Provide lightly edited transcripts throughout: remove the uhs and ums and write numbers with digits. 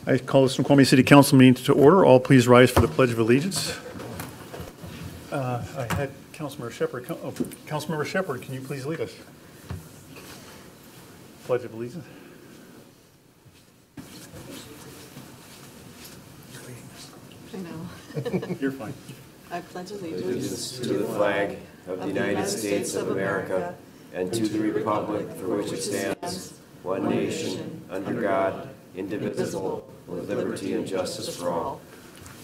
I call the Snoqualmie City Council meeting to order. All please rise for the Pledge of Allegiance. I had Councilmember Shepherd. Councilmember Shepherd, can you please lead us? Pledge of Allegiance. I know. You're fine. I pledge allegiance to the flag of the United States of America and to the republic for which it stands, one nation, under God, indivisible, with liberty and justice for all.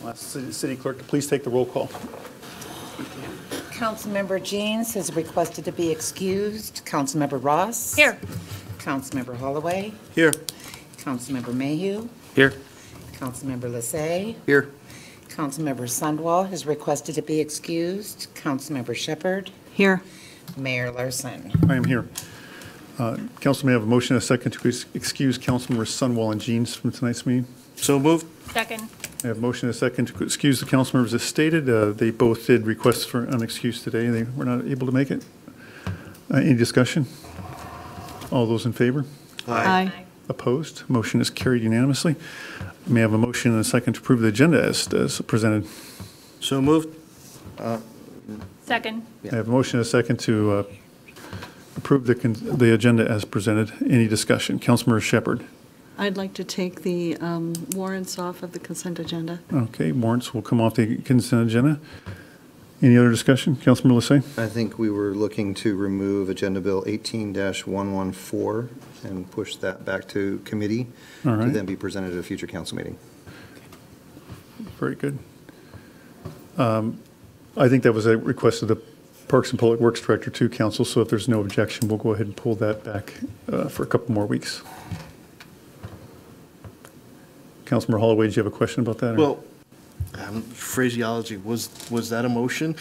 I'll ask the City Clerk to please take the roll call. Councilmember Jeans has requested to be excused. Councilmember Ross. Here. Councilmember Holloway. Here. Councilmember Mayhew. Here. Councilmember Lassay. Here. Councilmember Sundwall has requested to be excused. Councilmember Shepherd. here. Mayor Larson. I am here. Council, may I have a motion and a second to excuse Councilmember Sundwall and Jeans from tonight's meeting? So moved. Second. I have a motion and a second to excuse the council members as stated. They both did requests for an excuse today. They were not able to make it. Any discussion? All those in favor? Aye. Opposed? Motion is carried unanimously. May I have a motion and a second to approve the agenda as presented? So moved. Second. I have a motion and a second to approve the agenda as presented. Any discussion? Councilmember Shepherd. I'd like to take the warrants off of the consent agenda. Okay, warrants will come off the consent agenda. Any other discussion? Councilmember Lassay? I think we were looking to remove Agenda Bill 18-114 and push that back to committee All to right. then be presented at a future council meeting. Very good. I think that was a request of the Parks and Public Works Director to Council, so if there's no objection, we'll go ahead and pull that back for a couple more weeks. Councilmember Holloway, do you have a question about that? or- Well, phraseology, was that a motion?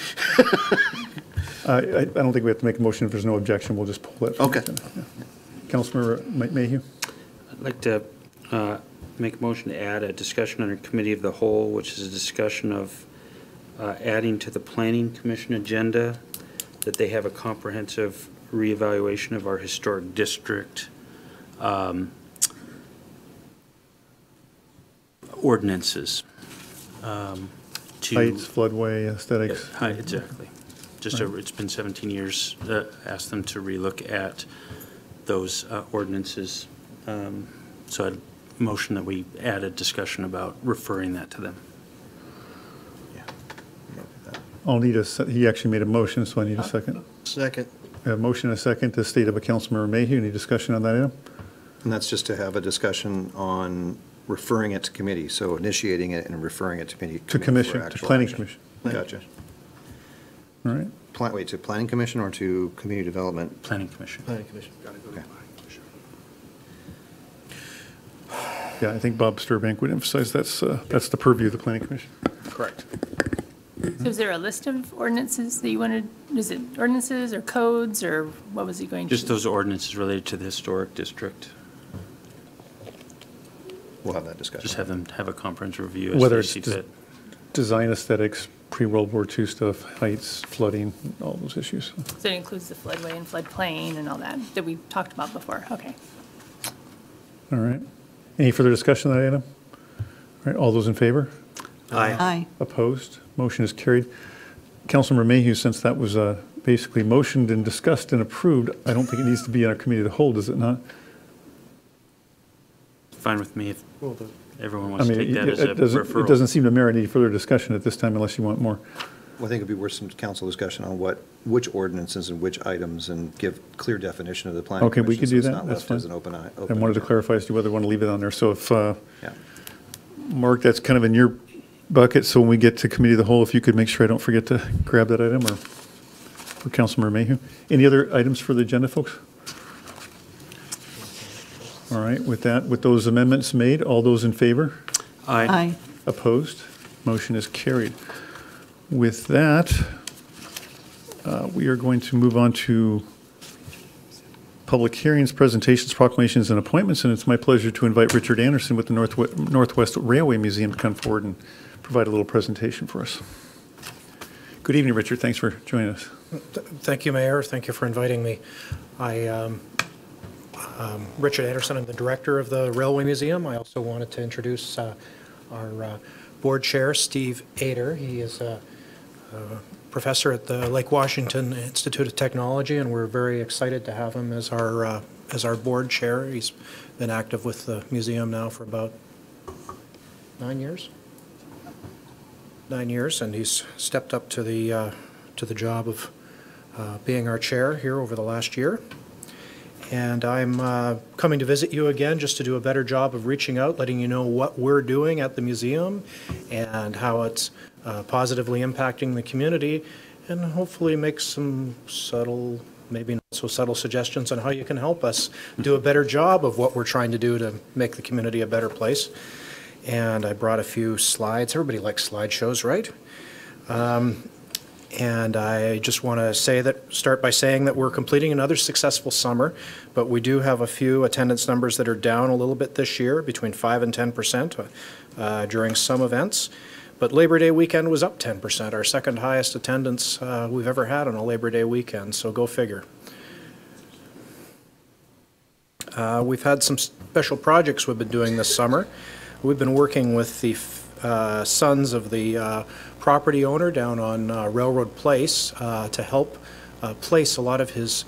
I don't think we have to make a motion. If there's no objection, we'll just pull that. from the Okay. agenda. Yeah. Councilmember Mayhew? I'd like to make a motion to add a discussion under Committee of the Whole, which is a discussion of adding to the Planning Commission agenda that they have a comprehensive reevaluation of our historic district ordinances. To Heights, floodway, aesthetics. Exactly. Just over, it's been 17 years, asked them to relook at those ordinances. So I'd motion that we add a discussion about referring that to them. I'll need he actually made a motion, so I need a second. Second. I have a motion and a second to state of a Councilmember Mayhew. Any discussion on that item? And that's just to have a discussion on referring it to committee, so initiating it and referring it to committee. To commission, to Planning Commission. Gotcha. All right. Wait, to Planning Commission or to Community Development? Planning Commission. Planning Commission. Okay. Yeah, I think Bob Sturbank would emphasize that's the purview of the Planning Commission. Correct. So is there a list of ordinances that you wanted? Is it ordinances or codes or what was he going to? Just those ordinances related to the historic district. We'll have that discussion. Just have them have a comprehensive review as Whether they it's see fit. design aesthetics, pre-World War II stuff, heights, flooding, all those issues. So it includes the floodway and floodplain and all that we talked about before. Okay. All right. Any further discussion on that item? All right, all those in favor? Aye. Opposed? Motion is carried. Councilmember Mayhew, since that was basically motioned and discussed and approved, I don't think it needs to be in our committee of the whole, does it not? Fine with me if everyone I wants to mean, take that as a it referral. doesn't seem to merit any further discussion at this time unless you want more. Well, I think it'd be worth some council discussion on which ordinances and which items and give clear definition of the Planning Okay, we Commission, could so do it's that. not That's left fine. as an open. I wanted to clarify as to whether we want to leave it on there. So if, Yeah. Mark, that's kind of in your bucket, so when we get to committee of the whole, if you could make sure I don't forget to grab that item, or for Councilmember Mayhew. Any other items for the agenda, folks? All right, with that, with those amendments made, all those in favor? Aye. Opposed? Motion is carried. With that, we are going to move on to public hearings, presentations, proclamations, and appointments, and it's my pleasure to invite Richard Anderson with the Northwest Railway Museum to come forward and provide a little presentation for us. Good evening, Richard. Thanks for joining us. Thank you, Mayor. Thank you for inviting me. I Richard Anderson. I'm the director of the Railway Museum. I also wanted to introduce our board chair, Steve Ader. He is a professor at the Lake Washington Institute of Technology, and we're very excited to have him as our board chair. He's been active with the museum now for about 9 years. 9 years, and he's stepped up to the job of being our chair here over the last year. And I'm coming to visit you again just to do a better job of reaching out, letting you know what we're doing at the museum and how it's positively impacting the community, and hopefully make some subtle, maybe not so subtle suggestions on how you can help us do a better job of what we're trying to do to make the community a better place. And I brought a few slides. Everybody likes slideshows, right? And I just want to start by saying that we're completing another successful summer, but we do have a few attendance numbers that are down a little bit this year, between 5 and 10% during some events. But Labor Day weekend was up 10%, our second highest attendance we've ever had on a Labor Day weekend, so go figure. We've had some special projects we've been doing this summer. We've been working with the sons of the property owner down on Railroad Place to help place a lot of his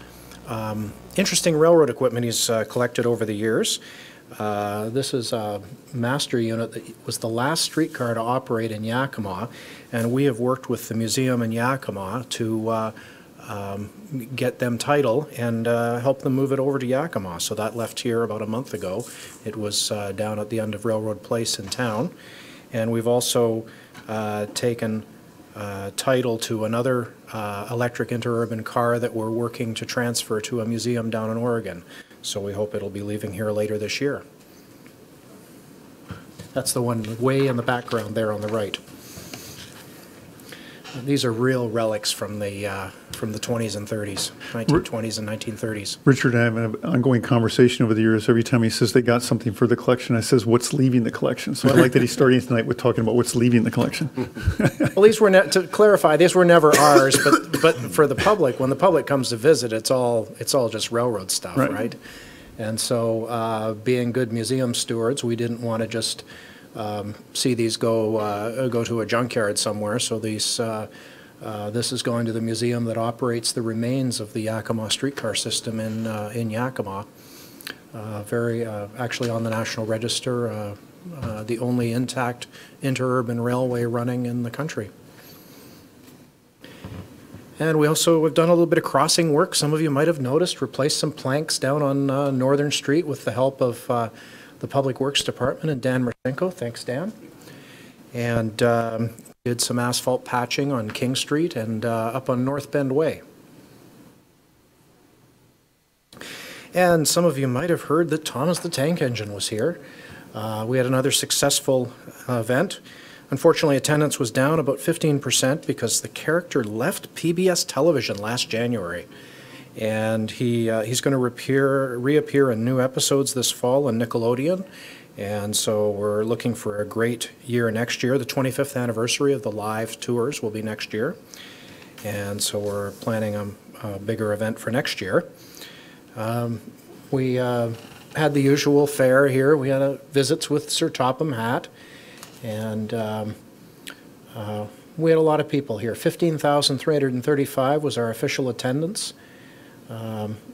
interesting railroad equipment he's collected over the years. This is a master unit that was the last streetcar to operate in Yakima, and we have worked with the museum in Yakima to get them title and help them move it over to Yakima. So that left here about a month ago. It was down at the end of Railroad Place in town. And we've also taken title to another electric interurban car that we're working to transfer to a museum down in Oregon. So we hope it'll be leaving here later this year. That's the one way in the background there on the right. These are real relics from the 20s and 30s, 1920s and 1930s. Richard and I have an ongoing conversation over the years. Every time he says they got something for the collection, I says, what's leaving the collection? So I like that he's starting tonight with talking about what's leaving the collection. Well, these were, to clarify, these were never ours, but for the public, when the public comes to visit, it's all just railroad stuff, right? And so being good museum stewards, we didn't want to just see these go to a junkyard somewhere. So these this is going to the museum that operates the remains of the Yakima streetcar system in Yakima. Actually on the National Register, the only intact interurban railway running in the country. And we also have done a little bit of crossing work. Some of you might have noticed, replaced some planks down on Northern Street with the help of the Public Works Department and Dan Marchenko. Thanks, Dan. And did some asphalt patching on King Street and up on North Bend Way. And some of you might have heard that Thomas the Tank Engine was here. We had another successful event. Unfortunately, attendance was down about 15% because the character left PBS television last January. And he's going to reappear in new episodes this fall on Nickelodeon. And so we're looking for a great year next year. The 25th anniversary of the live tours will be next year. And so we're planning a bigger event for next year. We had the usual fare here. We had visits with Sir Topham Hatt. And we had a lot of people here. 15,335 was our official attendance.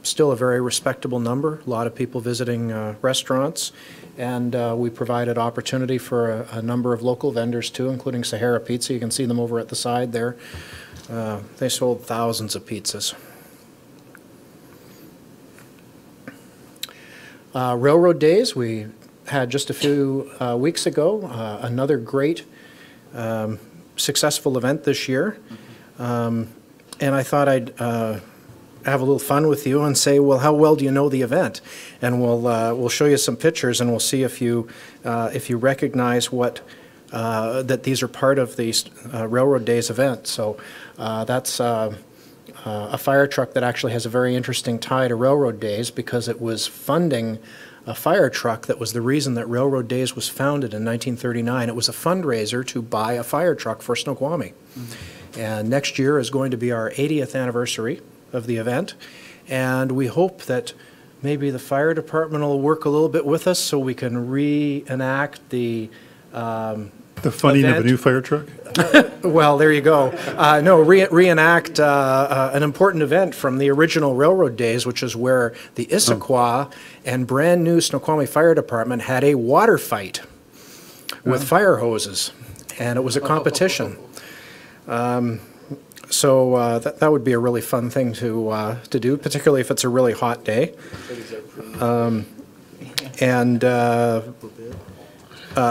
Still a very respectable number. A lot of people visiting restaurants. And we provided opportunity for a number of local vendors too, including Sahara Pizza. You can see them over at the side there. They sold thousands of pizzas. Railroad Days, we had just a few weeks ago, another great successful event this year. And I thought I'd have a little fun with you and say, well, how well do you know the event? And we'll show you some pictures and we'll see if you recognize that these are part of the Railroad Days event. So that's a fire truck that actually has a very interesting tie to Railroad Days because it was funding a fire truck that was the reason that Railroad Days was founded in 1939. It was a fundraiser to buy a fire truck for Snoqualmie. Mm-hmm. And next year is going to be our 80th anniversary of the event, and we hope that maybe the fire department will work a little bit with us so we can reenact the The funding of a event. new fire truck? Well, there you go. No, reenact an important event from the original railroad days, which is where the Issaquah and brand-new Snoqualmie Fire Department had a water fight with fire hoses, and it was a competition. So that would be a really fun thing to do, particularly if it's a really hot day.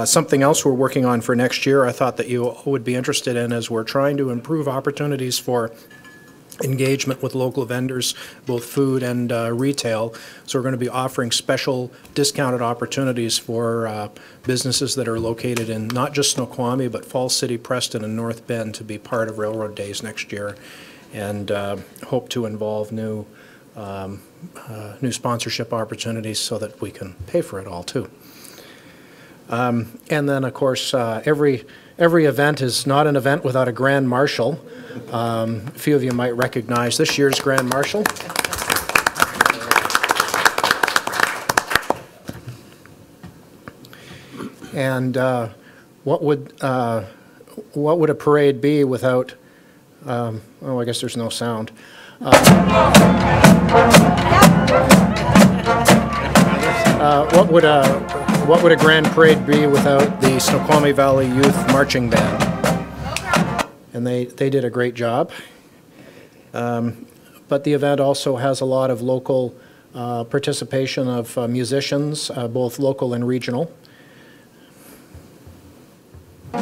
Something else we're working on for next year, I thought that you would be interested in, is we're trying to improve opportunities for engagement with local vendors, both food and retail. So we're going to be offering special discounted opportunities for businesses that are located in not just Snoqualmie, but Falls City, Preston, and North Bend to be part of Railroad Days next year, and hope to involve new sponsorship opportunities so that we can pay for it all too. And then, of course, every event is not an event without a Grand Marshal. A few of you might recognize this year's Grand Marshal. And what would a parade be without? Oh, I guess there's no sound. What would a grand parade be without the Snoqualmie Valley Youth Marching Band? And they did a great job. But the event also has a lot of local participation of musicians, both local and regional. I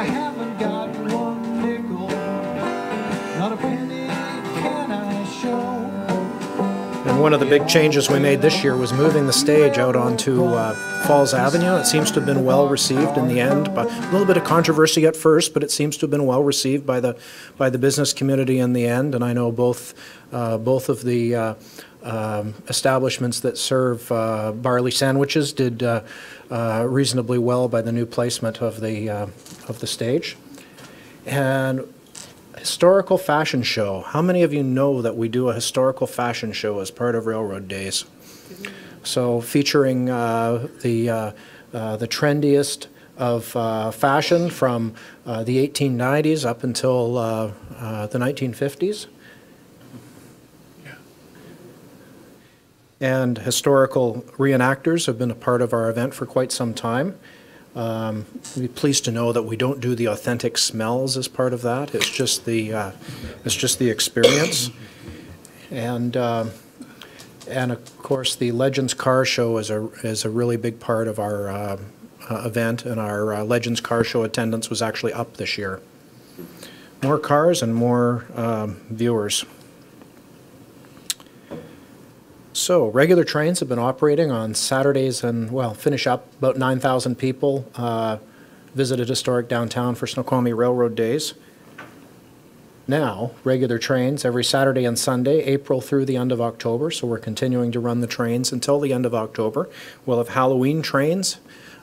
haven't got one nickel, not a penny can I show. And one of the big changes we made this year was moving the stage out onto Falls Avenue. It seems to have been well received in the end, but a little bit of controversy at first, but it seems to have been well received by the business community in the end. And I know both of the establishments that serve barley sandwiches did reasonably well by the new placement of the stage. And historical fashion show. How many of you know that we do a historical fashion show as part of Railroad Days? So featuring the trendiest of fashion from the 1890s up until the 1950s. And historical reenactors have been a part of our event for quite some time. Be pleased to know that we don't do the authentic smells as part of that. It's just the experience, and of course the Legends Car Show is a really big part of our event, and our Legends Car Show attendance was actually up this year. More cars and more viewers. So regular trains have been operating on Saturdays and, well, finish up. About 9,000 people visited historic downtown for Snoqualmie Railroad Days. Now, regular trains every Saturday and Sunday, April through the end of October. So we're continuing to run the trains until the end of October. We'll have Halloween trains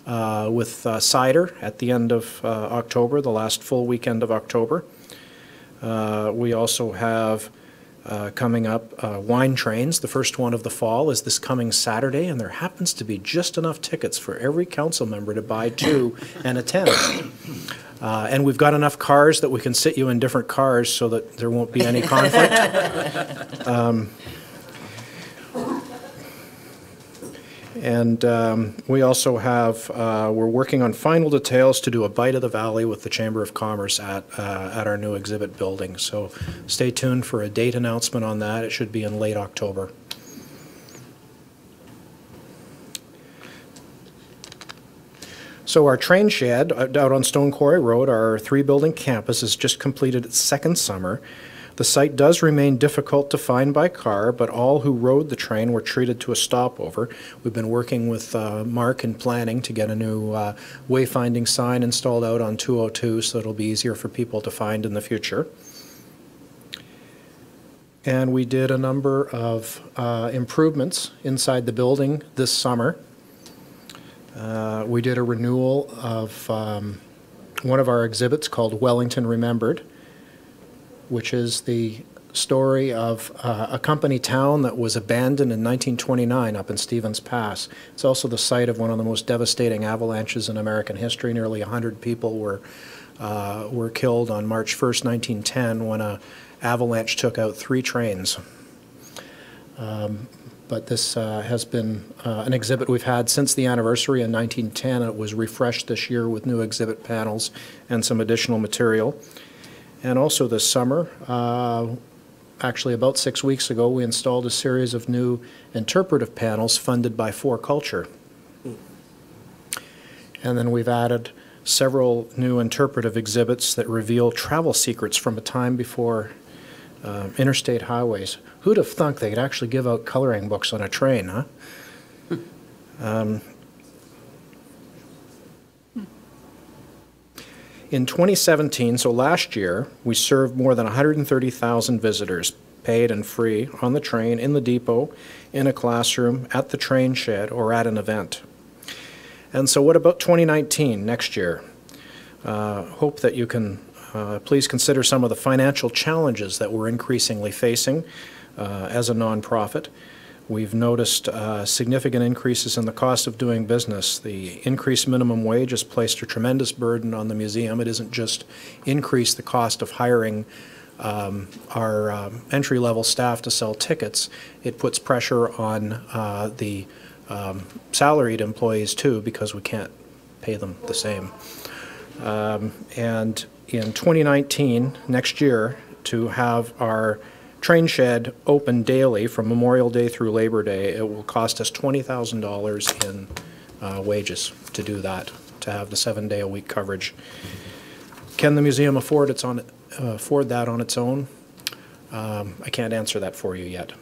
with cider at the end of October, the last full weekend of October. We also have coming up wine trains. The first one of the fall is this coming Saturday, and there happens to be just enough tickets for every council member to buy two and attend. And we've got enough cars that we can sit you in different cars so that there won't be any conflict. And we also have, we're working on final details to do a Bite of the Valley with the Chamber of Commerce at our new exhibit building. So stay tuned for a date announcement on that. It should be in late October. So our train shed out on Stone Quarry Road, our 3-building campus, has just completed its second summer. The site does remain difficult to find by car, but all who rode the train were treated to a stopover. We've been working with Mark in planning to get a new wayfinding sign installed out on 202, so it'll be easier for people to find in the future. And we did a number of improvements inside the building this summer. We did a renewal of one of our exhibits called Wellington Remembered, which is the story of a company town that was abandoned in 1929 up in Stevens Pass. It's also the site of one of the most devastating avalanches in American history. Nearly 100 people were killed on March 1st, 1910, when an avalanche took out 3 trains. But this has been an exhibit we've had since the anniversary in 1910. It was refreshed this year with new exhibit panels and some additional material. And also this summer, actually about 6 weeks ago, we installed a series of new interpretive panels funded by 4Culture. And then we've added several new interpretive exhibits that reveal travel secrets from a time before interstate highways. Who'd have thunk they could actually give out coloring books on a train, huh? In 2017, so last year, we served more than 130,000 visitors, paid and free, on the train, in the depot, in a classroom, at the train shed, or at an event. And so what about 2019, next year? Hope that you can please consider some of the financial challenges that we're increasingly facing as a nonprofit. We've noticed significant increases in the cost of doing business. The increased minimum wage has placed a tremendous burden on the museum. It isn't just increased the cost of hiring our entry-level staff to sell tickets. It puts pressure on the salaried employees too, because we can't pay them the same. And in 2019, next year, to have our train shed open daily from Memorial Day through Labor Day, it will cost us $20,000 in wages to do that, to have the 7-day-a-week coverage. Can the museum afford that on its own? I can't answer that for you yet.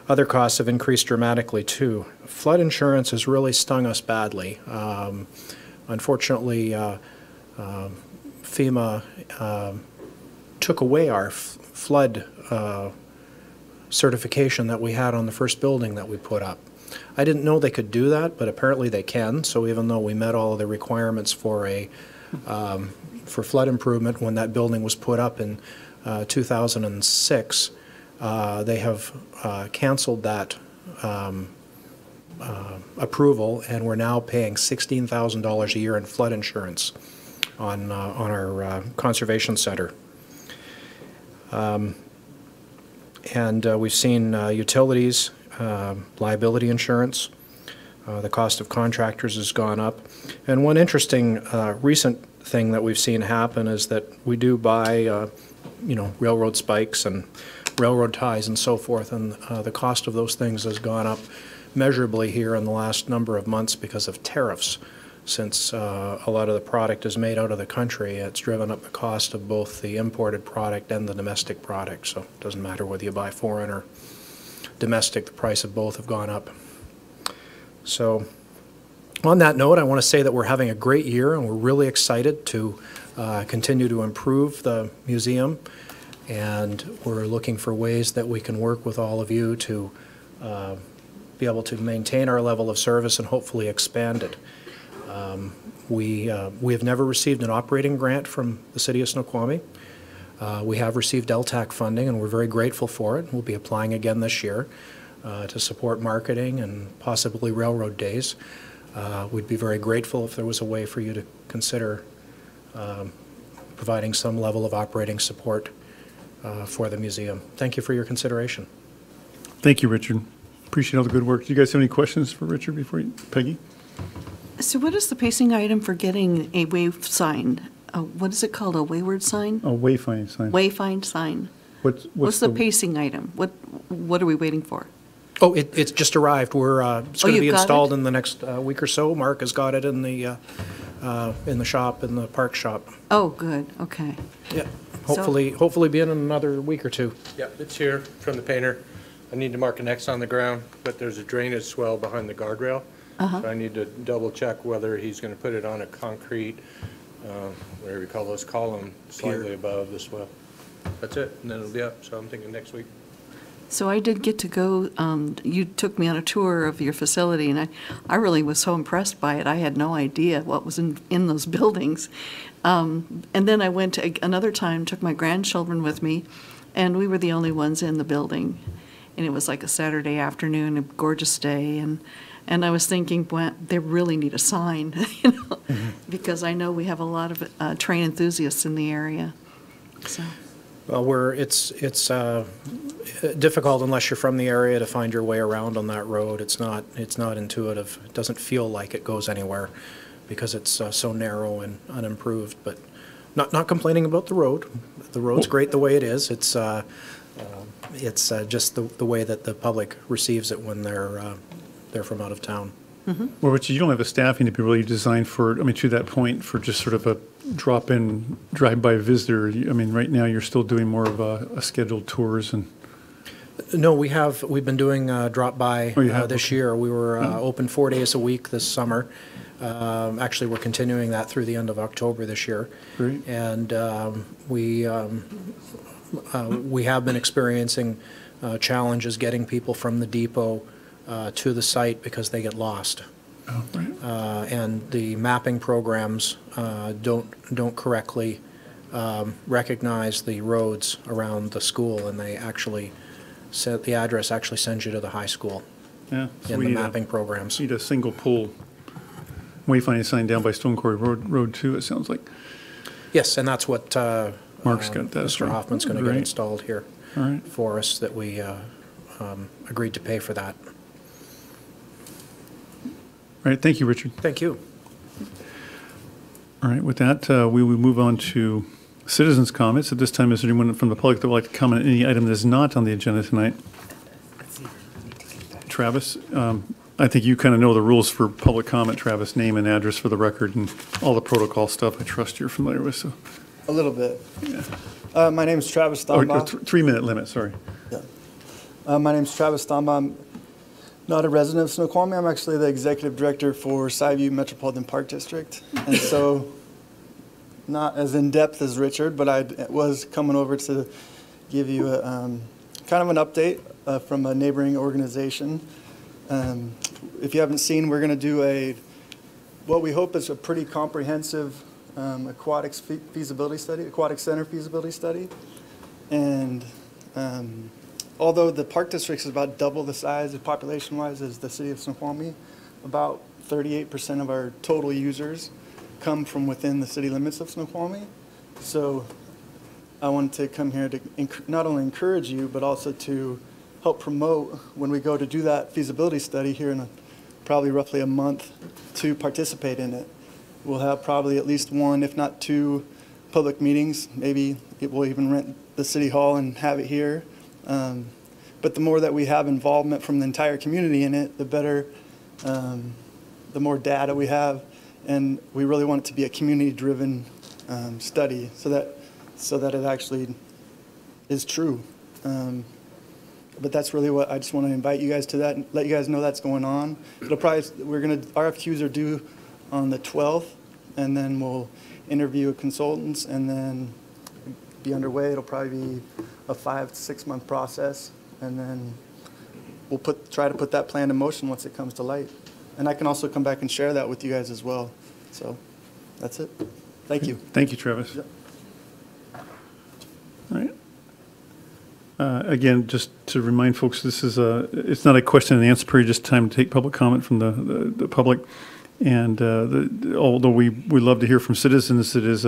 Other costs have increased dramatically too. Flood insurance has really stung us badly. Unfortunately, FEMA took away our flood certification that we had on the first building that we put up. I didn't know they could do that, but apparently they can. So even though we met all of the requirements for for flood improvement when that building was put up in 2006, they have canceled that approval, and we're now paying $16,000 a year in flood insurance on our conservation center. And we've seen utilities, liability insurance. The cost of contractors has gone up. And one interesting recent thing that we've seen happen is that we do buy, railroad spikes and railroad ties and so forth, and the cost of those things has gone up measurably here in the last number of months because of tariffs. Since a lot of the product is made out of the country, it's driven up the cost of both the imported product and the domestic product. So it doesn't matter whether you buy foreign or domestic, the price of both have gone up. So on that note, I want to say that we're having a great year, and we're really excited to continue to improve the museum, and we're looking for ways that we can work with all of you to be able to maintain our level of service and hopefully expand it. We have never received an operating grant from the City of Snoqualmie. We have received LTAC funding, and we're very grateful for it. We'll be applying again this year to support marketing and possibly railroad days. We'd be very grateful if there was a way for you to consider providing some level of operating support for the museum. Thank you for your consideration. Thank you, Richard. Appreciate all the good work. Do you guys have any questions for Richard before you, Peggy? So what is the pacing item for getting a wave sign? What is it called, a wayward sign? A wayfinding sign. Wayfind sign. What's the pacing item? What are we waiting for? Oh, it's just arrived. It's going to be you've got installed it? in the next week or so. Mark has got it in the shop, in the park shop. Oh, good, okay. Yeah, hopefully be in another week or two. Yep, it's here from the painter. I need to mark an X on the ground, but there's a drainage swell behind the guardrail. So I need to double check whether he's going to put it on a concrete, whatever you call those, column slightly above the swell. That's it, and then it'll be up, so I'm thinking next week. So I did get to go, you took me on a tour of your facility, and I really was so impressed by it. I had no idea what was in those buildings. And then I went another time, took my grandchildren with me, And we were the only ones in the building. And it was like a Saturday afternoon, a gorgeous day. And I was thinking, well, they really need a sign, you know, because I know we have a lot of train enthusiasts in the area. So. Well, it's difficult unless you're from the area to find your way around on that road. It's not intuitive. It doesn't feel like it goes anywhere because it's so narrow and unimproved. But not complaining about the road. The road's great the way it is. It's just the way that the public receives it when they're from out of town. Well, Richard, you don't have a staffing to be really designed for, I mean, to that point, for just sort of a drop-in, drive-by visitor. I mean, right now, you're still doing more of a scheduled tours and... No, we've been doing drop-by this Okay. year. We were open 4 days a week this summer. Actually, we're continuing that through the end of October this year. Great. And we have been experiencing challenges getting people from the depot to the site because they get lost. Oh, right. And the mapping programs don't correctly recognize the roads around the school, and they actually the address actually sends you to the high school Yeah. So in we the need mapping programs. need a single pole wayfinding sign down by Stone Quarry Road too, it sounds like. Yes, and that's what Mark's got that. Mr. Hoffman's going to get Great. installed here All right. for us, that we agreed to pay for that. All right, thank you, Richard. Thank you. All right, with that, we will move on to citizens' comments. At this time, is there anyone from the public that would like to comment on any item that is not on the agenda tonight? Travis, I think you kind of know the rules for public comment, Travis, name and address for the record and all the protocol stuff. I trust you're familiar with, so. A little bit. Yeah. My name is Travis Oh, Stombaugh. 3-minute limit, sorry. My name is Travis Stombaugh. I'm not a resident of Snoqualmie. I'm actually the executive director for Skyview Metropolitan Park District. And so, not as in-depth as Richard, but I was coming over to give you a, kind of an update from a neighboring organization. If you haven't seen, we're going to do what we hope is a pretty comprehensive aquatic center feasibility study. And although the park district is about double the size population-wise as the city of Snoqualmie, about 38% of our total users come from within the city limits of Snoqualmie. So I wanted to come here to not only encourage you, but also to help promote when we go to do that feasibility study here in probably roughly a month to participate in it. We'll have probably at least one, if not two, public meetings. Maybe we'll even rent the city hall and have it here. But the more that we have involvement from the entire community in it, the better, the more data we have. And we really want it to be a community-driven study so that it actually is true. But that's really what I just want to invite you guys to that and let you guys know that's going on. RFQs are due on the 12th, and then we'll interview consultants and then be underway. It'll probably be a 5 to 6 month process, and then we'll try to put that plan in motion once it comes to light. And I can also come back and share that with you guys as well. So that's it. Thank you. Thank you, Travis. Yep. All right. Again, just to remind folks, this is it's not a question and answer period, just time to take public comment from the public. And although we love to hear from citizens, it is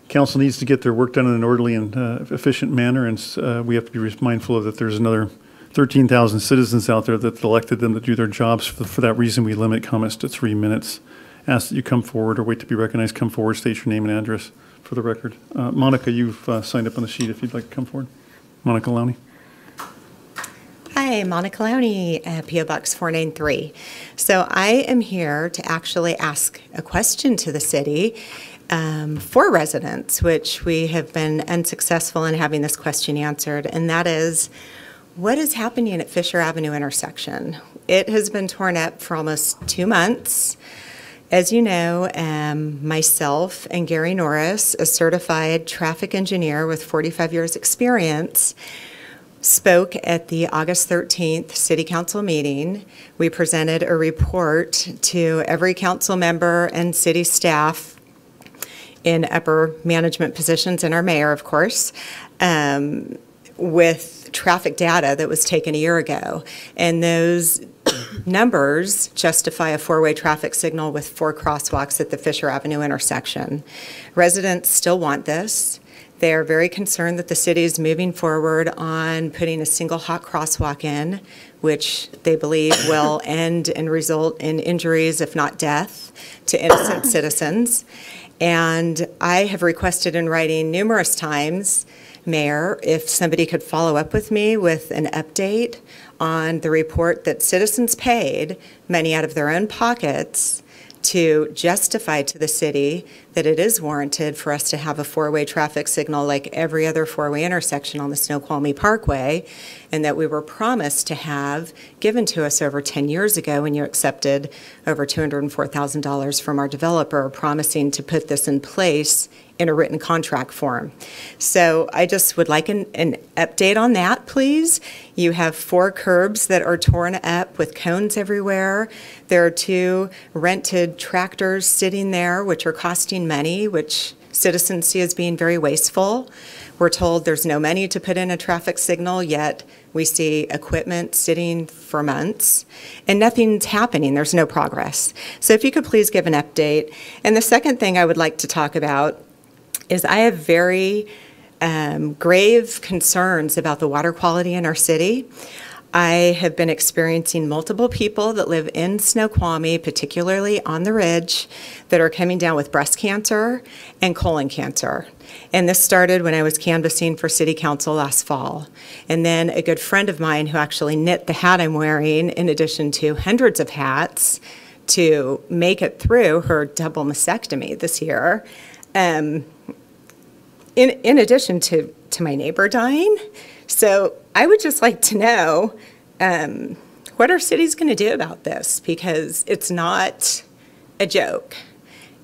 council needs to get their work done in an orderly and efficient manner, and we have to be mindful of that there's another 13,000 citizens out there that elected them to do their jobs. For that reason, we limit comments to 3 minutes. Ask that you come forward or wait to be recognized. Come forward, state your name and address for the record. Monica, you've signed up on the sheet if you'd like to come forward. Monica Lowney. Hi, Monica Lowney, P.O. Box 493. So I am here to actually ask a question to the city for residents, which we have been unsuccessful in having this question answered, and that is, what is happening at Fisher Avenue intersection? It has been torn up for almost 2 months. As you know, myself and Gary Norris, a certified traffic engineer with 45 years experience, spoke at the August 13th City Council meeting. We presented a report to every council member and city staff in upper management positions, and our mayor, of course. with traffic data that was taken a year ago. And those numbers justify a four-way traffic signal with 4 crosswalks at the Fisher Avenue intersection. Residents still want this. They are very concerned that the city is moving forward on putting a single hot crosswalk in, which they believe will end and result in injuries, if not death, to innocent citizens. And I have requested in writing numerous times, Mayor, if somebody could follow up with me with an update on the report that citizens paid money out of their own pockets to justify to the city that it is warranted for us to have a four-way traffic signal like every other four-way intersection on the Snoqualmie Parkway, and that we were promised to have given to us over 10 years ago when you accepted over $204,000 from our developer, promising to put this in place in a written contract form. So I just would like an update on that, please. You have 4 curbs that are torn up with cones everywhere. There are 2 rented tractors sitting there, which are costing money, which citizens see as being very wasteful. We're told there's no money to put in a traffic signal, yet we see equipment sitting for months, and nothing's happening. There's no progress. So if you could please give an update. And the second thing I would like to talk about is I have very grave concerns about the water quality in our city. I have been experiencing multiple people that live in Snoqualmie, particularly on the Ridge, that are coming down with breast cancer and colon cancer. And this started when I was canvassing for city council last fall. And then a good friend of mine who actually knit the hat I'm wearing, in addition to hundreds of hats, to make it through her double mastectomy this year, in addition to my neighbor dying. So I would just like to know what our city's going to do about this, because it's not a joke.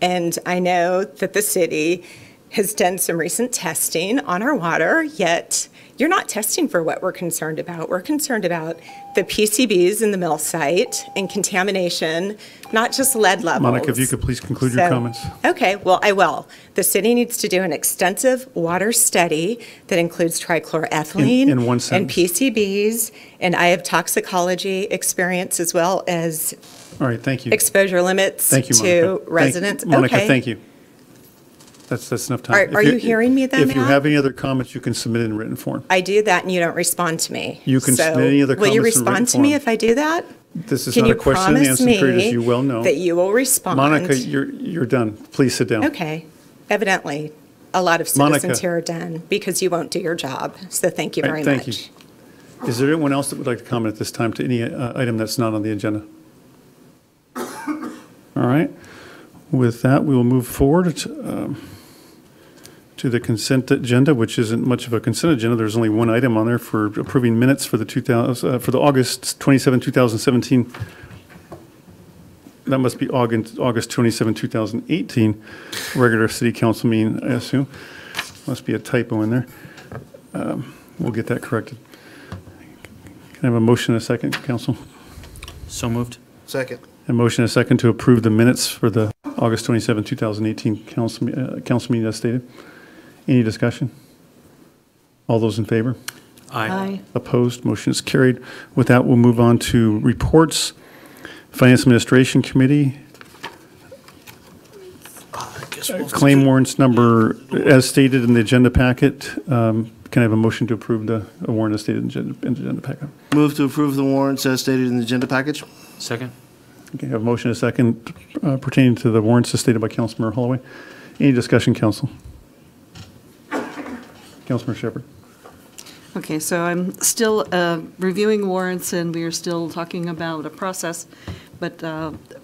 And I know that the city has done some recent testing on our water, yet you're not testing for what we're concerned about. We're concerned about the PCBs in the mill site and contamination, not just lead levels. Monica, if you could please conclude your comments. Okay, well, I will. The city needs to do an extensive water study that includes trichloroethylene In one and sentence. PCBs, and I have toxicology experience as well as All right, thank you. exposure limits Thank you, to Monica. residents. Monica, Okay. thank you. That's enough time. Are you hearing me then, If you Matt? have any other comments, you can submit it in written form. I do that and you don't respond to me. You can So submit any other will you comments in written respond to me form. if I do that? This is Can not you a question and promise answer period, as me you well know. that you will respond? Monica, you're done. Please sit down. Okay. Evidently, a lot of Monica. citizens here are done because you won't do your job. So thank you All very right, much. thank you. Is there anyone else that would like to comment at this time to any item that's not on the agenda? All right. With that, we will move forward to the consent agenda, which isn't much of a consent agenda. There's only one item on there for approving minutes for the August 27, 2017. That must be August 27, 2018 regular city council meeting, I assume. Must be a typo in there. We'll get that corrected. Can I have a motion and a second, council? So moved. Second. A motion and a second to approve the minutes for the August 27, 2018 council meeting as stated. Any discussion? All those in favor? Aye. Opposed? Motion is carried. With that, we'll move on to reports. Finance Administration Committee. Claim warrants number, as stated in the agenda packet. Can I have a motion to approve the warrant as stated in the agenda packet? Move to approve the warrants as stated in the agenda package. Second. Okay, I have a motion and a second pertaining to the warrants as stated by Councilmember Holloway. Any discussion, council? Councilmember Shepherd. Okay, so I'm still reviewing warrants, and we are still talking about a process, but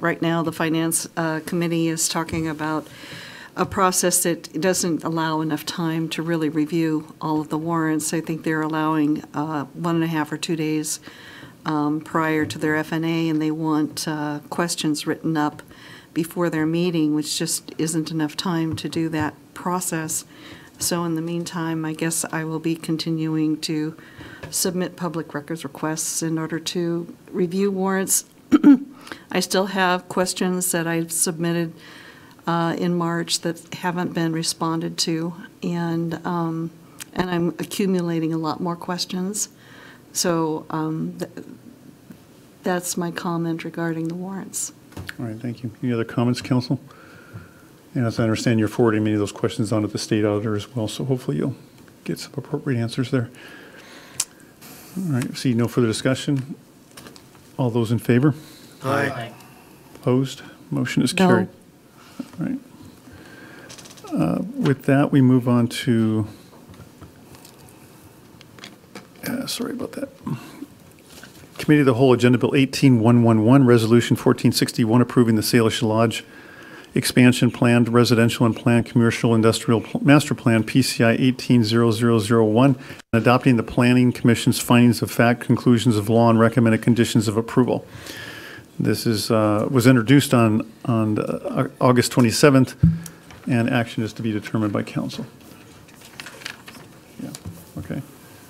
right now, the Finance Committee is talking about a process that doesn't allow enough time to really review all of the warrants. I think they're allowing 1.5 or 2 days prior to their FNA, and they want questions written up before their meeting, which just isn't enough time to do that process. So in the meantime, I guess I will be continuing to submit public records requests in order to review warrants. I still have questions that I've submitted in March that haven't been responded to, and and I'm accumulating a lot more questions. So that's my comment regarding the warrants. All right, thank you. Any other comments, council? And as I understand, you're forwarding many of those questions on to the state auditor as well, so hopefully you'll get some appropriate answers there. All right, see no further discussion. All those in favor? Aye. Opposed? Motion is No. carried. All right. With that, we move on to, sorry about that. Committee of the Whole, Agenda Bill 18111, Resolution 1461, approving the Salish Lodge expansion planned residential and planned commercial industrial master plan, PCI 180001, and adopting the Planning Commission's findings of fact, conclusions of law, and recommended conditions of approval. This is was introduced on August 27th, and action is to be determined by council. Yeah, okay.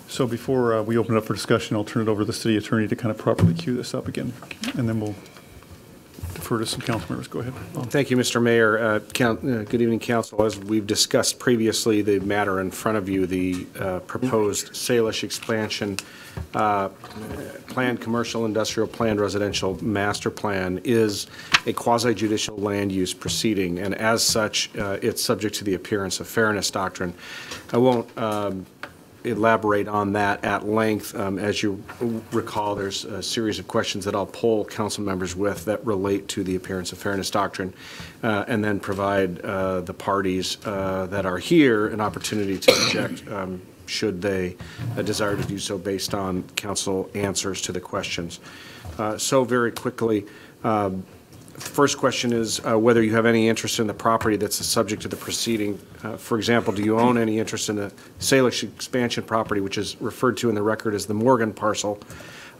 So before we open it up for discussion, I'll turn it over to the city attorney to kind of properly cue this up again, and then we'll defer to some council members. Go ahead. Thank you, Mr. Mayor. Good evening, council. As we've discussed previously, the matter in front of you, the proposed Salish expansion planned commercial, industrial, planned residential master plan is a quasi-judicial land use proceeding, and as such, it's subject to the appearance of fairness doctrine. I won't elaborate on that at length. As you recall, there's a series of questions that I'll poll council members with that relate to the appearance of fairness doctrine, and then provide the parties that are here an opportunity to object should they desire to do so based on council answers to the questions. So very quickly, first question is whether you have any interest in the property that's the subject of the proceeding. For example, do you own any interest in the Salish expansion property, which is referred to in the record as the Morgan parcel,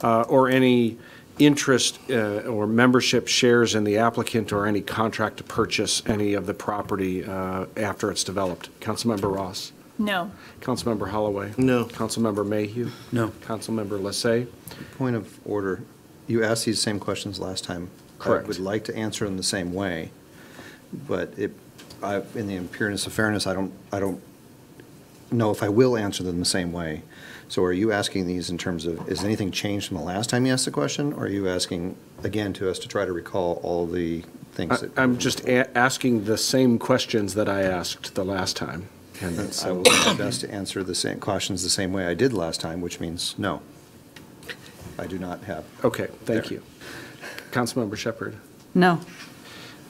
or any interest or membership shares in the applicant, or any contract to purchase any of the property after it's developed? Councilmember Ross? No. Councilmember Holloway? No. Councilmember Mayhew? No. Councilmember Lassay? Point of order. You asked these same questions last time. Correct. I would like to answer them the same way, but in the appearance of fairness, I don't know if I will answer them the same way. So are you asking these in terms of, is anything changed from the last time you asked the question, or are you asking, again, to us to try to recall all the things that... I'm just asking the same questions that I asked the last time. And I will do my best to answer the same questions the same way I did last time, which means no. I do not have. Okay, thank you. Councilmember Shepherd? No.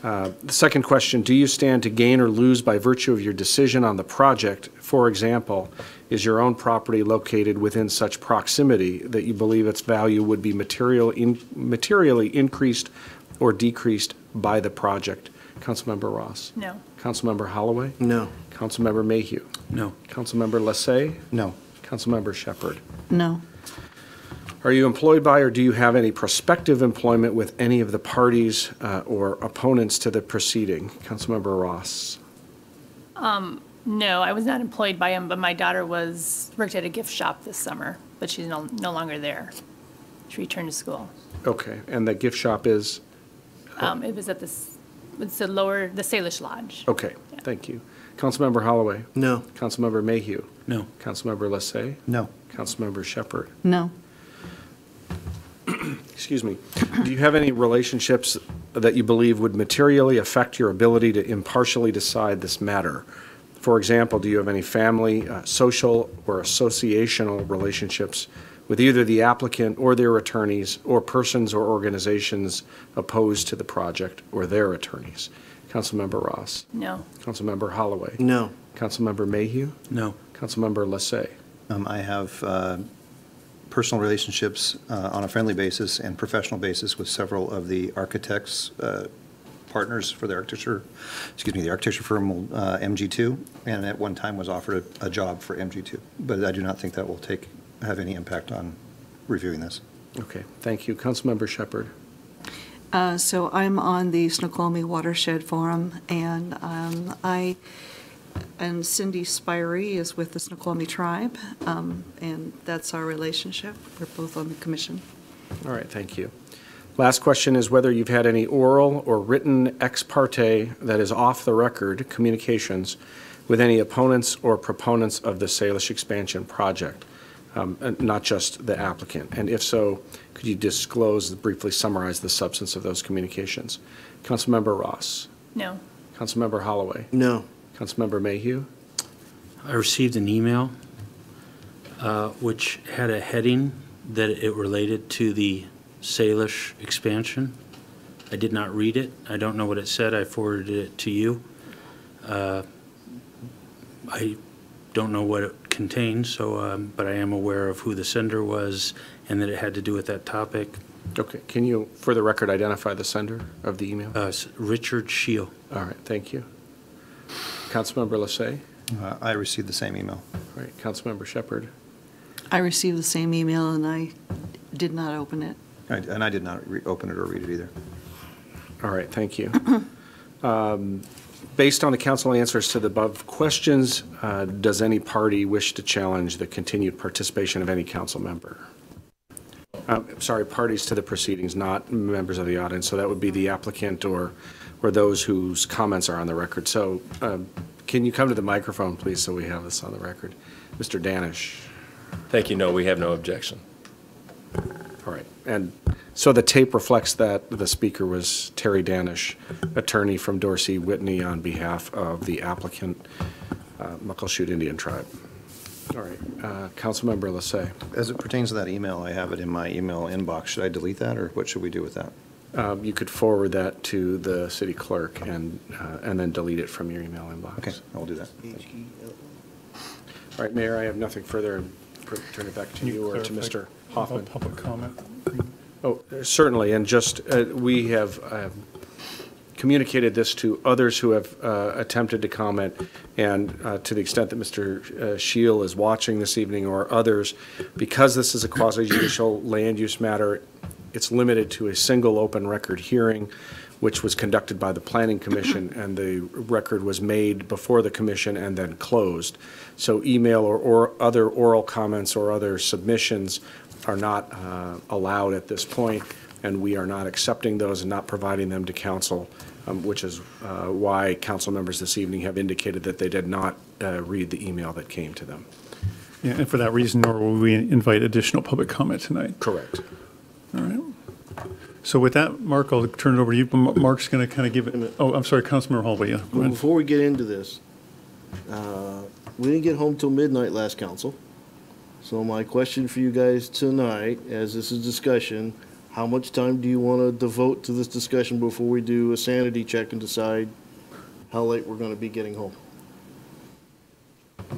The second question, do you stand to gain or lose by virtue of your decision on the project? For example, is your own property located within such proximity that you believe its value would be materially increased or decreased by the project? Councilmember Ross? No. Councilmember Holloway? No. Councilmember Mayhew? No. Councilmember Lassay? No. Councilmember Shepherd? No. Are you employed by, or do you have any prospective employment with any of the parties or opponents to the proceeding? Councilmember Ross? No, I was not employed by him, but my daughter worked at a gift shop this summer, but she's no longer there. She returned to school. Okay, and the gift shop is? It was at it's the Salish Lodge. Okay, Yeah. thank you. Councilmember Holloway? No. Councilmember Mayhew? No. Councilmember Lassay? No. Councilmember Shepherd? No. Excuse me. Do you have any relationships that you believe would materially affect your ability to impartially decide this matter? For example, do you have any family, social, or associational relationships with either the applicant or their attorneys, or persons or organizations opposed to the project or their attorneys? Councilmember Ross? No. Councilmember Holloway? No. Councilmember Mayhew? No. Councilmember Lassay? I have personal relationships on a friendly basis and professional basis with several of the architects, partners for the architecture firm MG2, and at one time was offered a job for MG2. But I do not think that will have any impact on reviewing this. Okay, thank you. Councilmember Shepherd? So I'm on the Snoqualmie Watershed Forum, and and Cindy Spirey is with the Snoqualmie Tribe, and that's our relationship. We're both on the commission. All right, thank you. Last question is whether you've had any oral or written ex parte, that is off the record, communications with any opponents or proponents of the Salish expansion project, and not just the applicant? And if so, could you disclose, briefly summarize the substance of those communications? Councilmember Ross. No. Councilmember Holloway. No. Councilmember Mayhew. I received an email which had a heading that it related to the Salish expansion. I did not read it. I don't know what it said. I forwarded it to you. I don't know what it contains, so, but I am aware of who the sender was and that it had to do with that topic. Okay, can you, for the record, identify the sender of the email? Richard Scheel. All right, thank you. Councilmember Lassay? I received the same email. All right, Councilmember Shepherd? I received the same email and I did not open it. And I did not open it or read it either. All right, thank you. Based on the council answers to the above questions, does any party wish to challenge the continued participation of any council member? Sorry, parties to the proceedings, not members of the audience. So that would be the applicant or those whose comments are on the record. So can you come to the microphone, please, so we have this on the record? Mr. Danish. Thank you. No, we have no objection. All right. And so the tape reflects that the speaker was Terry Danish, attorney from Dorsey Whitney on behalf of the applicant, Muckleshoot Indian Tribe. All right. Councilmember Lassay. As it pertains to that email, I have it in my email inbox. Should I delete that, or what should we do with that? You could forward that to the city clerk and then delete it from your email inbox. Okay, I will do that. All right, Mayor, I have nothing further. Turn it back to you or to Mr. Hoffman. Public comment. Oh, certainly, and just, we have communicated this to others who have attempted to comment, and to the extent that Mr. Scheel is watching this evening or others, because this is a quasi-judicial land use matter, it's limited to a single open record hearing, which was conducted by the Planning Commission, and the record was made before the commission and then closed. So email or other oral comments or other submissions are not allowed at this point, and we are not accepting those and not providing them to council, which is why council members this evening have indicated that they did not read the email that came to them. Yeah, and for that reason, nor will we invite additional public comment tonight. Correct. All right. So with that, Mark, I'll turn it over to you. Mark's going to kind of give it. Oh, I'm sorry, Councilmember Holloway. Yeah. Well, before we get into this, we didn't get home till midnight last council. So my question for you guys tonight, as this is discussion, how much time do you want to devote to this discussion before we do a sanity check and decide how late we're going to be getting home?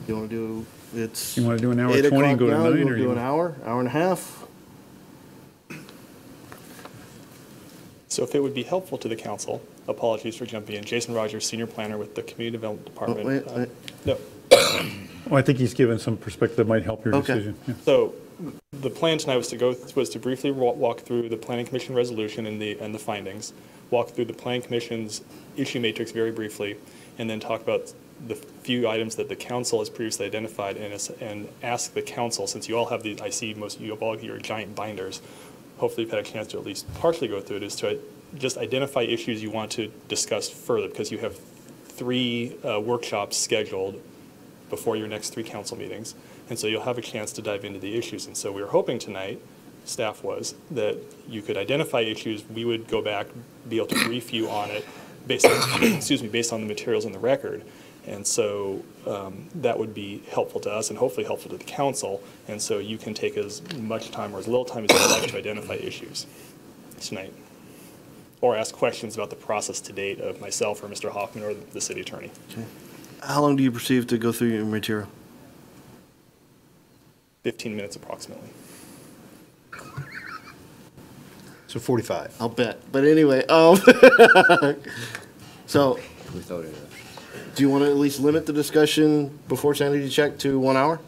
You want to do, it's You want to do an hour 8 20 and go to o'clock now, 9? you Or want to do you an hour and a half? So if it would be helpful to the council, apologies for jumping in, Jason Rogers, Senior Planner with the Community Development Department. wait. No. Well, I think he's given some perspective that might help your decision. Yeah. So the plan tonight was to briefly walk through the Planning Commission resolution and the findings, walk through the Planning Commission's issue matrix very briefly, and then talk about the few items that the council has previously identified and ask the council, since you all have these, I see most, you have all your giant binders, hopefully you've had a chance to at least partially go through it, is to just identify issues you want to discuss further, because you have 3 workshops scheduled before your next 3 council meetings. And so you'll have a chance to dive into the issues. And so we were hoping tonight, staff was, that you could identify issues, we would go back, be able to brief you on it based on, excuse me, based on the materials in the record. And so that would be helpful to us and hopefully helpful to the council. And so you can take as much time or as little time as you like to identify issues tonight. Or ask questions about the process to date of myself or Mr. Hoffman or the city attorney. Okay. How long do you perceive to go through your material? 15 minutes approximately. So 45. I'll bet. But anyway, so do you want to at least limit the discussion before sanity check to 1 hour?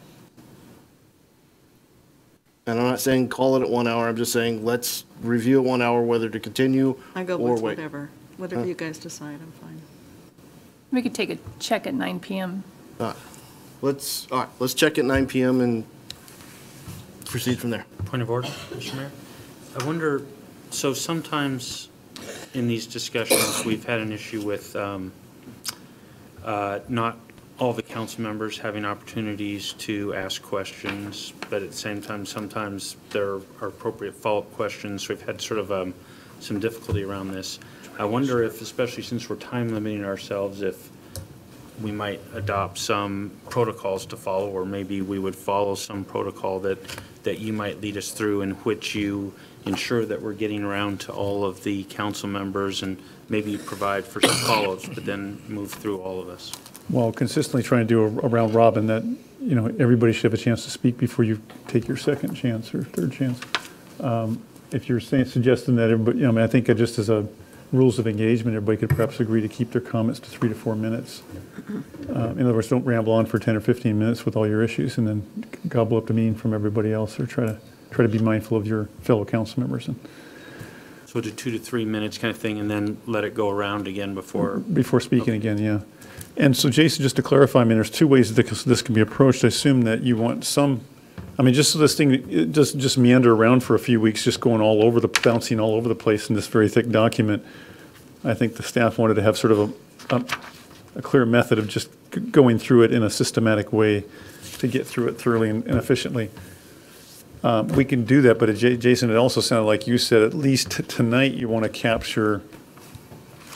And I'm not saying call it at 1 hour. I'm just saying let's review at 1 hour whether to continue I go or with wait. whatever you guys decide, I'm fine. We could take a check at 9 p.m. All right, let's check at 9 p.m. and proceed from there. Point of order, Mr. Mayor? I wonder, so sometimes in these discussions, we've had an issue with not all the council members having opportunities to ask questions, but at the same time, sometimes there are appropriate follow-up questions. We've had sort of some difficulty around this. I wonder if, especially since we're time limiting ourselves, if we might adopt some protocols to follow, or maybe we would follow some protocol that you might lead us through, in which you ensure that we're getting around to all of the council members and maybe provide for some follow-ups, but then move through all of us. Well, consistently trying to do a round robin that, you know, everybody should have a chance to speak before you take your second chance or third chance. If you're suggesting that everybody, you know, I mean, I think just as a rules of engagement, everybody could perhaps agree to keep their comments to 3 to 4 minutes. In other words, don't ramble on for 10 or 15 minutes with all your issues and then gobble up the meeting from everybody else, or try to be mindful of your fellow council members. And So do 2 to 3 minutes kind of thing, and then let it go around again before speaking again, yeah. And so, Jason, just to clarify, I mean, there's 2 ways that this can be approached. I assume that you want some, I mean, just so this thing just meander around for a few weeks, just going bouncing all over the place in this very thick document. I think the staff wanted to have sort of a clear method of just going through it in a systematic way to get through it thoroughly and efficiently. We can do that, but Jason, it also sounded like you said at least tonight you want to capture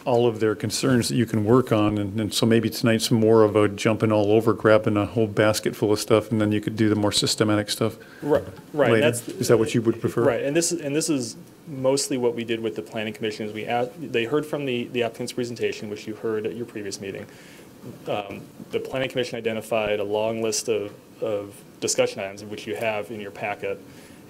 all of their concerns that you can work on, and so maybe tonight's more of a jumping all over, grabbing a whole basket full of stuff, and then you could do the more systematic stuff. Right. Later. Is that what you would prefer? Right, and this is mostly what we did with the planning commission. Is they heard from the applicant's presentation, which you heard at your previous meeting. The planning commission identified a long list of discussion items, which you have in your packet,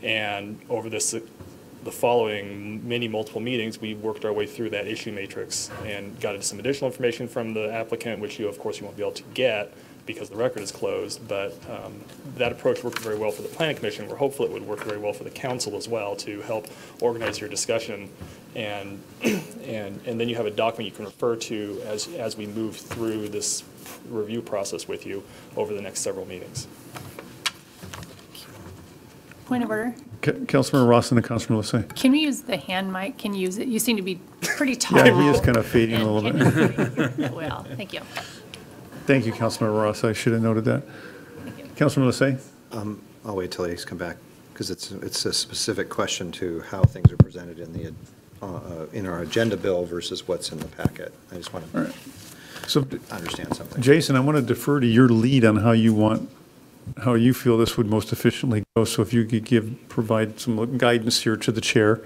and over the following multiple meetings, we worked our way through that issue matrix and got some additional information from the applicant, which of course you won't be able to get because the record is closed, but that approach worked very well for the planning commission. We're hopeful it would work very well for the council as well, to help organize your discussion, and then you have a document you can refer to as we move through this review process with you over the next several meetings. Point of order. Councilmember Ross and then Councilmember Lissay. Can we use the hand mic? Can you use it? You seem to be pretty tall. Yeah, he is kind of fading a little bit. Well, thank you. Thank you, Councilmember Ross. I should have noted that. Councilmember Lissay? I'll wait till he's come back, because it's a specific question to how things are presented in our agenda bill versus what's in the packet. I just want to understand something. Jason, I want to defer to your lead on how you feel this would most efficiently go. So if you could provide some guidance here to the chair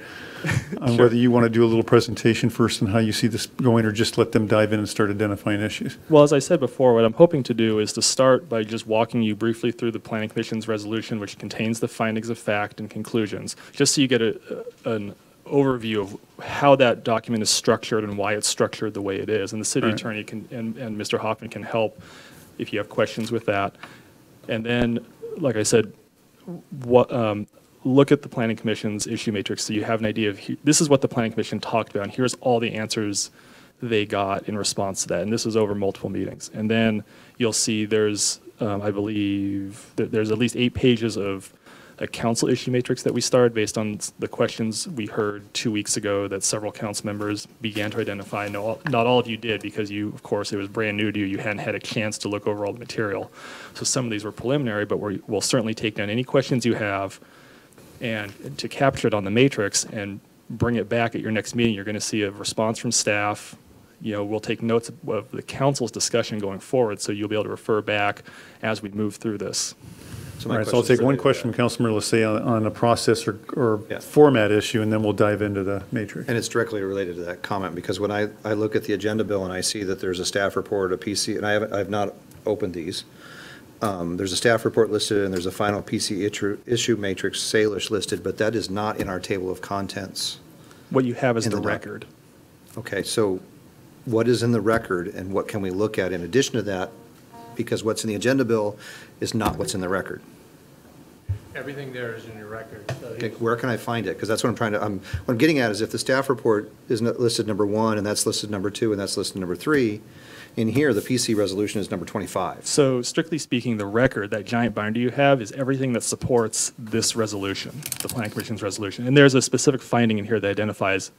on whether you want to do a little presentation first and how you see this going, or just let them dive in and start identifying issues. Well, as I said before, what I'm hoping to do is to start by just walking you briefly through the Planning Commission's resolution, which contains the findings of fact and conclusions, just so you get an overview of how that document is structured and why it's structured the way it is. And the city attorney and Mr. Hoffman can help if you have questions with that. And then, like I said, look at the Planning Commission's issue matrix so you have an idea of, this is what the Planning Commission talked about, and here's all the answers they got in response to that. And this is over multiple meetings. And then you'll see there's, I believe, there's at least 8 pages of a council issue matrix that we started based on the questions we heard 2 weeks ago that several council members began to identify. No, not all of you did, because you, of course, it was brand new to you. You hadn't had a chance to look over all the material. So some of these were preliminary, but we'll certainly take down any questions you have and to capture it on the matrix and bring it back at your next meeting. You're going to see a response from staff. You know, we'll take notes of the council's discussion going forward, so you'll be able to refer back as we move through this. So I'll take one question from Councilmember Lissay on a process or format issue, and then we'll dive into the matrix. And it's directly related to that comment, because when I look at the agenda bill and I see that there's a staff report, a PC, and I have not opened these. There's a staff report listed, and there's a final PC issue matrix, Salish, listed, but that is not in our table of contents. What you have is the record. Okay, so what is in the record, and what can we look at in addition to that? Because what's in the agenda bill is not what's in the record. Everything there is in your record. So Okay, where can I find it? Because that's what I'm trying to, what I'm getting at is if the staff report is listed number 1, and that's listed number 2, and that's listed number 3, in here, the PC resolution is number 25. So strictly speaking, the record, that giant binder you have, is everything that supports this resolution, the Planning Commission's resolution. And there's a specific finding in here that identifies,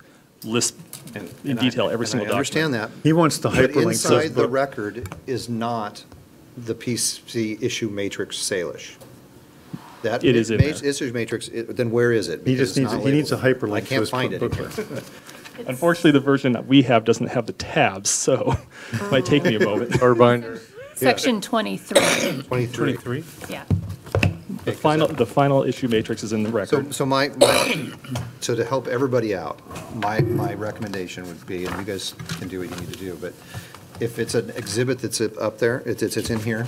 lists in detail every single document. I understand that. He wants the hyperlinks. But inside the record is not the PC issue matrix Salish. That It is in there. issue matrix, then where is it? He Because just it's needs, not he needs a labeled. hyperlink I to can't his find it booklet. anymore. Unfortunately, the version that we have doesn't have the tabs, so it might take me a moment. Or binder. Section 23, 23. yeah. The final issue matrix is in the record. So so to help everybody out, my recommendation would be, and you guys can do what you need to do, but if it's an exhibit that's up there, it's in here,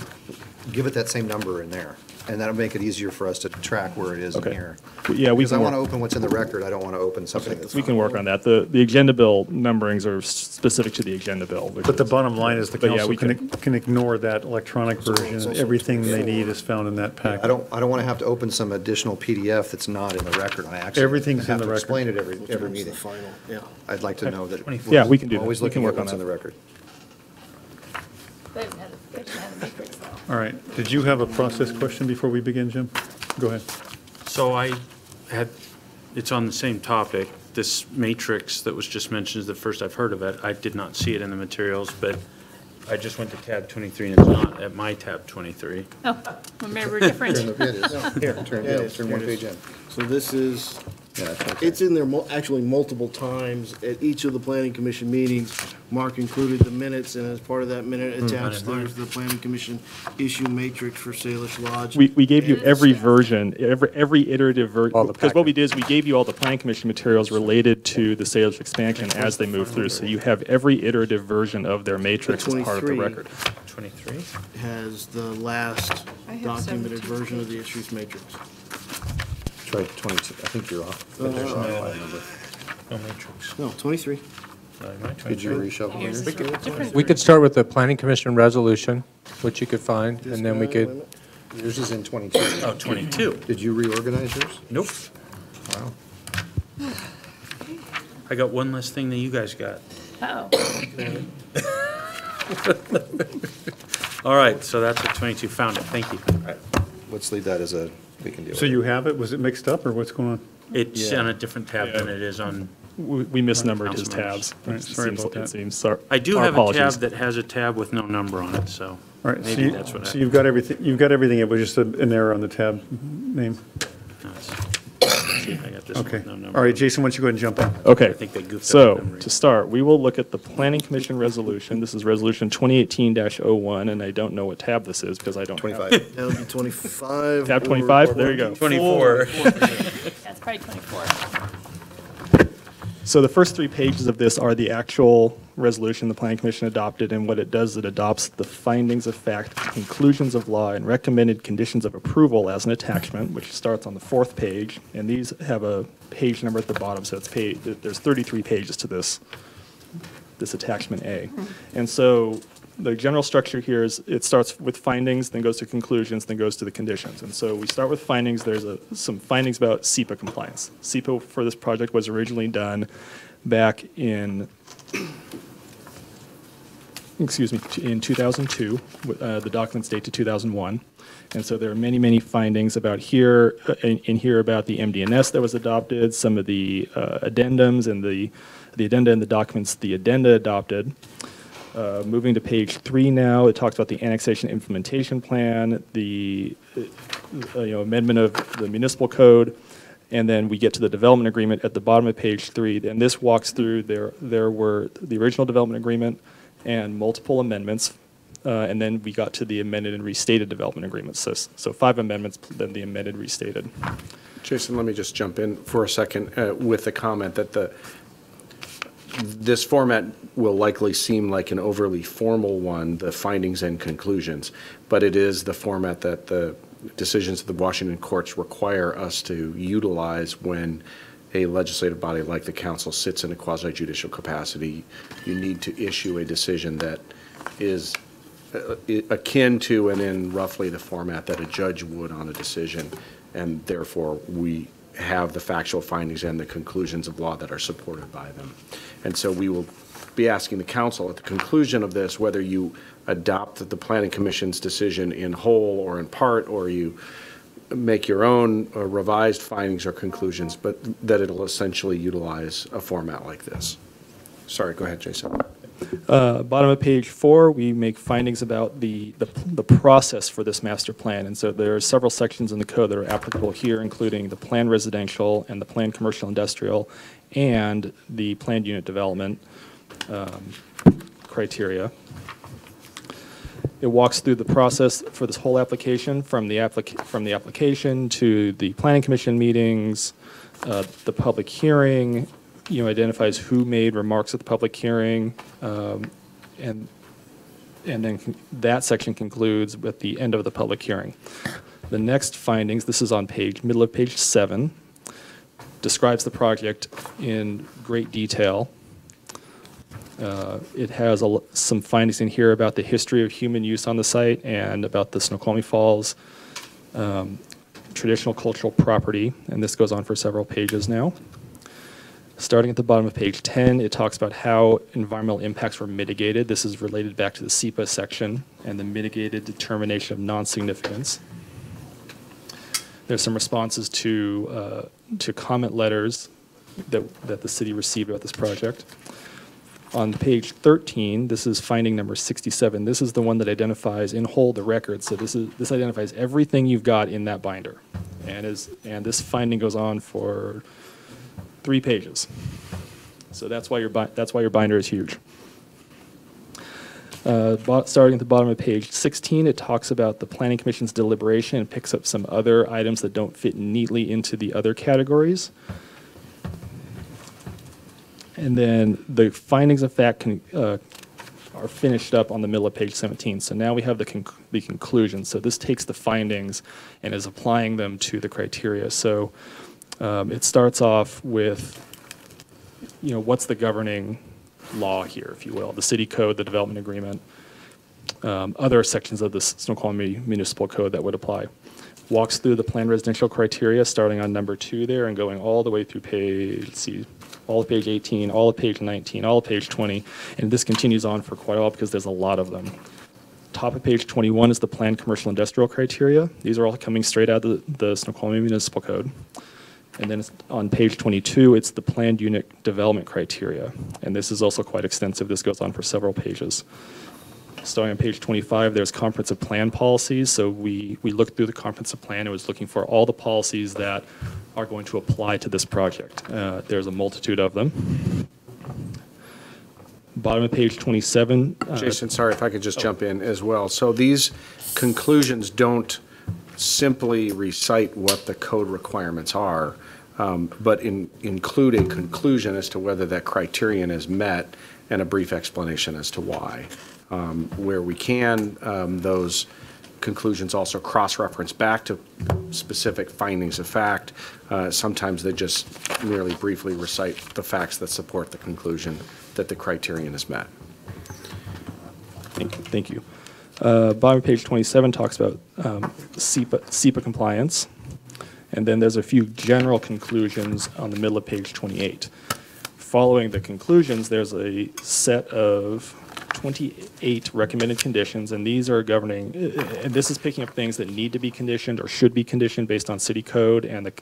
give it that same number in there. And that'll make it easier for us to track where it is in Okay. here. Yeah, we Because I can want to work, open what's in the record, I don't want to open something that's. we can work on that. The agenda bill numberings are specific to the agenda bill. But the bottom line is the But yeah, council we can ignore that electronic version. Everything they need is found in that packet. I don't want to have to open some additional PDF that's not in the record. I actually Everything's in have the to record. explain it every That's meeting. the final, yeah. I'd like to know that. Yeah, we can do that. Always We looking can at work on what's in that. the record. They didn't have the matrix, though. All right. Did you have a process question before we begin, Jim? Go ahead. So I had, it's on the same topic. This matrix that was just mentioned is the first I've heard of it. I did not see it in the materials, but I just went to tab 23 and it's not at my tab 23. Oh, well, maybe we're different. Here, turn one page in. So this is, Yeah, it's okay. it's in there actually multiple times at each of the planning commission meetings. Mark included the minutes, and as part of that minute attached, there's the planning commission issue matrix for Salish Lodge. We gave you and every staff. version, every iterative version, All the because what we did is we gave you all the planning commission materials related to the Salish expansion as they move through. So you have every iterative version of their matrix as part of the 23. record. 23? Has the last I have documented 17 version of the issues matrix. Try 22, I think you're off. No matrix. No, 23. Did you reshuffle Here's yours? different. We could start with the planning commission resolution, which you could find, and then we could, Yours is in 22. Oh, 22. Did you reorganize yours? Nope. Wow. I got one less thing than you guys got. Uh-oh. All right, so that's at 22. Found it. Thank you. Let's leave that as a, we can deal with So it. you have it? Was it mixed up or what's going on? It's on a different tab than it is on. We misnumbered his Council tabs. members. It Sorry seems- about that. It seems, sorry. I do Our have a tab apologies. that has a tab with no number on it, so All right, so maybe that's what so I. you've got everything, it was just an error on the tab name? No, see, I got this one Okay. with no number. All right, Jason, why don't you go ahead and jump in? Okay, I think they goofed up the so numbering. to start, we will look at the planning commission resolution. This is resolution 2018-01, and I don't know what tab this is because I don't have it. 25. That would be 25. Tab or- 25, there you go. 24. That's probably 24. So the first 3 pages of this are the actual resolution the planning commission adopted, and what it does, it adopts the findings of fact, conclusions of law, and recommended conditions of approval as an attachment, which starts on the 4th page, and these have a page number at the bottom, so there's 33 pages to this attachment A. And so the general structure here is it starts with findings, then goes to conclusions, then goes to the conditions. And so we start with findings. There's some findings about SEPA compliance. SEPA for this project was originally done back in, in 2002. The documents date to 2001. And so there are many, many findings about here, in here about the MDNS that was adopted, some of the addendums and the addenda and the documents the addenda adopted. Moving to page 3 now, it talks about the annexation implementation plan, the amendment of the municipal code, and then we get to the development agreement at the bottom of page 3. And this walks through, there were the original development agreement and multiple amendments, and then we got to the amended and restated development agreements. So 5 amendments, then the amended, restated. Jason, let me just jump in for a second with the comment that this format will likely seem like an overly formal one, the findings and conclusions, but it is the format that the decisions of the Washington courts require us to utilize when a legislative body like the council sits in a quasi-judicial capacity. You need to issue a decision that is akin to and in roughly the format that a judge would on a decision, and therefore we have the factual findings and the conclusions of law that are supported by them. And so we will be asking the council at the conclusion of this whether you adopt the planning commission's decision in whole or in part, or you make your own revised findings or conclusions, but that it'll essentially utilize a format like this. Sorry, go ahead, Jason. Bottom of page 4, we make findings about the process for this master plan. And so there are several sections in the code that are applicable here, including the planned residential and the planned commercial industrial and the planned unit development criteria. It walks through the process for this whole application, from the application to the planning commission meetings, the public hearing, identifies who made remarks at the public hearing, and then that section concludes at the end of the public hearing. The next findings, this is on middle of page 7, describes the project in great detail. It has some findings in here about the history of human use on the site and about the Snoqualmie Falls traditional cultural property, and this goes on for several pages now. Starting at the bottom of page 10, it talks about how environmental impacts were mitigated. This is related back to the SEPA section and the mitigated determination of non-significance. There's some responses to comment letters that the city received about this project. On page 13, this is finding number 67. This is the one that identifies in whole the record. So this identifies everything you've got in that binder, and this finding goes on for 3 pages. So that's why your binder is huge. Starting at the bottom of page 16, it talks about the Planning Commission's deliberation and picks up some other items that don't fit neatly into the other categories. And then the findings of fact are finished up on the middle of page 17. So now we have the conclusion. So this takes the findings and is applying them to the criteria. So it starts off with, what's the governing law here, if you will, the city code, the development agreement, other sections of the Snoqualmie Municipal Code that would apply. Walks through the planned residential criteria, starting on number 2 there and going all the way through all of page 18, all of page 19, all of page 20, and this continues on for quite a while because there's a lot of them. Top of page 21 is the planned commercial industrial criteria. These are all coming straight out of the Snoqualmie Municipal Code. And then on page 22, it's the planned unit development criteria. And this is also quite extensive. This goes on for several pages. Starting on page 25, there's comprehensive plan policies. So we looked through the comprehensive plan and was looking for all the policies that are going to apply to this project. There's a multitude of them. Bottom of page 27. Jason, sorry if I could just jump in as well. So these conclusions don't simply recite what the code requirements are, but include a conclusion as to whether that criterion is met and a brief explanation as to why. Where we can, those conclusions also cross-reference back to specific findings of fact. Sometimes they just merely briefly recite the facts that support the conclusion that the criterion is met. Thank you. Bottom of page 27 talks about SEPA compliance. And then there's a few general conclusions on the middle of page 28. Following the conclusions, there's a set of 28 recommended conditions, and these are governing, and this is picking up things that need to be conditioned or should be conditioned based on city code and the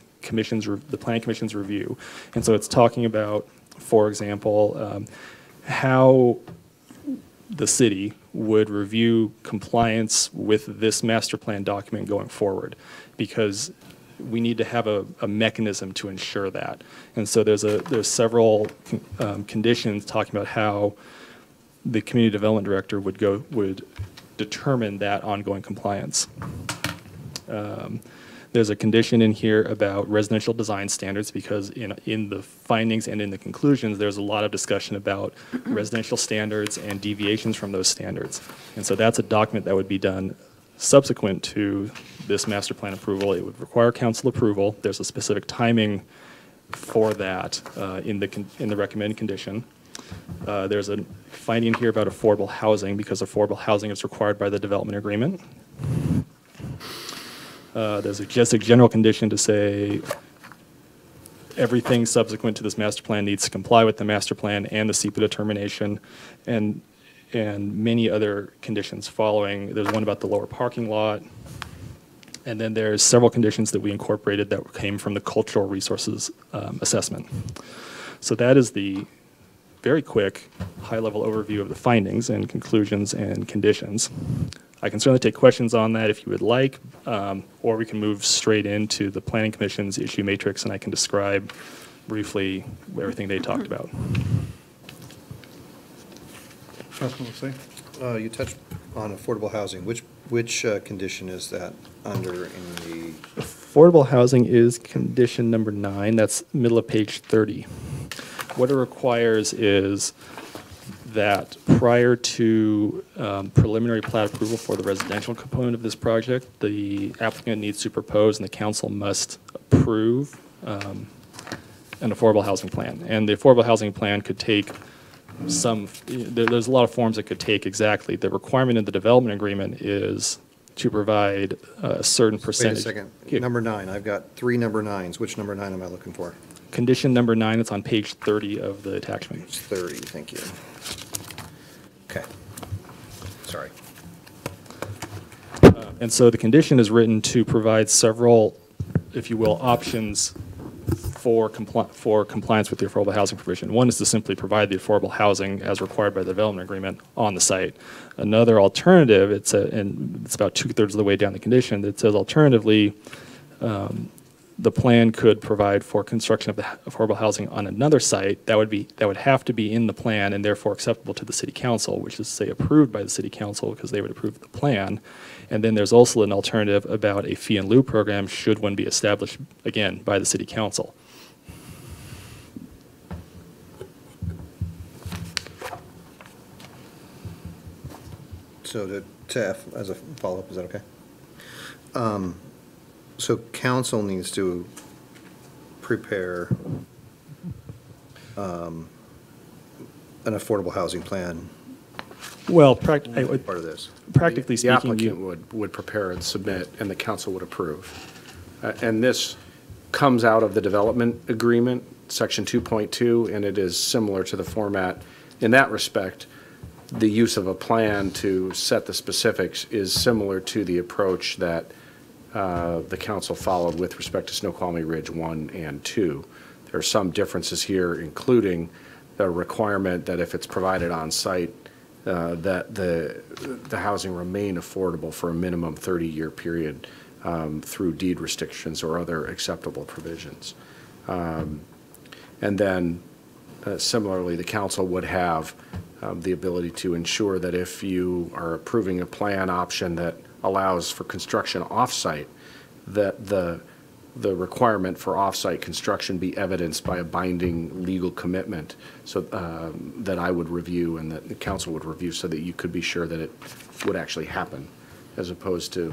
planning commission's review. And so it's talking about, for example, how the city would review compliance with this master plan document going forward, because we need to have a mechanism to ensure that. And so there's several conditions talking about how the community development director would determine that ongoing compliance. There's a condition in here about residential design standards, because in the findings and in the conclusions, there's a lot of discussion about residential standards and deviations from those standards. And so that's a document that would be done subsequent to this master plan approval. It would require council approval. There's a specific timing for that in the recommended condition. There's a finding here about affordable housing, because affordable housing is required by the development agreement. There's just a general condition to say everything subsequent to this master plan needs to comply with the master plan and the SEPA determination, and many other conditions following. There's one about the lower parking lot, and then there's several conditions that we incorporated that came from the cultural resources assessment. So that is the very quick, high-level overview of the findings and conclusions and conditions. I can certainly take questions on that if you would like, or we can move straight into the Planning Commission's issue matrix, and I can describe briefly everything they talked about. Councilman Lassie? You touched on affordable housing. Which condition is that under in the? Affordable housing is condition number 9. That's middle of page 30. What it requires is that prior to preliminary plat approval for the residential component of this project, the applicant needs to propose and the council must approve an affordable housing plan. And the affordable housing plan could take there's a lot of forms it could take exactly. The requirement in the development agreement is to provide a certain percentage. Wait a second. Number 9. I've got 3 number 9s. Which number 9 am I looking for? Condition number 9, it's on page 30 of the attachment. Page 30, thank you. Okay. Sorry. And so the condition is written to provide several, if you will, options for compliance with the affordable housing provision. One is to simply provide the affordable housing as required by the development agreement on the site. Another alternative, and it's about 2/3 of the way down the condition, that says alternatively, the plan could provide for construction of the affordable housing on another site that would have to be in the plan and therefore acceptable to the city council, which is, say, approved by the city council because they would approve the plan. And then there's also an alternative about a fee in lieu program should one be established, again, by the city council. So as a follow-up, is that okay? So council needs to prepare an affordable housing plan. Well, part of this. Practically The speaking, applicant would prepare and submit, and the council would approve. And this comes out of the development agreement, section 2.2, and it is similar to the format. In that respect, the use of a plan to set the specifics is similar to the approach that the council followed with respect to Snoqualmie Ridge 1 and 2. There are some differences here, including the requirement that if it's provided on site, that the housing remain affordable for a minimum 30-year period through deed restrictions or other acceptable provisions. And then similarly, the council would have the ability to ensure that if you are approving a plan option that allows for construction off-site, that the requirement for off-site construction be evidenced by a binding legal commitment, so that I would review and that the council would review, so that you could be sure that it would actually happen, as opposed to,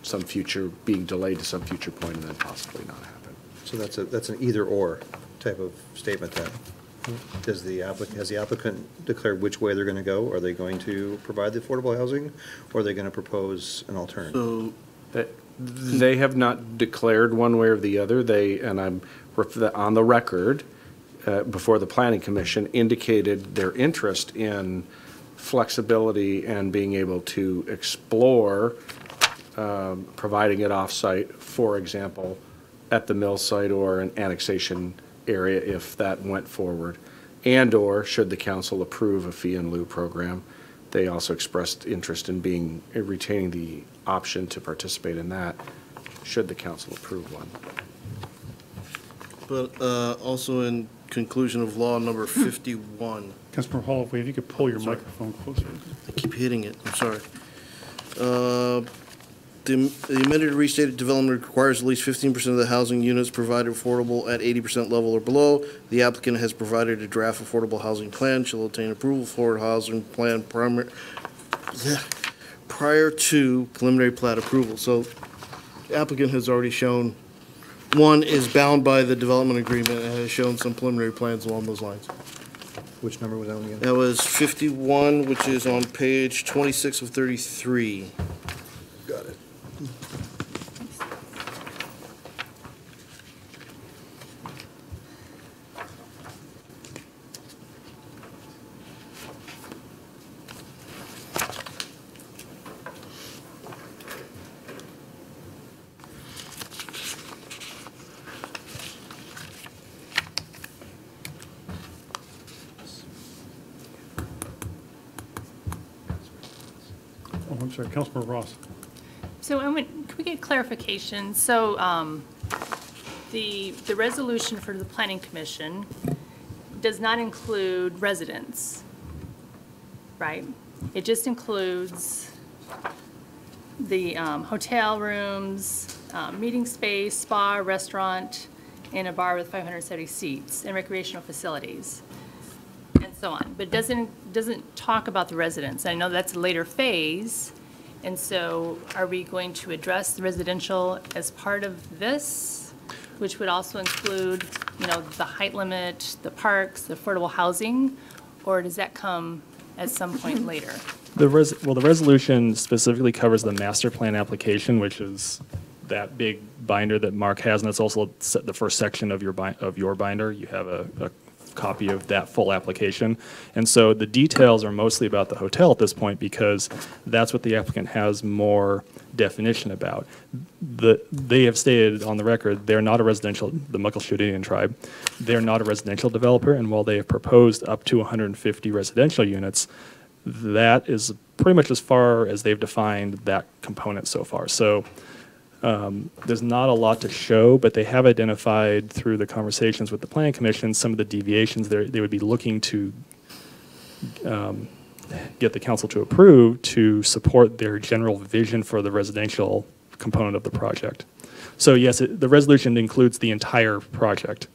some future, being delayed to some future point and then possibly not happen. So that's an either-or type of statement then. Has the applicant declared which way they're going to go? Are they going to provide the affordable housing, or are they going to propose an alternative? So they have not declared one way or the other. And I'm on the record before the Planning Commission indicated their interest in flexibility and being able to explore providing it off-site, for example, at the mill site or an annexation area if that went forward, and/or should the council approve a fee in lieu program. They also expressed interest in retaining the option to participate in that, should the council approve one. But also in conclusion of law number 51. Councilmember Hall, if you could pull your microphone closer. I keep hitting it, I'm sorry. The amended restated development requires at least 15% of the housing units provided affordable at 80% level or below. The applicant has provided a draft affordable housing plan, shall obtain approval for a housing plan prior to preliminary plat approval. So the applicant has already shown, one is bound by the development agreement and has shown some preliminary plans along those lines. Which number was that one again? That was 51, which is on page 26 of 33. Got it. sorry, Councilmember Ross. So can we get clarification? So the resolution for the Planning Commission does not include residents, right? It just includes the hotel rooms, meeting space, spa, restaurant, and a bar with 570 seats, and recreational facilities, and so on. But doesn't talk about the residents. I know that's a later phase, and so are we going to address the residential as part of this, which would also include, the height limit, the parks, the affordable housing, or does that come at some point later? The resolution specifically covers the master plan application, which is that big binder that Mark has, and that's also the first section of your binder. You have a copy of that full application. And so the details are mostly about the hotel at this point because that's what the applicant has more definition about. They have stated on the record they're not a residential, the Muckleshoot Indian tribe, they're not a residential developer, and while they have proposed up to 150 residential units, that is pretty much as far as they've defined that component so far. So there's not a lot to show, but they have identified through the conversations with the Planning Commission some of the deviations they would be looking to get the council to approve to support their general vision for the residential component of the project. So yes, the resolution includes the entire project,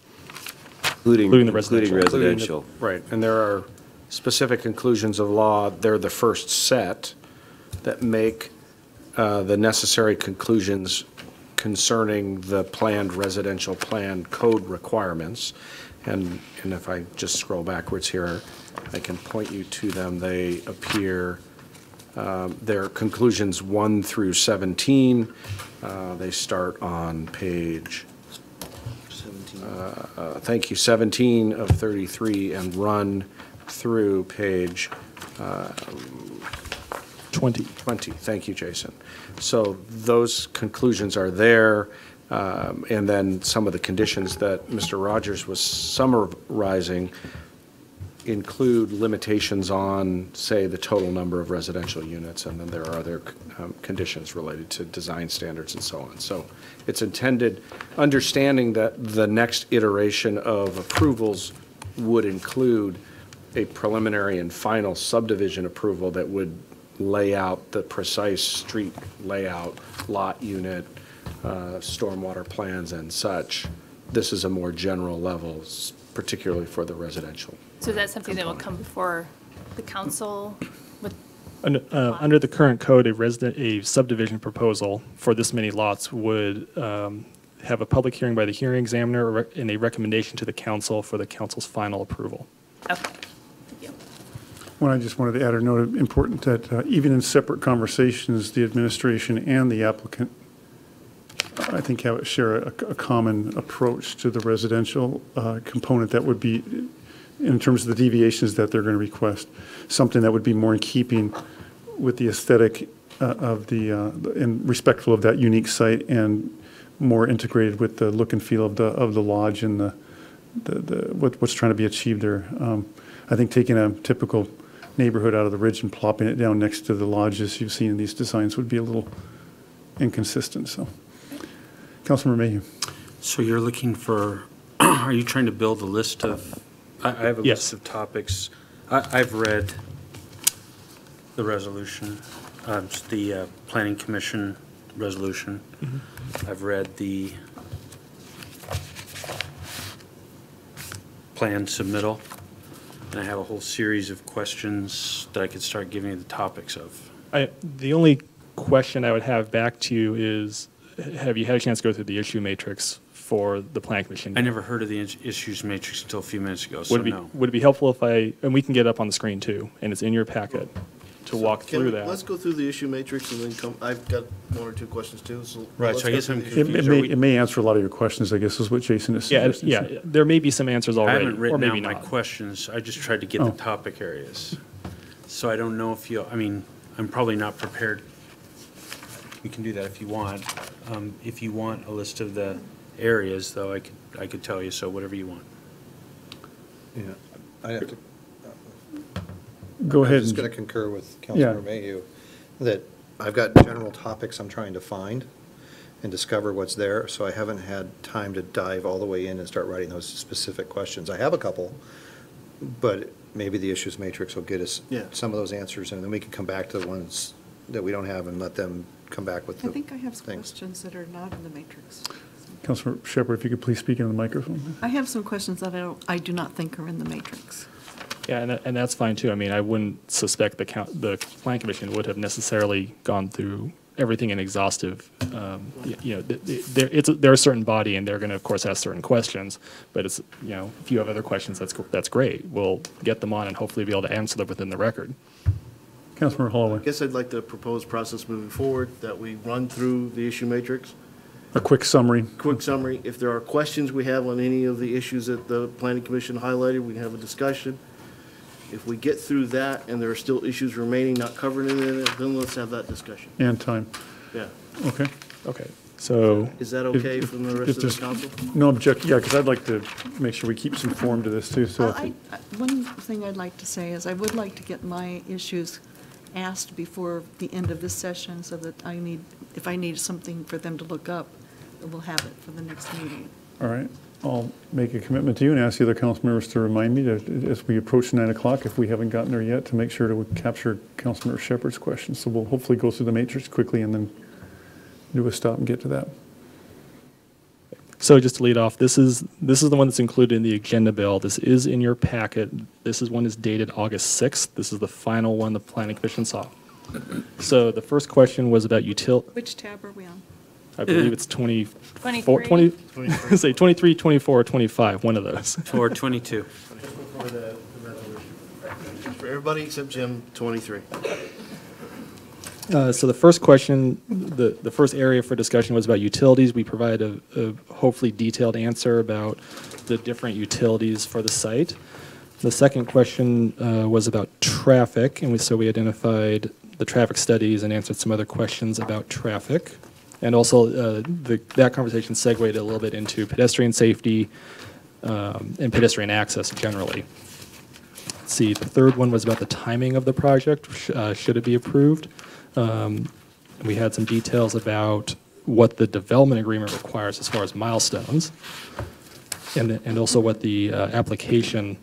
including the residential. Right, and there are specific conclusions of law. They're the first set that make the necessary conclusions concerning the planned residential plan code requirements. And if I just scroll backwards here, I can point you to them. They appear, they're conclusions 1 through 17. They start on page 17 of 33 and run through page 20. Thank you, Jason. So those conclusions are there, and then some of the conditions that Mr. Rogers was summarizing include limitations on, say, the total number of residential units, and then there are other conditions related to design standards and so on. So it's intended, understanding that the next iteration of approvals would include a preliminary and final subdivision approval that would lay out the precise street layout, lot unit, stormwater plans and such. This is a more general level, particularly for the residential. So is that something that will come before the council with? Under the current code, a subdivision proposal for this many lots would have a public hearing by the hearing examiner and a recommendation to the council for the council's final approval. Okay, thank you. Well, I just wanted to add a note, important that even in separate conversations, the administration and the applicant, I think, share a common approach to the residential component that would be, in terms of the deviations that they're going to request, something that would be more in keeping with the aesthetic of and respectful of that unique site, and more integrated with the look and feel of the lodge and what's trying to be achieved there. I think taking a typical neighborhood out of the ridge and plopping it down next to the lodges you've seen in these designs would be a little inconsistent. So, Councilmember Mayhew. So you're looking for, are you trying to build a list of, I have a list of topics. I've read the resolution, the Planning Commission resolution. Mm-hmm. I've read the plan submittal, and I have a whole series of questions that I could start giving you the topics of. The only question I would have back to you is, have you had a chance to go through the issue matrix for the Planning Commission? I never heard of the issues matrix until a few minutes ago, so no. Would it be helpful if and we can get it up on the screen too, and it's in your packet, to walk through that? Let's go through the issue matrix and then I've got 1 or 2 questions too. So right, so I guess I'm confused. It may answer a lot of your questions, I guess, is what Jason is saying. Yeah, there may be some answers already, I haven't written or maybe out my not. questions. I just tried to get the topic areas. So I don't know if I'm probably not prepared. We can do that if you want. If you want a list of the areas, though, I could tell you, so whatever you want. Yeah, I have to. Go ahead. I'm just going to concur with Councilmember Mayhew that I've got general topics I'm trying to find and discover what's there, so I haven't had time to dive all the way in and start writing those specific questions. I have a couple, but maybe the issues matrix will get us some of those answers, and then we can come back to the ones that we don't have and let them come back with the I think I have some things. questions that are not in the matrix. Councilor Shepherd, if you could please speak into the microphone. I have some questions that I do not think are in the matrix. Yeah, and that's fine too. I mean, I wouldn't suspect the Plan Commission would have necessarily gone through everything in exhaustive. They're a certain body, and they're going to, of course, ask certain questions. But it's, if you have other questions, that's great. We'll get them on and hopefully be able to answer them within the record. Councilmember Holloway. I guess I'd like to propose process moving forward, that we run through the issue matrix. A quick summary. Quick summary. If there are questions we have on any of the issues that the Planning Commission highlighted, we can have a discussion. If we get through that and there are still issues remaining not covered in it, then let's have that discussion. And time. Yeah. Okay. Okay. So Is that okay from the rest of the council? No objection, yeah, because I'd like to make sure we keep some form to this too, so. One thing I'd like to say is I would like to get my issues asked before the end of this session so that if I need something for them to look up, we'll have it for the next meeting. All right, I'll make a commitment to you and ask the other council members to remind me to, as we approach 9 o'clock, if we haven't gotten there yet, to make sure to capture Councilmember Shepherd's questions. So we'll hopefully go through the matrix quickly and then do a stop and get to that. So just to lead off, this is the one that's included in the agenda bill. This is in your packet. This one is dated August 6th. This is the final one the Planning Commission saw. So the first question was about Which tab are we on? I believe it's 24, 20, say 23, 24, or 25, one of those. Or 22. For the resolution. For everybody except Jim, 23. So the first question, the first area for discussion was about utilities. We provide a hopefully detailed answer about the different utilities for the site. The second question was about traffic, and so we identified the traffic studies and answered some other questions about traffic. And also that conversation segued a little bit into pedestrian safety and pedestrian access generally. Let's see, the third one was about the timing of the project. Should it be approved? We had some details about what the development agreement requires as far as milestones, and also what the application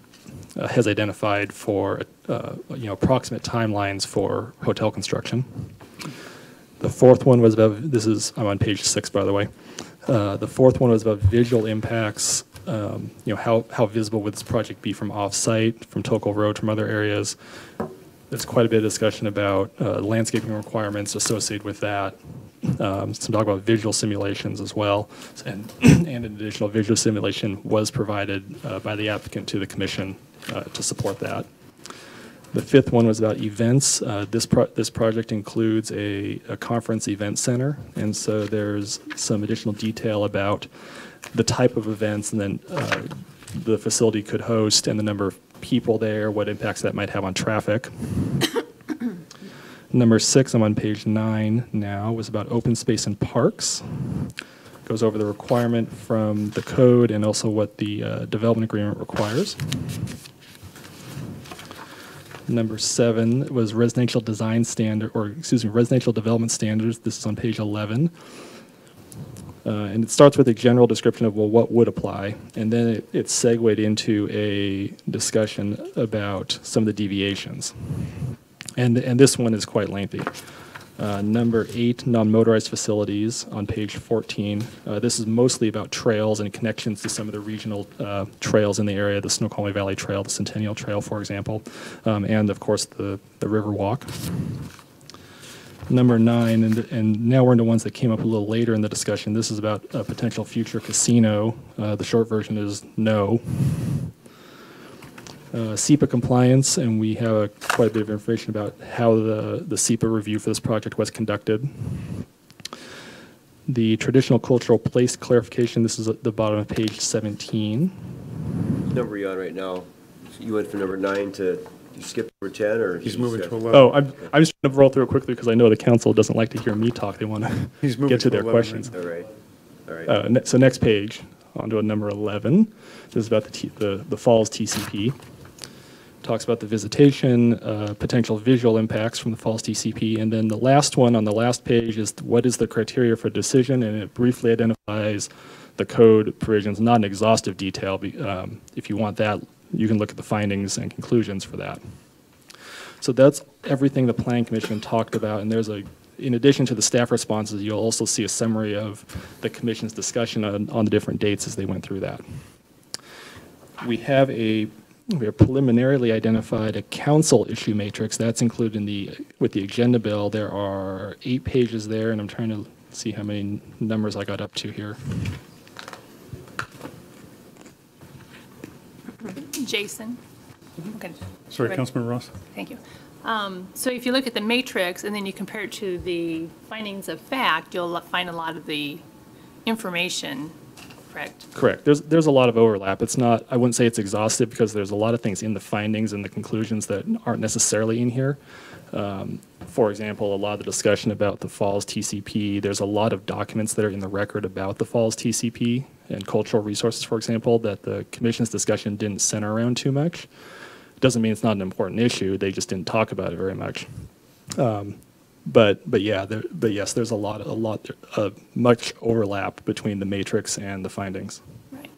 has identified for approximate timelines for hotel construction. The fourth one was about, I'm on page 6, by the way. The fourth one was about visual impacts, how visible would this project be from off-site, from Tokel Road, from other areas. There's quite a bit of discussion about landscaping requirements associated with that. Some talk about visual simulations as well. And an additional visual simulation was provided by the applicant to the commission to support that. The fifth one was about events. This project includes a conference event center, and so there's some additional detail about the type of events and then the facility could host and the number of people there, what impacts that might have on traffic. Number 6, I'm on page 9 now, was about open space and parks. Goes over the requirement from the code and also what the development agreement requires. Number 7 was residential design standard, residential development standards. This is on page 11. And it starts with a general description of, well, what would apply, and then it segued into a discussion about some of the deviations. And this one is quite lengthy. Number 8, non-motorized facilities on page 14. This is mostly about trails and connections to some of the regional trails in the area, the Snoqualmie Valley Trail, the Centennial Trail, for example, and of course the River Walk. Number 9, and now we're into ones that came up a little later in the discussion. This is about a potential future casino. The short version is no. SEPA compliance, and we have quite a bit of information about how the SEPA review for this project was conducted. The traditional cultural place clarification, this is at the bottom of page 17. Number are you on right now? You went from number 9 to, you skipped number 10, or? He's moving to 11. Oh, I'm just trying to roll through it quickly because I know the council doesn't like to hear me talk. They want to get to their questions. All right, all right. So next page, on to number 11. This is about the Falls TCP. talks about the visitation, potential visual impacts from the Falls TCP, and then the last one on the last page is what is the criteria for decision, and it briefly identifies the code provisions, not in exhaustive detail. If you want that, you can look at the findings and conclusions for that. So that's everything the Planning Commission talked about, and in addition to the staff responses, you'll also see a summary of the Commission's discussion on the different dates as they went through that. We have preliminarily identified a council issue matrix that's included with the agenda bill. There are 8 pages there, and I'm trying to see how many numbers I got up to here. Jason? Okay. Sorry, Councilman Ross. Thank you. So if you look at the matrix and then you compare it to the findings of fact, you'll find a lot of the information, correct? Correct. There's a lot of overlap. It's not, I wouldn't say it's exhaustive because there's a lot of things in the findings and the conclusions that aren't necessarily in here. For example, a lot of the discussion about the Falls TCP, there's a lot of documents that are in the record about the Falls TCP and cultural resources, for example, that the Commission's discussion didn't center around too much. Doesn't mean it's not an important issue. They just didn't talk about it very much. But yes, there's much overlap between the matrix and the findings. Right.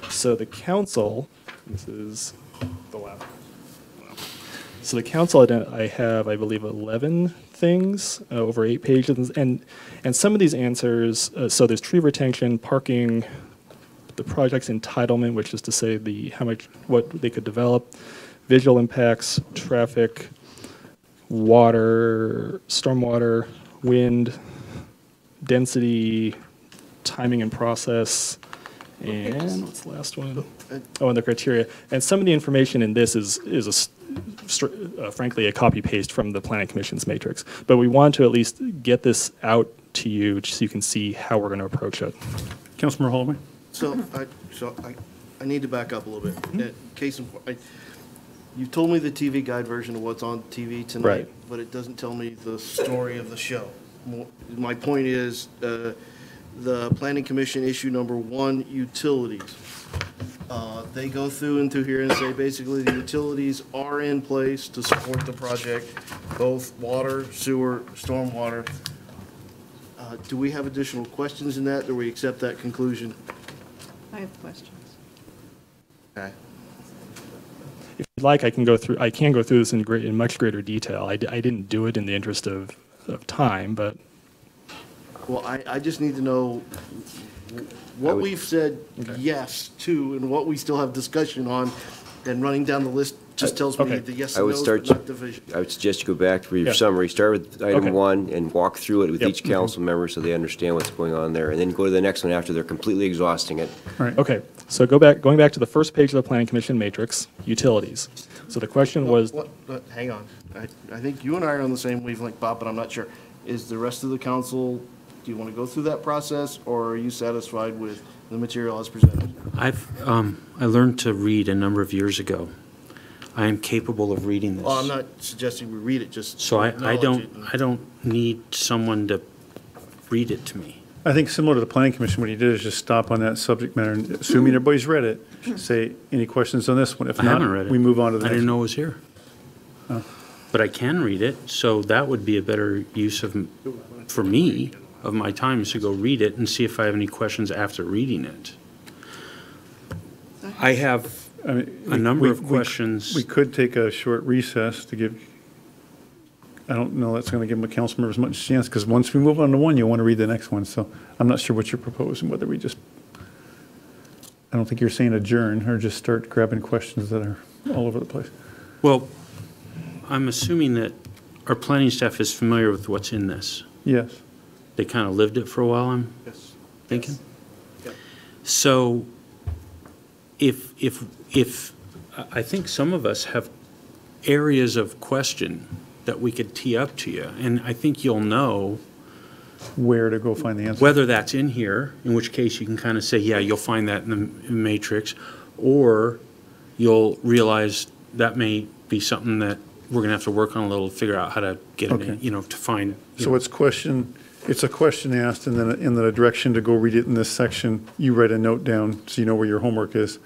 So the council, this is the last. So the council, I have, I believe, 11 things over 8 pages, and some of these answers. So there's tree retention, parking, the project's entitlement, which is to say what they could develop, visual impacts, traffic, water, stormwater, wind, density, timing and process, and what's the last one? Oh, and the criteria. And some of the information in this is frankly a copy paste from the Planning Commission's matrix. But we want to at least get this out to you so you can see how we're going to approach it. Councilmember Holloway. So I need to back up a little bit. Case in point, you've told me the TV guide version of what's on TV tonight, Right. but it doesn't tell me the story of the show. My point is, the Planning Commission issue number 1, utilities. They go through into here and say basically the utilities are in place to support the project, both water, sewer, stormwater. Do we have additional questions in that? Do we accept that conclusion? I have questions. Okay. If you'd like, I can go through this in much greater detail. I didn't do it in the interest of time, but. Well, I just need to know what we've said yes to and what we still have discussion on, and running down the list just tells me the yes and no's, but not division. I would suggest you go back to your summary, start with item 1 and walk through it with each council member so they understand what's going on there, and then go to the next one after they're completely exhausting it. Right. Okay, so going back to the first page of the Planning Commission matrix, utilities. So the question was. Hang on. I think you and I are on the same wavelength, Bob, but I'm not sure. Is the rest of the council, do you want to go through that process, or are you satisfied with the material as presented? I learned to read a number of years ago. I am capable of reading this. Well, I'm not suggesting we read it, just. So I don't need someone to read it to me. I think similar to the Planning Commission, what he did is just stop on that subject matter, and assuming everybody's read it, say, any questions on this one? If I not, haven't read it. we move on to the I next. didn't know it was here. Oh. But I can read it, so that would be a better use for me, of my time, is to go read it and see if I have any questions after reading it. I have a number of questions. We could take a short recess to give, I don't know, that's going to give the council members much chance, because once we move on to one, you'll want to read the next one. So I'm not sure what you're proposing, whether we just, I don't think you're saying adjourn, or just start grabbing questions that are all over the place. Well, I'm assuming that our planning staff is familiar with what's in this. Yes. They kind of lived it for a while, I'm thinking. Yes. So if I think some of us have areas of question that we could tee up to you, and I think you'll know where to go find the answer. Whether that's in here, in which case you can kind of say, yeah, you'll find that in the matrix, or you'll realize that may be something that we're going to have to work on a little to figure out how to get it in, to find. So it's a question asked, and then in the direction to go read it in this section, you write a note down so you know where your homework is.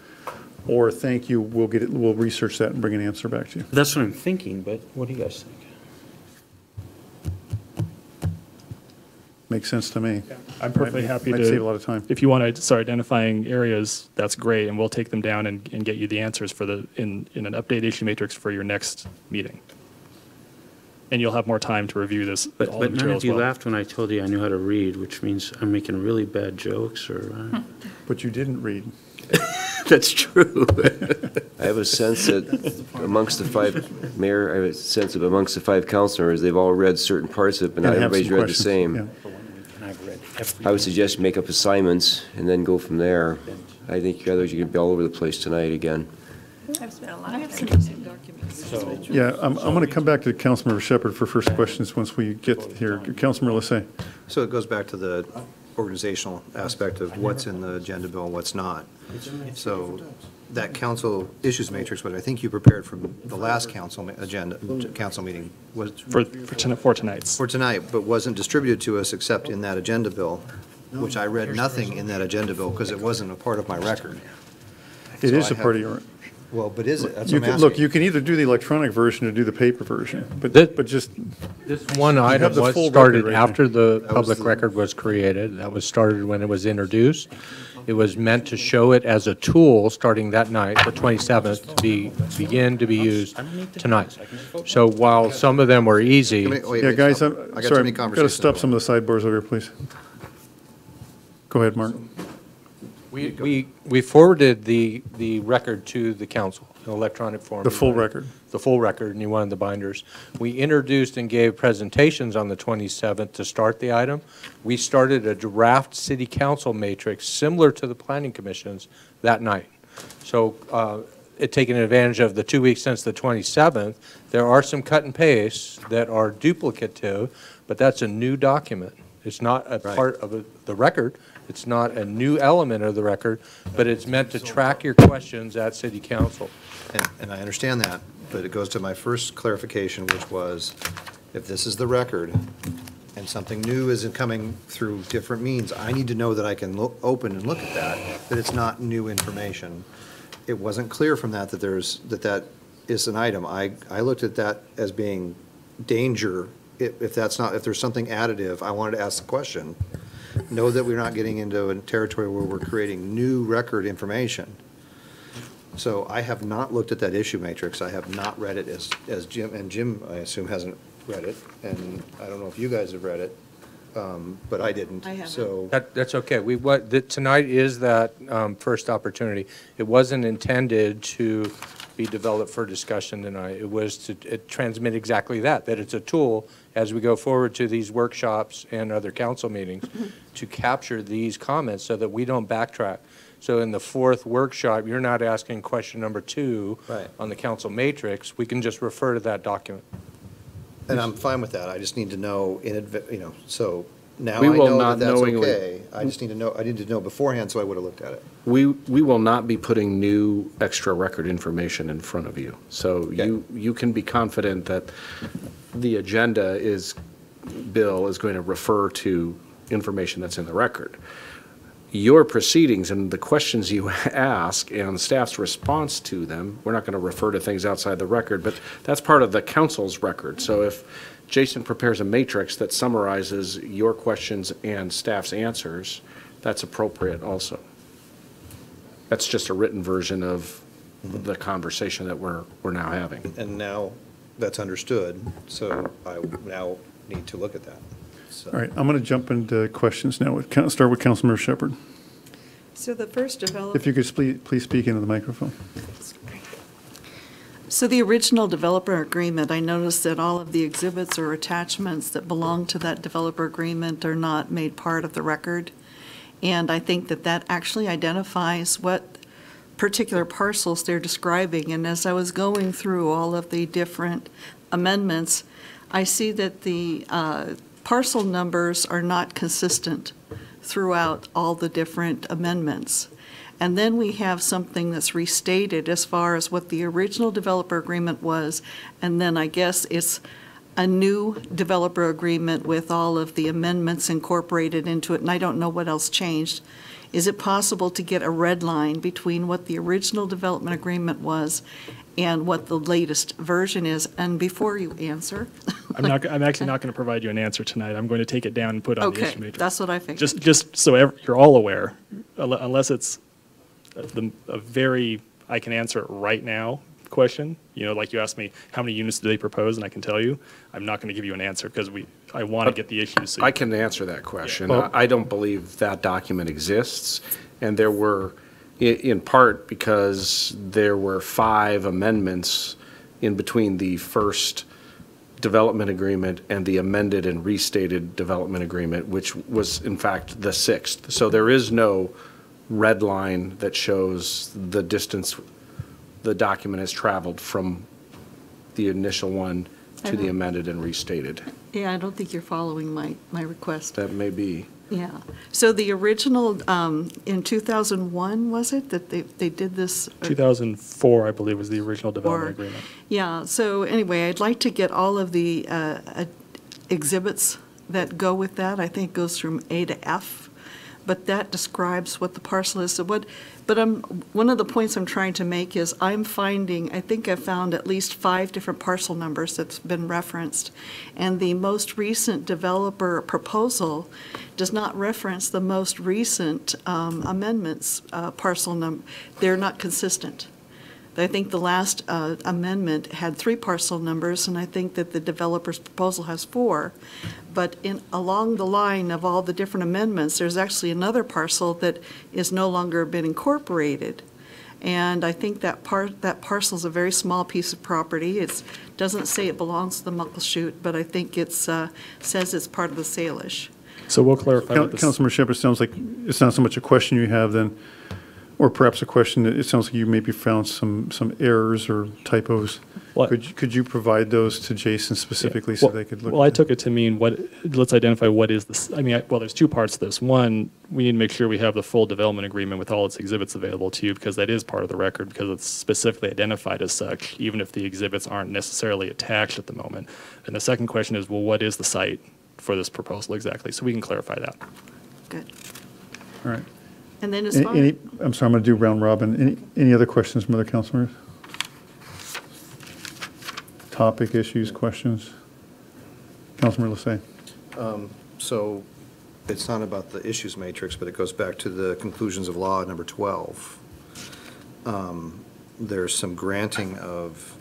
or thank you, we'll get it, we'll research that and bring an answer back to you. That's what I'm thinking, but what do you guys think? Makes sense to me. I'm perfectly happy to. Might save a lot of time. If you want to start identifying areas, that's great, and we'll take them down and get you the answers for in an updated issue matrix for your next meeting. And you'll have more time to review this, But all the none material of as you well. laughed when I told you I knew how to read, which means I'm making really bad jokes or. But you didn't read. That's true. I have a sense that amongst the five, Mayor, I have a sense that amongst the five councilors, they've all read certain parts of it, but not And have everybody's some read the questions, same. yeah. And I've read every. I would suggest make up assignments and then go from there. I think otherwise you could be all over the place tonight again. I've spent a lot I of have time. some missing documents. Yeah, I'm going to come back to Councilmember Shepherd for first questions once we get here. Councilmember Lissay. So it goes back to the organizational aspect of what's in the agenda bill and what's not. So that council issues matrix, which I think you prepared from the last council council meeting, was For tonight's. for tonight, but wasn't distributed to us except in that agenda bill, which I read nothing in that agenda bill because it wasn't a part of my record. It So is I a have- part of your, Well, but is it? That's you what I'm can, look, asking. you can either do the electronic version or do the paper version, but just, This one have item the was full started record right after the That was public the- record was created. That was started when it was introduced. It was meant to show it as a tool, starting that night, the 27th, to begin to be used tonight. So while some of them were easy, yeah, guys, I'm I got too sorry, many I've got to conversations stop going. some of the sidebars over here, please. Go ahead, Mark. we forwarded the record to the council in electronic form. The full record. The full record, and you wanted the binders. We introduced and gave presentations on the 27th to start the item. We started a draft city council matrix similar to the planning commission's that night. So it taking advantage of the 2 weeks since the 27th, there are some cut and pastes that are duplicative, but that's a new document. It's not a part of the record. It's not a new element of the record, but it's meant to track your questions at city council. And I understand that, but it goes to my first clarification, which was, if this is the record, and something new isn't coming through different means, I need to know that I can open and look at that it's not new information. It wasn't clear from that that is an item. I looked at that as being danger. If there's something additive, I wanted to ask the question. Know that we're not getting into a territory where we're creating new record information. So I have not looked at that issue matrix. I have not read it as Jim, and Jim, I assume, hasn't read it. And I don't know if you guys have read it, but I didn't. I haven't. So, That's okay. Tonight is that first opportunity. It wasn't intended to be developed for discussion tonight. It was to transmit exactly that it's a tool as we go forward to these workshops and other council meetings to capture these comments so that we don't backtrack. So in the fourth workshop, you're not asking question number 2 Right. on the council matrix. We can just refer to that document. and I'm fine with that. I just need to know so now I We will know not that that's knowingly- okay. I need to know beforehand, so I would have looked at it. We will not be putting new extra record information in front of you. So you can be confident that the agenda bill is going to refer to information that's in the record. Your proceedings and the questions you ask and staff's response to them, we're not going to refer to things outside the record, but that's part of the council's record. So if Jason prepares a matrix that summarizes your questions and staff's answers, that's appropriate also. That's just a written version of the conversation that we're now having. And now that's understood, so I now need to look at that. So- All right, I'm going to jump into questions now. Start with Councilmember Shepherd. So the first developer. If you could please speak into the microphone. So the original developer agreement, I noticed that all of the exhibits or attachments that belong to that developer agreement are not made part of the record. And I think that actually identifies what particular parcels they're describing. And as I was going through all of the different amendments, I see that the parcel numbers are not consistent throughout all the different amendments. And then we have something that's restated as far as what the original developer agreement was, and then I guess it's a new developer agreement with all of the amendments incorporated into it, and I don't know what else changed. Is it possible to get a red line between what the original development agreement was and what the latest version is? And before you answer. I'm actually not going to provide you an answer tonight. I'm going to take it down and put it on the issue Okay, matrix. that's what I figured. Just so you're all aware, unless it's a very, I can answer it right now question, like you asked me, how many units do they propose, and I can tell you, I'm not going to give you an answer because I want to get the issues. So I can answer that question. Yeah. I don't believe that document exists, and there were, in part because there were 5 amendments in between the first development agreement and the amended and restated development agreement, which was in fact the 6th. So there is no red line that shows the distance the document has traveled from the initial one to the amended and restated. Yeah, I don't think you're following my request. That may be. Yeah. So the original, in 2001, was it, that they did this? 2004, I believe, was the original development agreement. Yeah, so anyway, I'd like to get all of the exhibits that go with that. I think it goes from A to F, but that describes what the parcel is. So one of the points I'm trying to make is I think I've found at least 5 different parcel numbers that's been referenced, and the most recent developer proposal does not reference the most recent amendments parcel number. They're not consistent. I think the last amendment had 3 parcel numbers, and I think that the developer's proposal has 4. But along the line of all the different amendments, there's actually another parcel that is no longer been incorporated. And I think that parcel is a very small piece of property. It doesn't say it belongs to the Muckleshoot, but I think it says it's part of the Salish. So we'll clarify. Councilmember Shepherd, sounds like it's not so much a question you have then, or perhaps a question that it sounds like you maybe found some errors or typos. Could you provide those to Jason specifically so they could look? Well, I took it to mean let's identify what is this. There's 2 parts to this. One, we need to make sure we have the full development agreement with all its exhibits available to you, because that is part of the record, because it's specifically identified as such, even if the exhibits aren't necessarily attached at the moment. And the second question is, well, what is the site for this proposal exactly? So we can clarify that. Good. All right. And then as far I'm sorry, I'm going to do round robin. Any other questions from other council members? Topic, issues, questions? Councilmember Lissay. So it's not about the issues matrix, but it goes back to the conclusions of law number 12. There's some granting of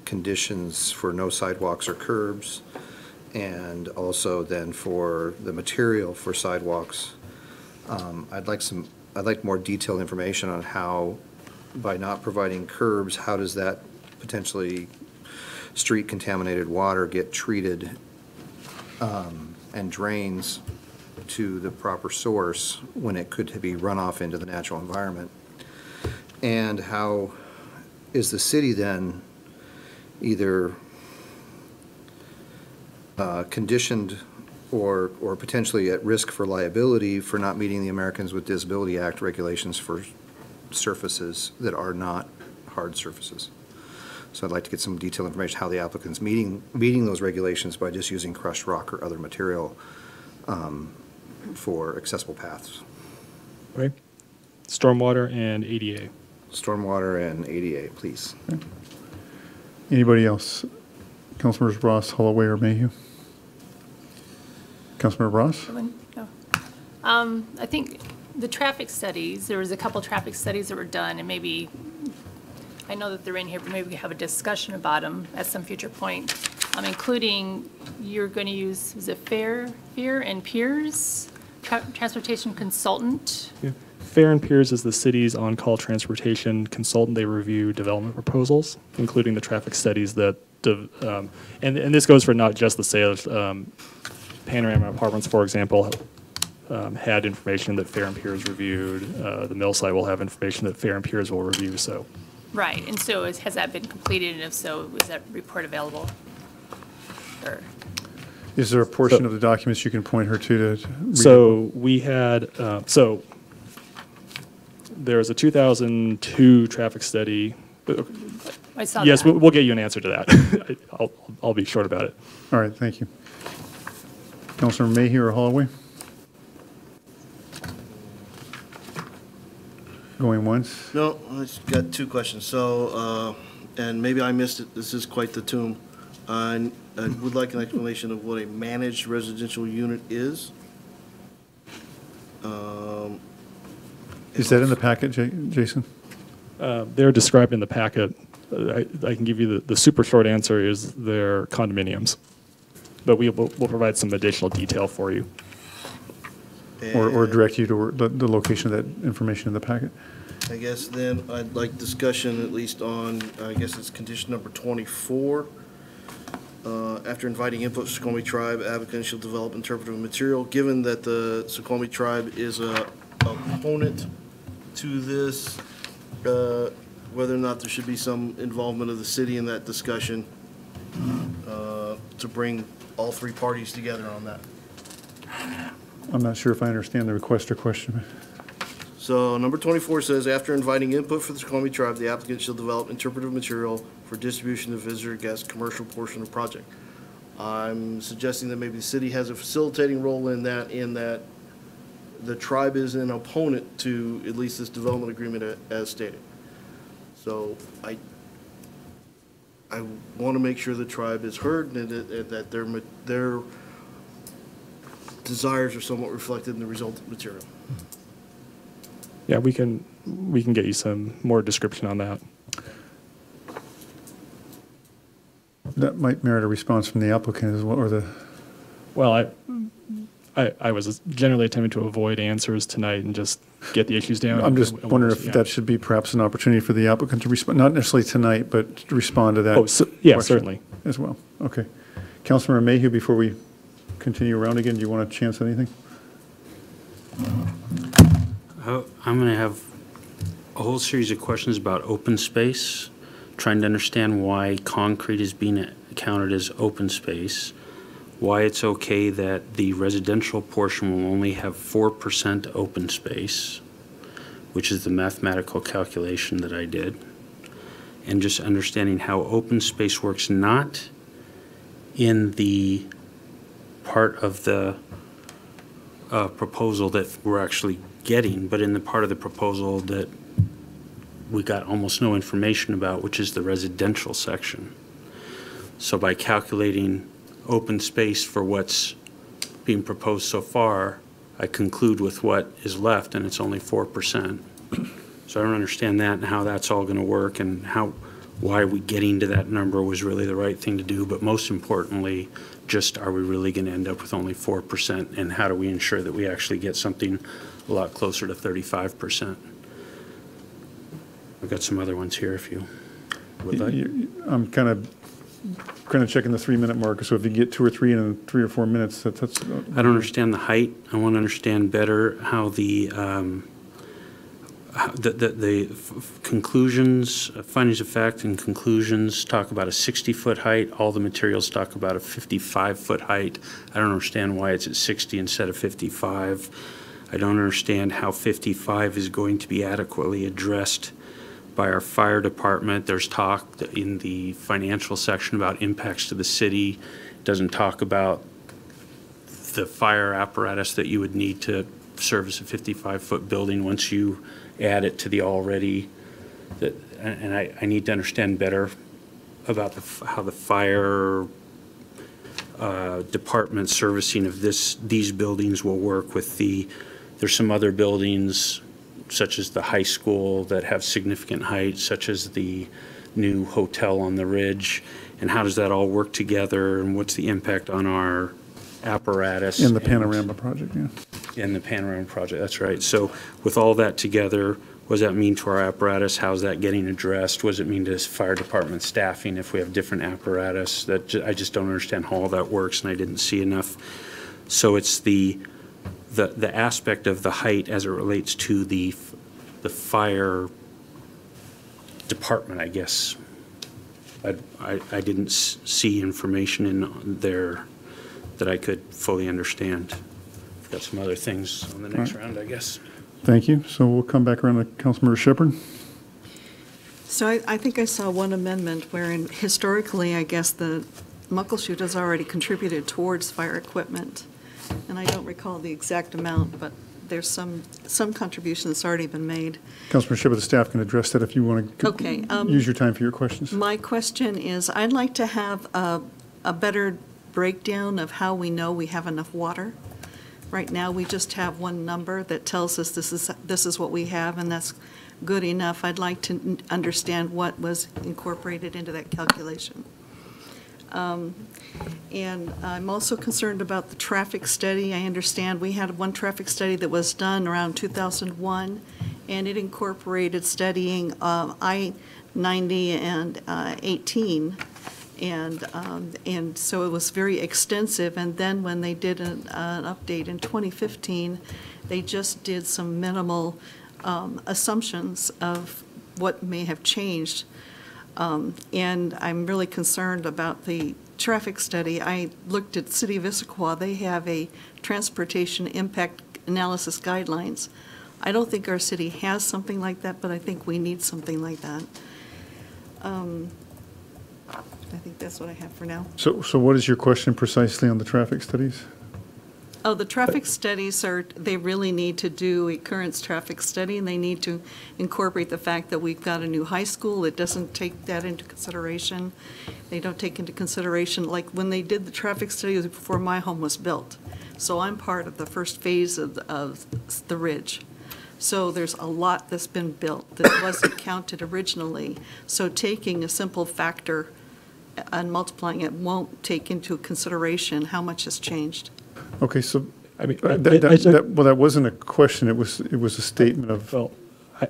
conditions for no sidewalks or curbs, and also then for the material for sidewalks. I'd like more detailed information on how, by not providing curbs, how does that potentially street contaminated water get treated and drains to the proper source when it could be run off into the natural environment? And how is the city then either conditioned or potentially at risk for liability for not meeting the Americans with Disability Act regulations for surfaces that are not hard surfaces? So I'd like to get some detailed information how the applicant's meeting those regulations by just using crushed rock or other material for accessible paths. Right. Stormwater and ADA. Stormwater and ADA, please. Okay. Anybody else? Councilmembers Ross, Holloway, or Mayhew? Councilmember Ross? No. I think the traffic studies, there was a couple traffic studies that were done, and maybe, I know that they're in here, but maybe we have a discussion about them at some future point, including you're going to use, is it Fear and Piers, transportation consultant? Yeah. Fair and Piers is the city's on-call transportation consultant. They review development proposals, including the traffic studies that, and this goes for not just the sales. Panorama Apartments, for example, had information that Fair and Piers reviewed. The mill site will have information that Fair and Piers will review. So, right. And so, has that been completed? And if so, is that report available? Or? Is there a portion of the documents you can point her to read? So we had there was a 2002 traffic study. I I saw Yes, that. we'll get you an answer to that. I'll be short about it. All right, thank you. Councilor Mayhew or Holloway? Going once? No, I just got two questions. So, and maybe I missed it, this is quite the tomb. I would like an explanation of what a managed residential unit is. Is that in the packet, Jason? They're described in the packet. I can give you the super short answer is they're condominiums. But we'll provide some additional detail for you. Or direct you to the location of that information in the packet? I guess then I'd like discussion at least on, I guess it's condition number 24. After inviting input from Snoqualmie tribe, applicant shall develop interpretive material. Given that the Snoqualmie tribe is a opponent to this, whether or not there should be some involvement of the city in that discussion to bring all three parties together on that. I'm not sure if I understand the request or question. So number 24 says, after inviting input from the Snoqualmie tribe, the applicant shall develop interpretive material for distribution to visitor guest commercial portion of the project. I'm suggesting that maybe the city has a facilitating role in that the tribe is an opponent to at least this development agreement as stated. So I want to make sure the tribe is heard and that their desires are somewhat reflected in the resultant material. Yeah, we can get you some more description on that. That might merit a response from the applicant as well, or the... Well, I was generally attempting to avoid answers tonight and just get the issues down. I'm just wondering if that should be perhaps an opportunity for the applicant to respond, not necessarily tonight, but to respond to that. Oh, yeah, question certainly. As well. Okay. Councilmember Mayhew, before we continue around again, do you want to chance anything? I'm going to have a whole series of questions about open space, trying to understand why concrete is being counted as open space, why it's okay that the residential portion will only have 4% open space, which is the mathematical calculation that I did, and just understanding how open space works, not in the part of the proposal that we're actually getting, but in the part of the proposal that we got almost no information about, which is the residential section. So by calculating open space for what's being proposed so far, I conclude with what is left, and it's only 4%. So I don't understand that and how that's all going to work, and why we getting to that number was really the right thing to do. But most importantly, just are we really going to end up with only 4%, and how do we ensure that we actually get something a lot closer to 35%? I've got some other ones here if you would like. I'm kind of checking the 3-minute mark, so if you get 2 or 3 in 3 or 4 minutes, that's... I don't understand the height. I want to understand better how the conclusions, findings of fact and conclusions talk about a 60-foot height. All the materials talk about a 55-foot height. I don't understand why it's at 60 instead of 55. I don't understand how 55 is going to be adequately addressed by our fire department. There's talk in the financial section about impacts to the city. It doesn't talk about the fire apparatus that you would need to service a 55-foot building once you add it to the already. And I need to understand better about how the fire department servicing of these buildings will work with there's some other buildings such as the high school that have significant height, such as the new hotel on the ridge, and how does that all work together, and what's the impact on our apparatus? In the Panorama project, yeah. In the Panorama project, that's right. So with all that together, what does that mean to our apparatus? How's that getting addressed? What does it mean to fire department staffing if we have different apparatus? I just don't understand how all that works, and I didn't see enough. So it's the aspect of the height as it relates to the fire department, I guess. I didn't see information in there that I could fully understand. I've got some other things on the next round, I guess. Thank you. So we'll come back around to Councilmember Shepherd. So I think I saw one amendment wherein historically, I guess the Muckleshoot has already contributed towards fire equipment. And I don't recall the exact amount, but there's some contribution that's already been made. Councilman Shepard, the staff can address that if you want to Okay, use your time for your questions. My question is, I'd like to have a better breakdown of how we know we have enough water. Right now, we just have one number that tells us this is what we have, and that's good enough. I'd like to understand what was incorporated into that calculation. And I'm also concerned about the traffic study. I understand we had one traffic study that was done around 2001, and it incorporated studying I-90 and 18. And so it was very extensive. And then when they did an update in 2015, they just did some minimal assumptions of what may have changed. And I'm really concerned about the traffic study. I looked at City of Issaquah. They have a transportation impact analysis guidelines. I don't think our city has something like that, but I think we need something like that. I think that's what I have for now. So what is your question precisely on the traffic studies? Oh, the traffic studies they really need to do a current traffic study, and they need to incorporate the fact that we've got a new high school. It doesn't take that into consideration. They don't take into consideration, like when they did the traffic study, it was before my home was built. So I'm part of the first phase of the Ridge. So there's a lot that's been built that wasn't counted originally. So taking a simple factor and multiplying it won't take into consideration how much has changed. Okay, so, I mean, well, that wasn't a question, it was a statement of. Well,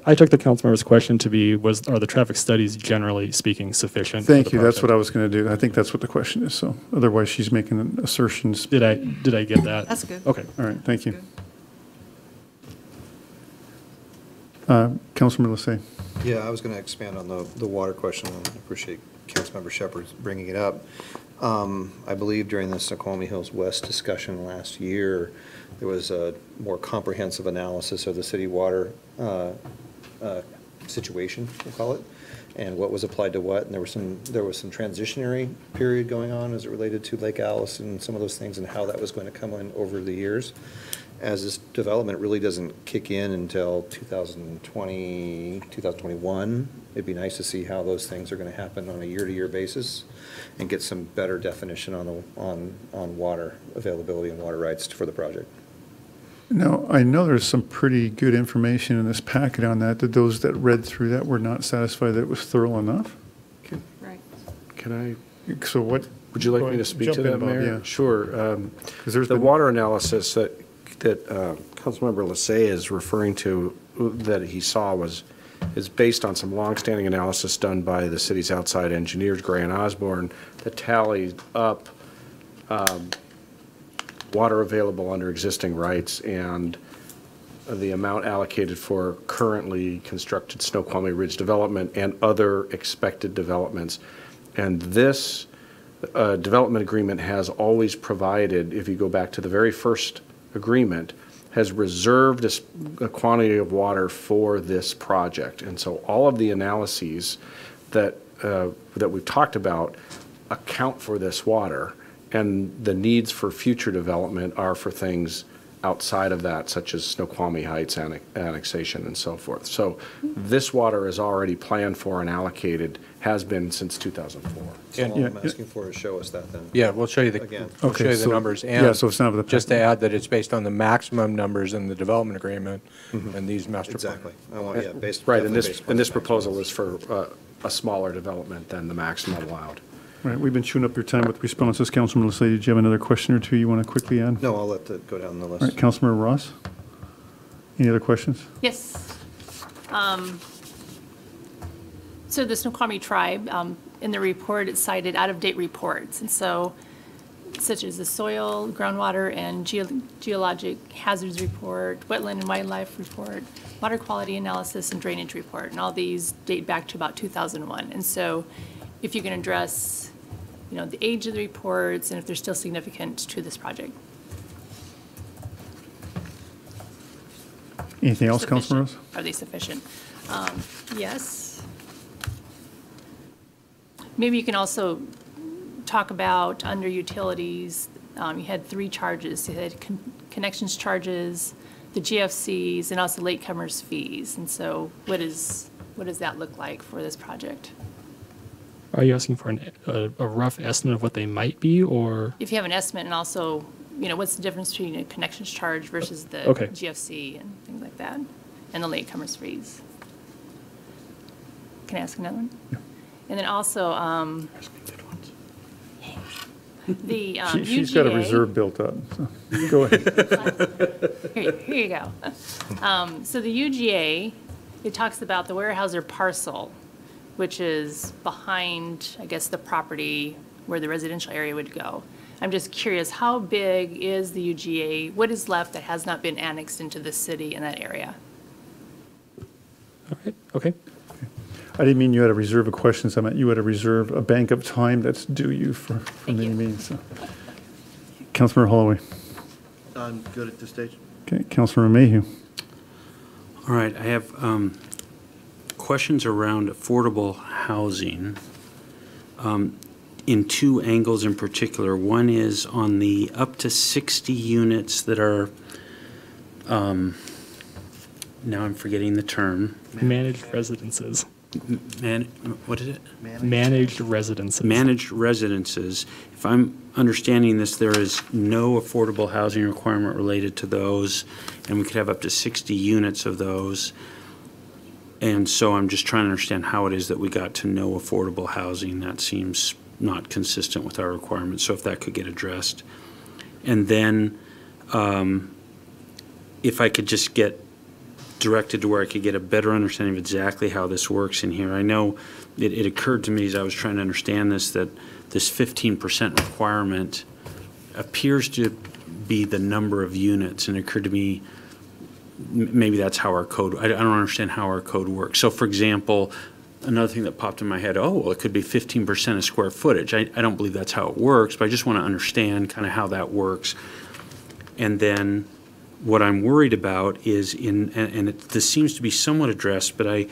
I took the council member's question to be, are the traffic studies generally speaking sufficient? Thank you, that's what I was going to do. I think that's what the question is, so otherwise she's making assertions. Did I get that? That's good. Okay. All right, thank you. Councilman Lissay. Yeah, I was going to expand on the water question. I appreciate Councilmember Shepard bringing it up. I believe during the Snoqualmie Hills West discussion last year, there was a more comprehensive analysis of the city water situation, we'll call it, and what was applied to what. And there was some transitionary period going on as it related to Lake Alice and some of those things and how that was going to come in over the years. As this development really doesn't kick in until 2020, 2021, it'd be nice to see how those things are going to happen on a year-to-year basis and get some better definition on water availability and water rights for the project. Now, I know there's some pretty good information in this packet on that. Did those that read through that were not satisfied that it was thorough enough? Right. Can I? So what? Would you like me to speak to that, Mayor? Yeah. Sure. The water analysis that Councilmember Lissay is referring to that he saw is based on some longstanding analysis done by the city's outside engineers, Gray and Osborne, that tallied up water available under existing rights and the amount allocated for currently constructed Snoqualmie Ridge development and other expected developments. And this development agreement has always provided, if you go back to the very first agreement, has reserved a quantity of water for this project. And so all of the analyses that we've talked about account for this water, and the needs for future development are for things outside of that, such as Snoqualmie Heights annexation and so forth. So this water is already planned for and allocated, has been since 2004. So all I'm asking for is show us that then. Yeah, we'll show you Again. we'll show you the numbers. And yeah, so it's not the just to add that it's based on the maximum numbers in the development agreement and these master plans. Exactly. I want, yeah, based. Right, and definitely based this on proposal is for a smaller development than the maximum allowed. Right, we've been chewing up your time with responses. Councilman Lissay, did you have another question or two you want to quickly add? No, I'll let that go down the list. All right, Councilmember Ross? Any other questions? Yes. So the Snoqualmie tribe, in the report, it cited out-of-date reports. And so, such as the soil, groundwater, and geologic hazards report, wetland and wildlife report, water quality analysis, and drainage report. And all these date back to about 2001. And so, if you can address, the age of the reports and if they're still significant to this project. Anything else, Councilman Ross? Are they sufficient? Yes. Maybe you can also talk about under utilities, you had 3 charges. You had connections charges, the GFCs, and also latecomers fees. And so what does that look like for this project? Are you asking for a rough estimate of what they might be, or? If you have an estimate, and also, what's the difference between a connections charge versus the Okay. GFC and things like that, and the latecomers fees? Can I ask another one? Yeah. And then also, the UGA. She's got a reserve built up, so go ahead. Here you go. So the UGA, it talks about the Weyerhaeuser parcel, which is behind, I guess, the property where the residential area would go. I'm just curious, how big is the UGA? What is left that has not been annexed into the city in that area? All right, okay. I didn't mean you had a reserve of questions. I meant you had a reserve, a bank of time that's due you for many meetings. So. Councilmember Holloway. I'm good at this stage. Okay, Councilmember Mayhew. All right, I have questions around affordable housing in 2 angles in particular. One is on the up to 60 units that are, now I'm forgetting the term. Managed residences. What is it? Managed residences. Managed residences. If I'm understanding this, there is no affordable housing requirement related to those, and we could have up to 60 units of those. And so I'm just trying to understand how it is that we got to no affordable housing. That seems not consistent with our requirements, so if that could get addressed. And then if I could just get directed to where I could get a better understanding of exactly how this works in here. I know it occurred to me as I was trying to understand this that this 15% requirement appears to be the number of units, and it occurred to me maybe that's how our code, I don't understand how our code works. So for example, another thing that popped in my head, it could be 15% of square footage. I don't believe that's how it works, but I just want to understand kind of how that works. And then what I'm worried about is this seems to be somewhat addressed, but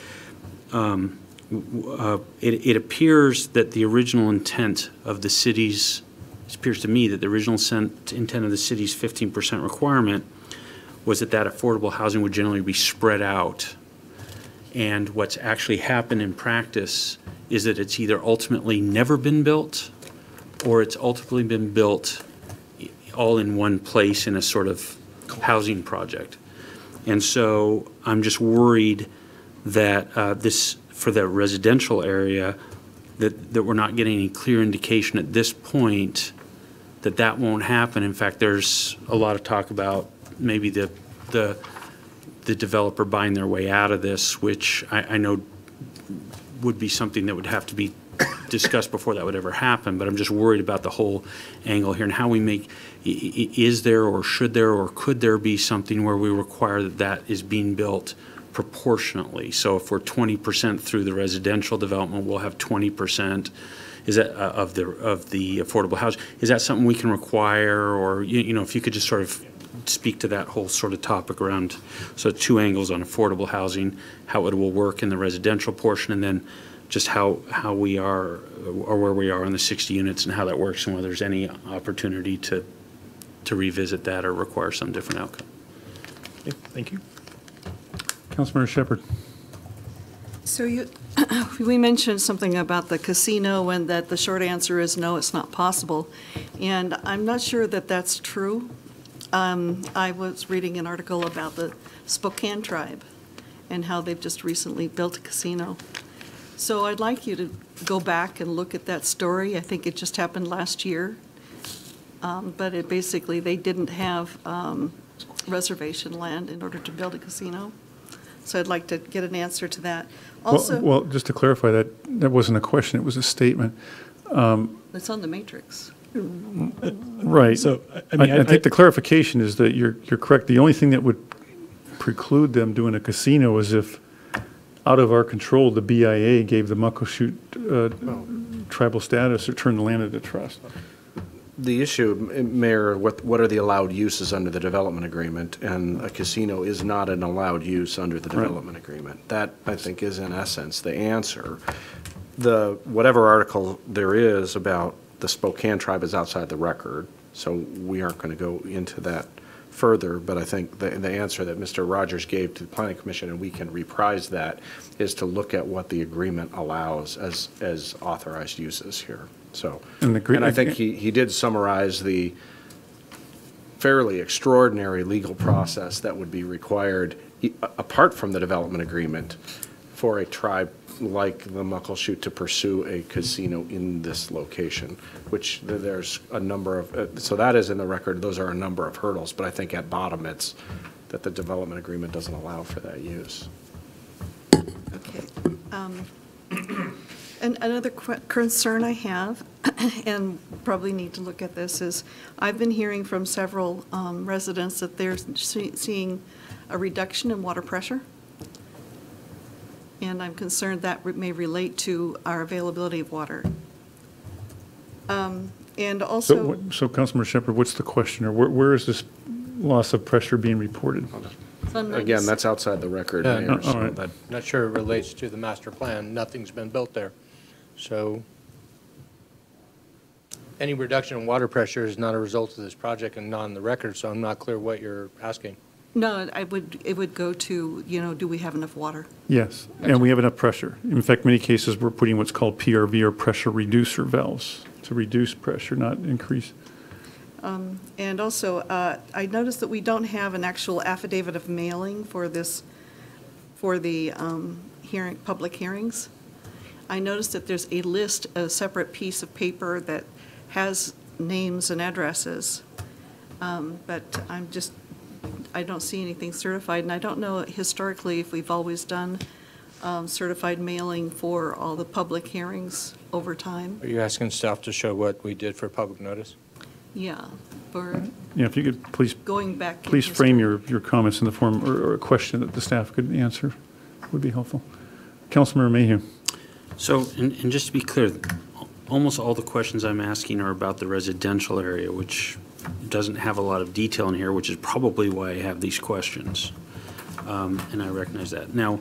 it appears that the original intent of the city's, it appears to me that the original intent of the city's 15% requirement was that affordable housing would generally be spread out. And what's actually happened in practice is that it's either ultimately never been built or it's ultimately been built all in one place in a sort of housing project. And so I'm just worried that this, for the residential area, that we're not getting any clear indication at this point that won't happen. In fact, there's a lot of talk about maybe the developer buying their way out of this, which I know would be something that would have to be discussed before that would ever happen. But I'm just worried about the whole angle here and how we make, is there or should there or could there be something where we require that is being built proportionately? So if we're 20% through the residential development, we'll have 20% is that of the affordable housing. Is that something we can require, or if you could just sort of speak to that whole sort of topic around, so 2 angles on affordable housing, how it will work in the residential portion, and then just how we are or where we are on the 60 units and how that works, and whether there's any opportunity to revisit that or require some different outcome. Okay, thank you. Councilmember Shepherd. So we mentioned something about the casino and that the short answer is no, it's not possible. And I'm not sure that that's true. I was reading an article about the Spokane tribe and how they've just recently built a casino. So I'd like you to go back and look at that story. I think it just happened last year. But it basically, they didn't have reservation land in order to build a casino. So I'd like to get an answer to that. Also, Well, just to clarify, that wasn't a question, it was a statement. it's on the matrix. Right. So, I think the clarification is that you're correct. The only thing that would preclude them doing a casino is if, out of our control, the BIA gave the Muckleshoot tribal status or turned the land into trust. The issue, Mayor, what are the allowed uses under the development agreement? And a casino is not an allowed use under the development agreement. That, I think, is in essence the answer. whatever article there is about the Spokane tribe is outside the record, so we aren't going to go into that further, but I think the answer that Mr. Rogers gave to the Planning Commission, and we can reprise that, is to look at what the agreement allows as authorized uses here. So, and I think he did summarize the fairly extraordinary legal process that would be required, apart from the development agreement, for a tribe like the Muckleshoot to pursue a casino in this location, which there's a number of, so that is in the record, those are a number of hurdles, but I think at bottom it's that the development agreement doesn't allow for that use. Okay. And another concern I have, and probably need to look at this, is I've been hearing from several residents that they're seeing a reduction in water pressure. And I'm concerned that may relate to our availability of water. And also... So Councilmember Shepherd, what's the question? Or where is this loss of pressure being reported? Again, that's outside the record, Mayor. All right. Not sure it relates to the master plan. Nothing's been built there. So any reduction in water pressure is not a result of this project and not on the record, so I'm not clear what you're asking. No, it would go to, do we have enough water? Yes, and we have enough pressure. In fact, many cases, we're putting what's called PRV, or pressure reducer valves, to reduce pressure, not increase. And also, I noticed that we don't have an actual affidavit of mailing for this, for the public hearings. I noticed that there's a list, a separate piece of paper that has names and addresses, but I don't see anything certified, and I don't know historically if we've always done certified mailing for all the public hearings over time. Are you asking staff to show what we did for public notice? Yeah, for Yeah, if you could please, going back. please frame your comments in the form, or a question that the staff could answer would be helpful. Councilmember Mayhew. So, and just to be clear, almost all the questions I'm asking are about the residential area, which doesn't have a lot of detail in here, which is probably why I have these questions. And I recognize that. Now,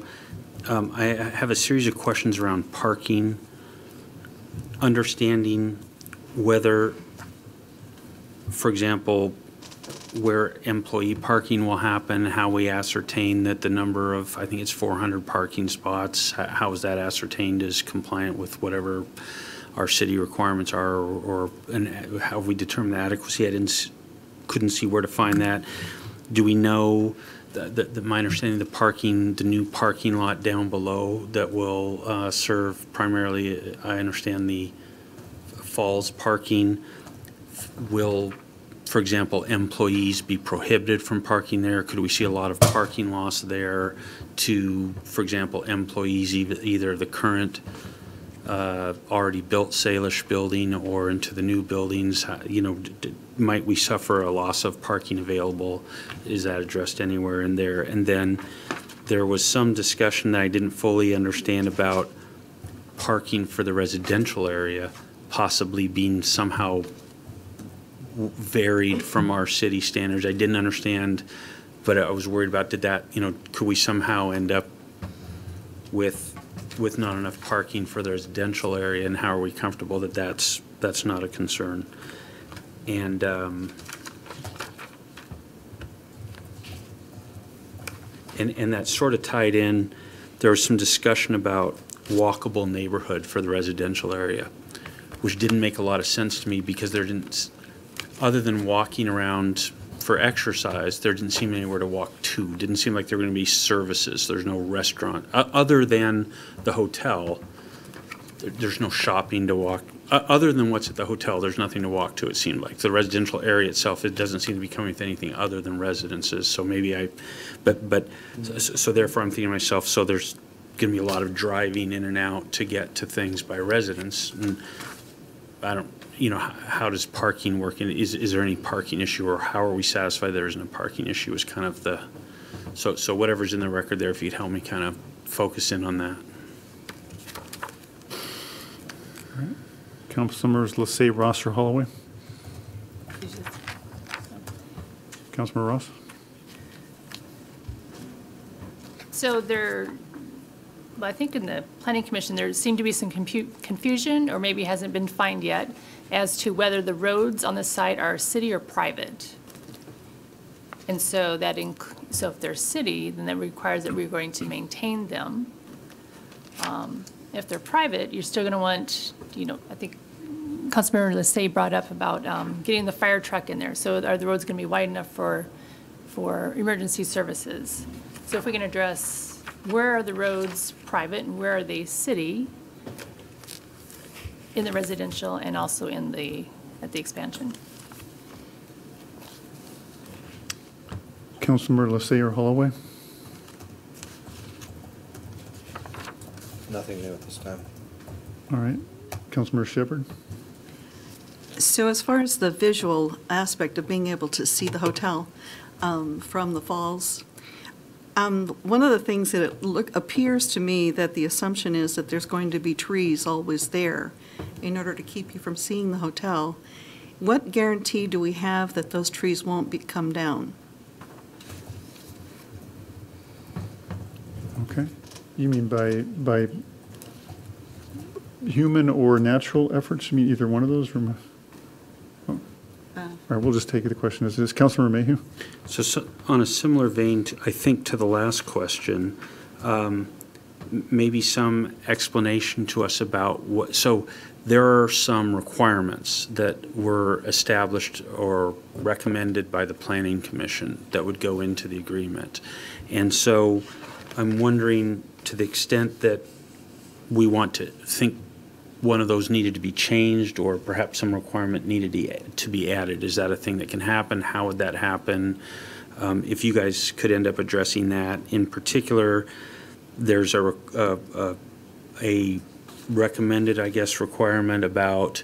I have a series of questions around parking, understanding whether, for example, where employee parking will happen, how we ascertain that the number of, I think it's 400 parking spots, how is that ascertained as compliant with whatever our city requirements are, and how we determine the adequacy. I couldn't see where to find that. Do we know my understanding, the new parking lot down below that will serve primarily, I understand, the Falls parking, will, for example, employees be prohibited from parking there? Could we see a lot of parking loss there to, for example, employees, either the current already built Salish building or into the new buildings? Might we suffer a loss of parking available? Is that addressed anywhere in there? And then there was some discussion that I didn't fully understand about parking for the residential area possibly being somehow varied from our city standards. I didn't understand, but I was worried about, could we somehow end up with not enough parking for the residential area, and how are we comfortable that that's not a concern? And and that sort of tied in, there was some discussion about walkable neighborhood for the residential area, which didn't make a lot of sense to me, because there didn't, other than walking around for exercise, there didn't seem anywhere to walk to. Didn't seem like there were going to be services. There's no restaurant. Other than the hotel, there's no shopping to walk. Other than what's at the hotel, there's nothing to walk to, it seemed like. The residential area itself, it doesn't seem to be coming with anything other than residences. So maybe so therefore I'm thinking to myself, so there's going to be a lot of driving in and out to get to things by residents. And I don't, how does parking work? And is there any parking issue, or how are we satisfied there isn't a parking issue is kind of the, so whatever's in the record there, if you'd help me kind of focus in on that. All right. Councilmembers Lassay, Ross, or Holloway? Councilmember Ross? So Well, I think in the planning commission, there seemed to be some confusion, or maybe hasn't been defined yet, as to whether the roads on the site are city or private. And so that, so if they're city, then that requires that we're going to maintain them. If they're private, you're still going to want, I think Councilmember Lissay brought up about getting the fire truck in there. So are the roads going to be wide enough for emergency services? So if we can address where are the roads private and where are they city in the residential and also at the expansion. Councilmember Lissay or Holloway? Nothing new at this time. All right. Councilmember Shepherd? So as far as the visual aspect of being able to see the hotel from the falls, one of the things that appears to me that the assumption is that there's going to be trees always there in order to keep you from seeing the hotel. What guarantee do we have that those trees won't come down? Okay. You mean by human or natural efforts? You mean either one of those? All right, we'll just take the question as is. Councilmember Mayhew? So on a similar vein, I think, to the last question, maybe some explanation to us about what, so there are some requirements that were established or recommended by the Planning Commission that would go into the agreement. And so I'm wondering, to the extent that we want to think one of those needed to be changed or perhaps some requirement needed to be added, is that a thing that can happen? How would that happen? If you guys could end up addressing that. In particular, there's a recommended, I guess, requirement about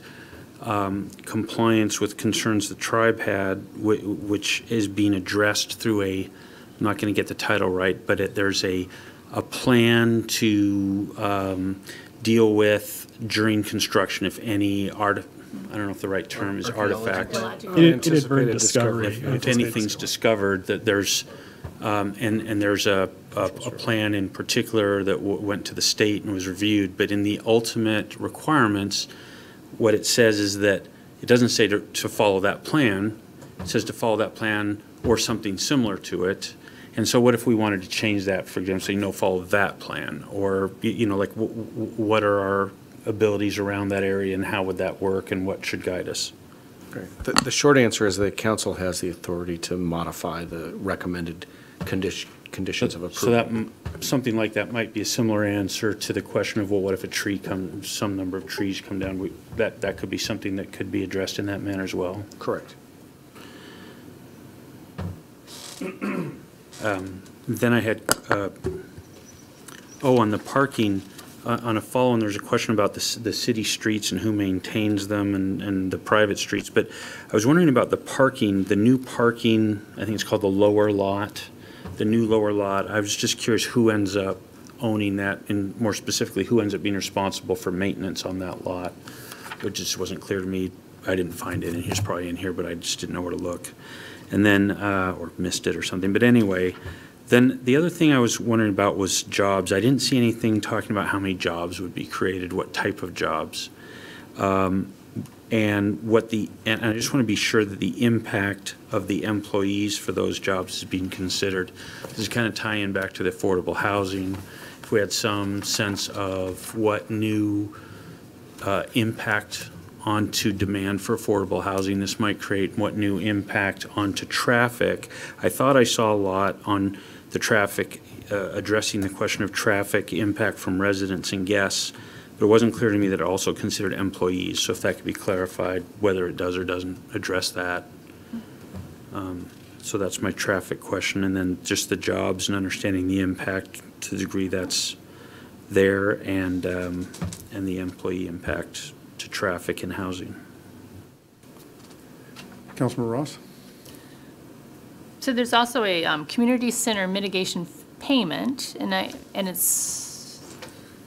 compliance with concerns the tribe had, which is being addressed through I'm not going to get the title right, but there's a plan to deal with during construction, if any I don't know if the right term is artifact. Inadvertent discovery. If anything's discovered, that there's, and there's a plan in particular that went to the state and was reviewed, but in the ultimate requirements, what it says is that it doesn't say to follow that plan, it says to follow that plan or something similar to it. And so what if we wanted to change that, for example, say, no, follow that plan? Or, like, what are our abilities around that area and how would that work and what should guide us? Great. The short answer is that council has the authority to modify the recommended conditions of approval. So that, something like that might be a similar answer to the question of, well, what if some number of trees come down? That could be something that could be addressed in that manner as well. Correct. Then I had, on the parking, on a follow-on, there's a question about the city streets and who maintains them and the private streets. But I was wondering about the parking, the new parking, I think it's called the lower lot, the new lower lot. I was just curious who ends up owning that, and more specifically, who ends up being responsible for maintenance on that lot. It just wasn't clear to me. I didn't find it, and it's probably in here, but I just didn't know where to look. And then, or missed it or something. But anyway, then the other thing I was wondering about was jobs. I didn't see anything talking about how many jobs would be created, what type of jobs. And I just want to be sure that the impact of the employees for those jobs is being considered. This is kind of tying back to the affordable housing. If we had some sense of what new impact onto demand for affordable housing this might create, what new impact onto traffic. I thought I saw a lot on the traffic, addressing the question of traffic impact from residents and guests, but it wasn't clear to me that it also considered employees. So if that could be clarified, whether it does or doesn't address that. So that's my traffic question. And then just the jobs and understanding the impact to the degree that's there, and the employee impact to traffic and housing. Councilmember Ross? So there's also a community center mitigation payment, and it's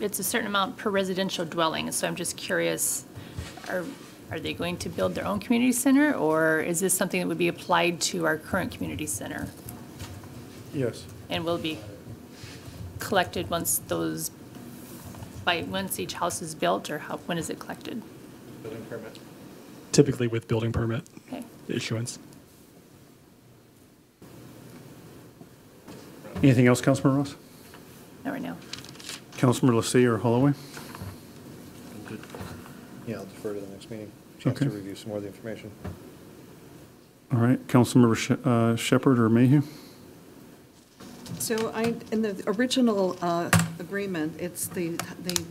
a certain amount per residential dwelling. So I'm just curious, are they going to build their own community center, or is this something that would be applied to our current community center? Yes. And will be collected once those by once each house is built, or when is it collected? Building permit. Typically with building permit Okay. issuance. Anything else, Councilmember Ross? Not right now. Councilmember Lassay or Holloway? Yeah, I'll defer to the next meeting. Chance to Okay. review some more of the information. All right, Councilmember Shepherd or Mayhew? So in the original agreement, it's the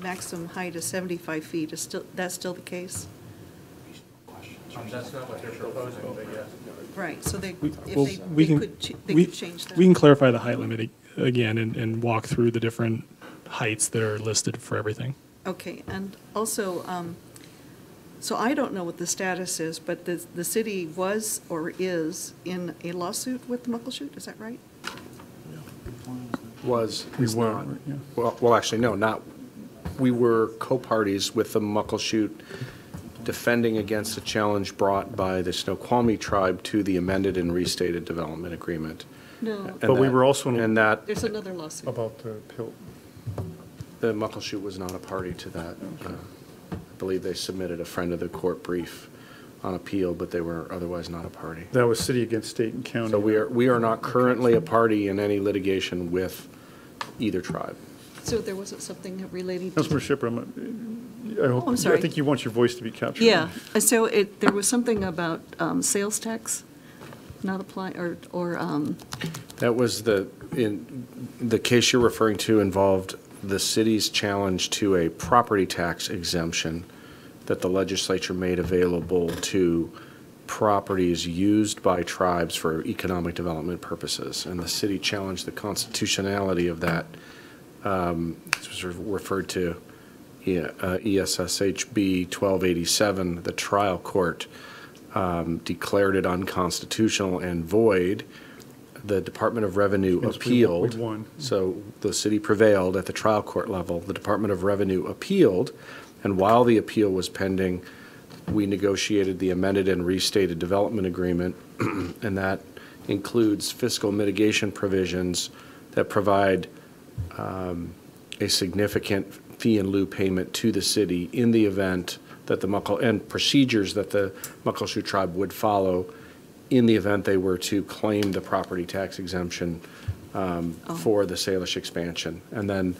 maximum height is 75 feet. That's still the case? That's not what they're proposing, but yes. Right, so they, We could change that. We can clarify the height limit again and walk through the different heights that are listed for everything. Okay, and also, so I don't know what the status is, but the city was or is in a lawsuit with the Muckleshoot, is that right? Is were, not. yeah. Well, actually, no, not, we were co-parties with the Muckleshoot defending against a challenge brought by the Snoqualmie tribe to the amended and restated development agreement. No. And But we that- were also in- And that, There's another lawsuit. About the pill. the Muckleshoot was not a party to that. I believe they submitted a friend of the court brief on appeal, but they were otherwise not a party. That was city against state and county. So we are not currently a party in any litigation with either tribe. So there wasn't something relating to. Councilmember Shepherd, I hope, I'm sorry. I think you want your voice to be captured. Yeah, so there was something about sales tax not apply, or That was in the case you're referring to involved the city's challenge to a property tax exemption that the legislature made available to properties used by tribes for economic development purposes. And the city challenged the constitutionality of that. This was referred to ESSHB 1287. The trial court declared it unconstitutional and void. The Department of Revenue Means appealed. we won. So the city prevailed at the trial court level. The Department of Revenue appealed, and while the appeal was pending, we negotiated the amended and restated development agreement, and that includes fiscal mitigation provisions that provide a significant fee in lieu payment to the city in the event that and procedures that the Muckleshoot tribe would follow in the event they were to claim the property tax exemption for the Salish expansion. And then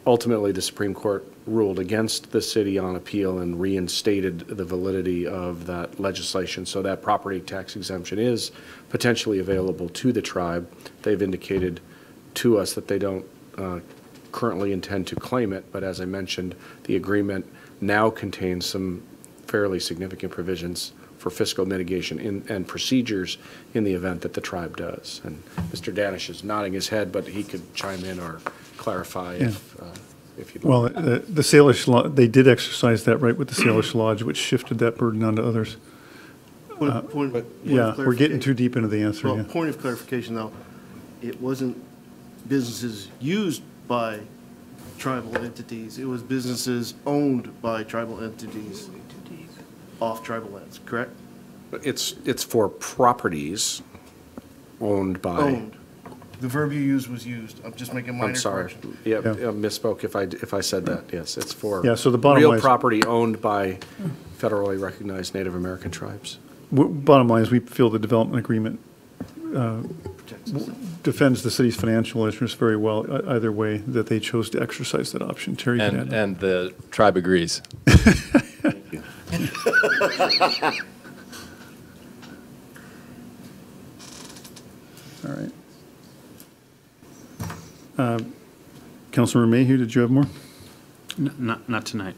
ultimately, the Supreme Court ruled against the city on appeal and reinstated the validity of that legislation. So that property tax exemption is potentially available to the tribe. They've indicated to us that they don't currently intend to claim it, but as I mentioned, the agreement now contains some fairly significant provisions for fiscal mitigation and procedures in the event that the tribe does. And Mr. Danish is nodding his head, but he could chime in or clarify if you'd like. Well, the Salish, they did exercise that right with the Salish Lodge, which shifted that burden onto others. Yeah, we're getting too deep into the answer, Well, yeah. point of clarification, though, it wasn't businesses used by tribal entities, it was businesses owned by tribal entities off tribal lands, correct? It's for properties owned by. Owned. The verb you used was used. I'm just making minor I'm sorry. correction. Yeah, I misspoke if I said that, yes. It's for Yeah, so the bottom line real is- property owned by federally recognized Native American tribes. Bottom line is, we feel the development agreement defends the city's financial interests very well, either way, that they chose to exercise that option. Terry, you can add that. And the tribe agrees. All right. Councilmember Mayhew, did you have more? Not tonight.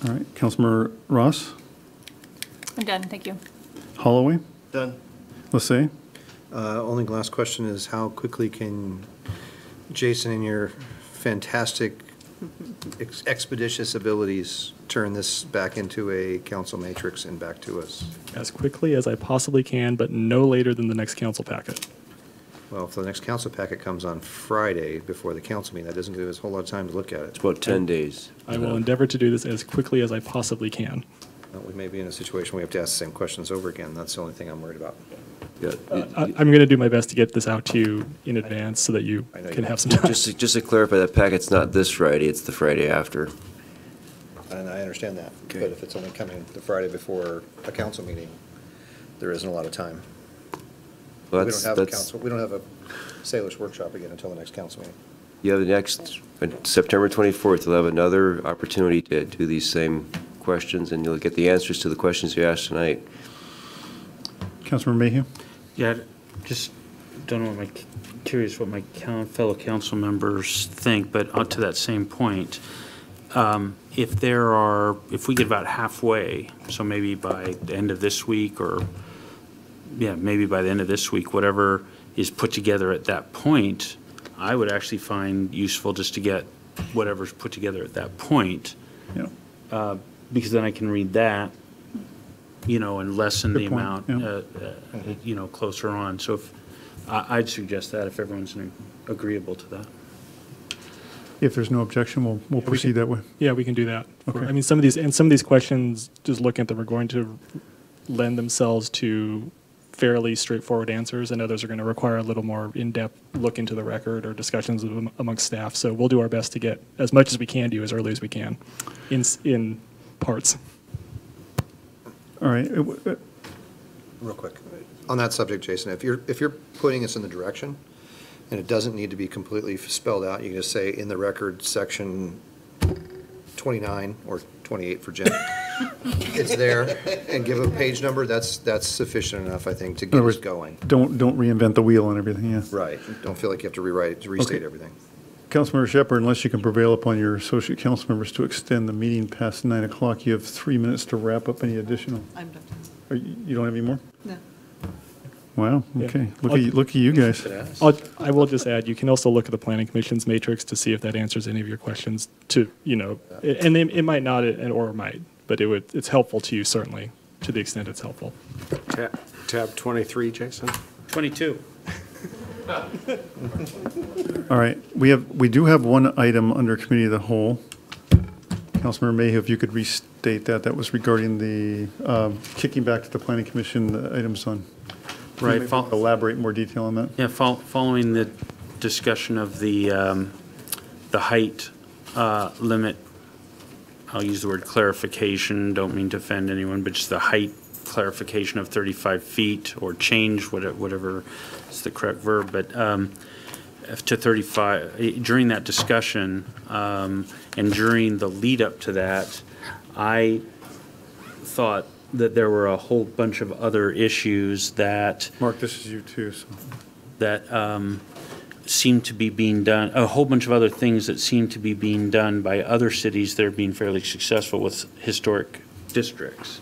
All right. Councilmember Ross? I'm done, thank you. Holloway? Done. Lassay? Only last question is, how quickly can Jason and your fantastic expeditious abilities turn this back into a council matrix and back to us? As quickly as I possibly can, but no later than the next council packet. Well, if the next council packet comes on Friday before the council meeting, that doesn't give us a whole lot of time to look at it. It's about 10 days. I will endeavor to do this as quickly as I possibly can. Well, we may be in a situation where we have to ask the same questions over again. That's the only thing I'm worried about. I'm going to do my best to get this out to you in advance so that you I know can you have some time. Just to clarify, that packet's not this Friday, it's the Friday after. and I understand that. But if it's only coming the Friday before a council meeting, there isn't a lot of time. Well, We don't have a council, we don't have a Salish workshop again until the next council meeting. You have the next, September 24th, you'll have another opportunity to do these same questions, and you'll get the answers to the questions you asked tonight. Councilmember Mayhew? Yeah, just don't know curious what my fellow council members think, but to that same point, if we get about halfway, so maybe by the end of this week maybe by the end of this week, whatever is put together at that point, I would actually find useful just to get whatever's put together at that point. Yeah. Because then I can read that, and lessen the Good point, amount, yeah. closer on. So I'd suggest that if everyone's agreeable to that. If there's no objection, we'll proceed that way. Yeah, we can do that. Okay. I mean, some of these questions, just looking at them, are going to lend themselves to fairly straightforward answers, and others are going to require a little more in-depth look into the record or discussions amongst staff. So we'll do our best to get as much as we can do as early as we can in parts. All right. Real quick, on that subject, Jason, if you're putting us in the direction, and it doesn't need to be completely spelled out, you can just say in the record section 29 or 28 for Jen. It's there, and give a page number, that's sufficient enough, I think, to get us going. Don't reinvent the wheel and everything, yeah. Right, don't feel like you have to restate everything. Councilmember Shepherd, unless you can prevail upon your associate council members to extend the meeting past 9 o'clock, you have 3 minutes to wrap up any additional. I'm done. You don't have any more? No. Wow, okay. Look at you guys. I will just add, you can also look at the Planning Commission's matrix to see if that answers any of your questions and it might not, or it might, but it's helpful to you, certainly, to the extent it's helpful. Tab 23, Jason? 22. All right, we do have one item under Committee of the Whole. Councilmember Mayhew, if you could restate that was regarding the kicking back to the Planning Commission, the items on. Right. Elaborate more detail on that. Yeah, following the discussion of the height limit, I'll use the word clarification, don't mean to offend anyone, but just the height clarification of 35 feet or change, whatever is the correct verb, but to 35, during that discussion and during the lead up to that, I thought that there were a whole bunch of other issues that Mark, this is you too. So. That seem to be being done, a whole bunch of other things that seem to be being done by other cities that are being fairly successful with historic districts.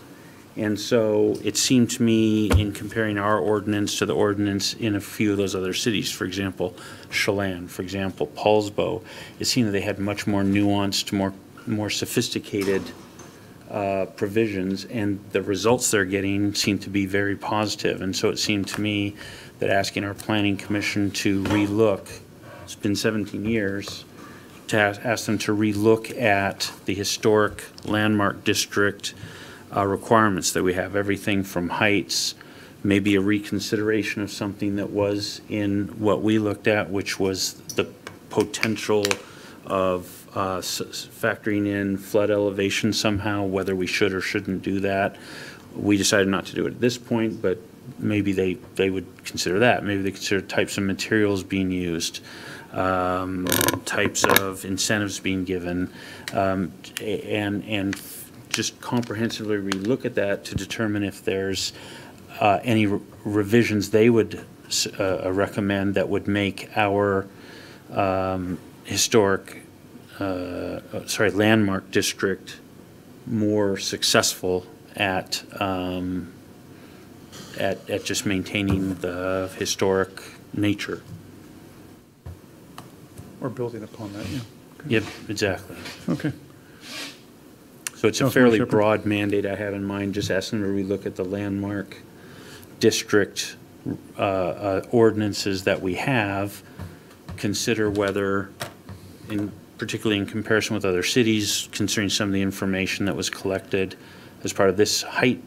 And so it seemed to me, in comparing our ordinance to the ordinance in a few of those other cities, for example, Chelan, for example, Paulsbo, it seemed that they had much more nuanced, more sophisticated provisions, and the results they're getting seem to be very positive. And so it seemed to me that asking our Planning Commission to relook, it's been 17 years, to ask them to relook at the historic landmark district requirements that we have, everything from heights, maybe a reconsideration of something that was in what we looked at, which was the potential of factoring in flood elevation somehow, whether we should or shouldn't do that. We decided not to do it at this point, but maybe they would consider that. Maybe they consider types of materials being used, types of incentives being given, and just comprehensively relook at that to determine if there's any revisions they would recommend that would make our landmark district more successful at just maintaining the historic nature. Or building upon that, yeah. Okay. Yep, exactly. Okay. So it's a fairly broad mandate I have in mind, just asking them to relook at the landmark district ordinances that we have, consider whether, particularly in comparison with other cities, considering some of the information that was collected as part of this height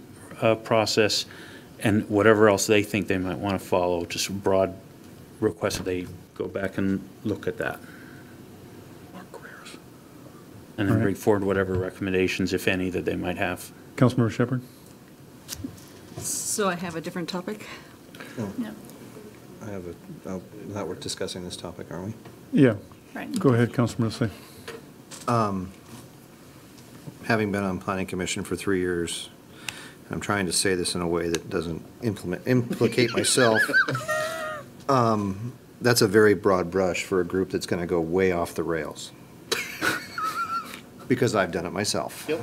process, and whatever else they think they might want to follow, just a broad request that they go back and look at that. and then bring forward whatever recommendations, if any, that they might have. Councilmember Shepherd? So I have a different topic? No. I have that we're discussing this topic, aren't we? Yeah. Right. Go ahead, Councilmember Slay. Having been on Planning Commission for 3 years, I'm trying to say this in a way that doesn't implicate myself. That's a very broad brush for a group that's going to go way off the rails. Because I've done it myself. Yep.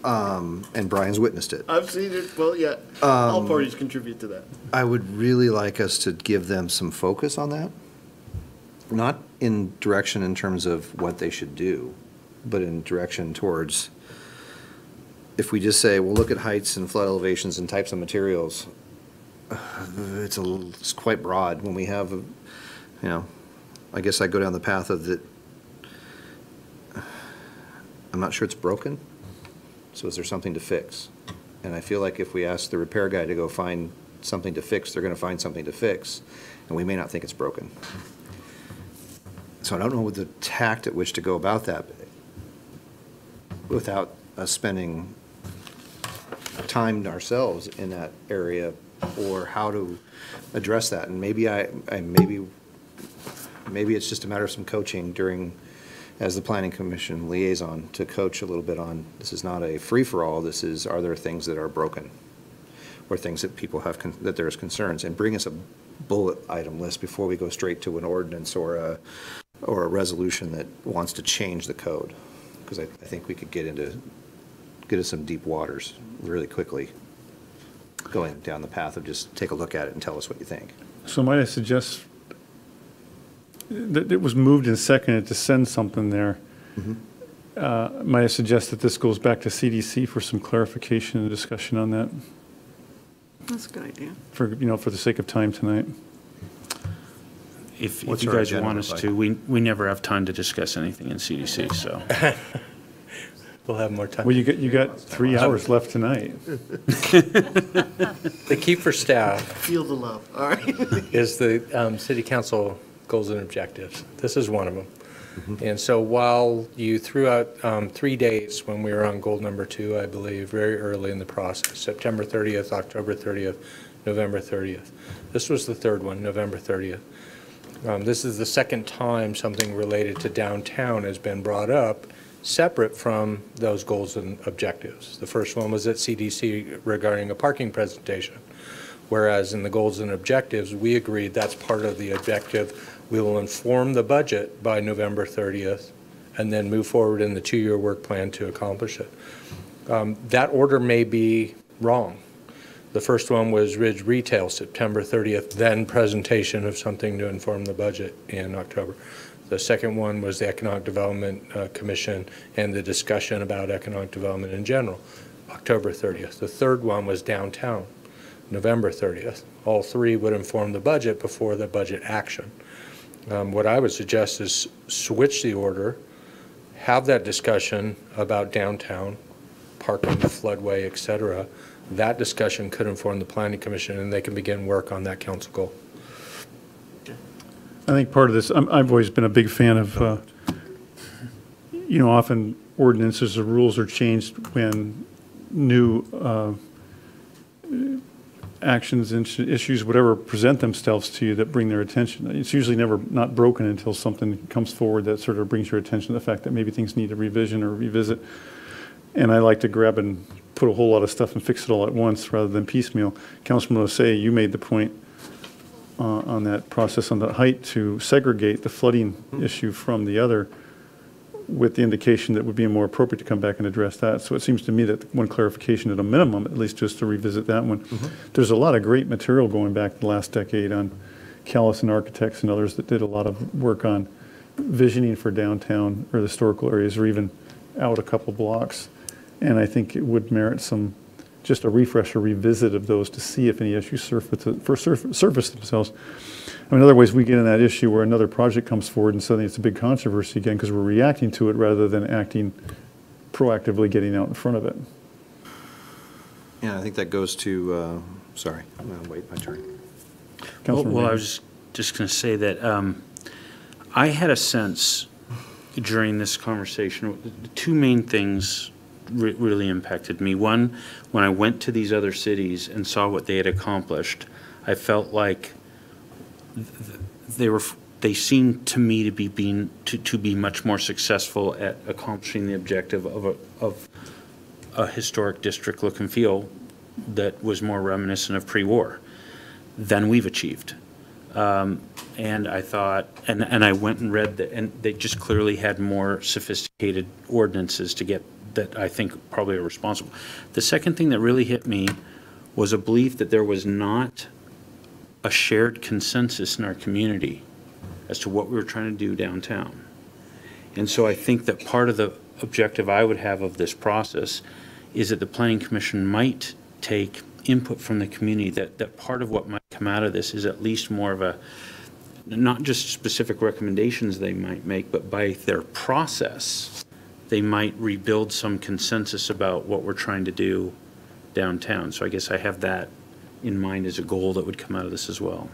And Brian's witnessed it. I've seen it, well, yeah, all parties contribute to that. I would really like us to give them some focus on that. Not in direction in terms of what they should do, but in direction towards, if we just say, well, look at heights and flood elevations and types of materials, it's quite broad when we have, I guess I go down the path of that. I'm not sure it's broken, so is there something to fix? And I feel like if we ask the repair guy to go find something to fix, they're going to find something to fix, and we may not think it's broken. So I don't know the tact at which to go about that without us spending time ourselves in that area, or how to address that. And maybe maybe it's just a matter of some coaching as the Planning Commission liaison, to coach a little bit on, this is not a free-for-all, this is, are there things that are broken? Or things that people have, that there's concerns, and bring us a bullet item list before we go straight to an ordinance or a resolution that wants to change the code. Because I think we could get into some deep waters really quickly, going down the path of just take a look at it and tell us what you think. So might I suggest that it was moved and seconded to send something there. Might I suggest that this goes back to CDC for some clarification and discussion on that? That's a good idea. For the sake of time tonight. If What's you our guys agenda want us look to, like? we never have time to discuss anything in CDC, so. We'll have more time. Well, you got 3 hours left tonight. The key for staff Feel the love, all right? is the city council goals and objectives. This is one of them. And so while you threw out 3 days when we were on goal number 2, I believe, very early in the process, September 30th, October 30th, November 30th. This was the third one, November 30th. This is the second time something related to downtown has been brought up, separate from those goals and objectives. The first one was at CDC regarding a parking presentation, whereas in the goals and objectives, we agreed that's part of the objective. We will inform the budget by November 30th and then move forward in the 2-year work plan to accomplish it. That order may be wrong. The first one was Ridge Retail, September 30th, then presentation of something to inform the budget in October. The second one was the Economic Development Commission and the discussion about economic development in general, October 30th. The third one was downtown, November 30th. All three would inform the budget before the budget action. What I would suggest is switch the order, have that discussion about downtown, parking, floodway, et cetera. That discussion could inform the Planning Commission, and they can begin work on that council goal. I think part of this, I've always been a big fan of, often ordinances or rules are changed when new actions, issues, whatever, present themselves to you that bring their attention. It's usually not broken until something comes forward that sort of brings your attention to the fact that maybe things need a revision or revisit. And I like to grab and put a whole lot of stuff and fix it all at once rather than piecemeal. Councilman Osei, you made the point on that process on the height to segregate the flooding issue from the other, with the indication that it would be more appropriate to come back and address that. So it seems to me that one clarification at a minimum, at least just to revisit that one. There's a lot of great material going back the last decade on Callison Architects and others that did a lot of work on visioning for downtown or the historical areas, or even out a couple blocks. And I think it would merit just a refresh or revisit of those to see if any issues surface themselves. I mean, other ways we get in that issue where another project comes forward and suddenly it's a big controversy again because we're reacting to it rather than acting proactively, getting out in front of it. Yeah, I think that goes to, sorry, I'm going to wait my turn. Well, I was just going to say that I had a sense during this conversation, the two main things really impacted me. One, when I went to these other cities and saw what they had accomplished, I felt like they seemed to me to be much more successful at accomplishing the objective of a historic district look and feel that was more reminiscent of pre-war than we've achieved. And I thought, and I went and read that, and they just clearly had more sophisticated ordinances to get that I think probably are responsible. The second thing that really hit me was a belief that there was not a shared consensus in our community as to what we were trying to do downtown. And so I think that part of the objective I would have of this process is that the Planning Commission might take input from the community, that part of what might come out of this is at least more of a, not just specific recommendations they might make, but by their process, they might rebuild some consensus about what we're trying to do downtown. So I guess I have that in mind as a goal that would come out of this as well.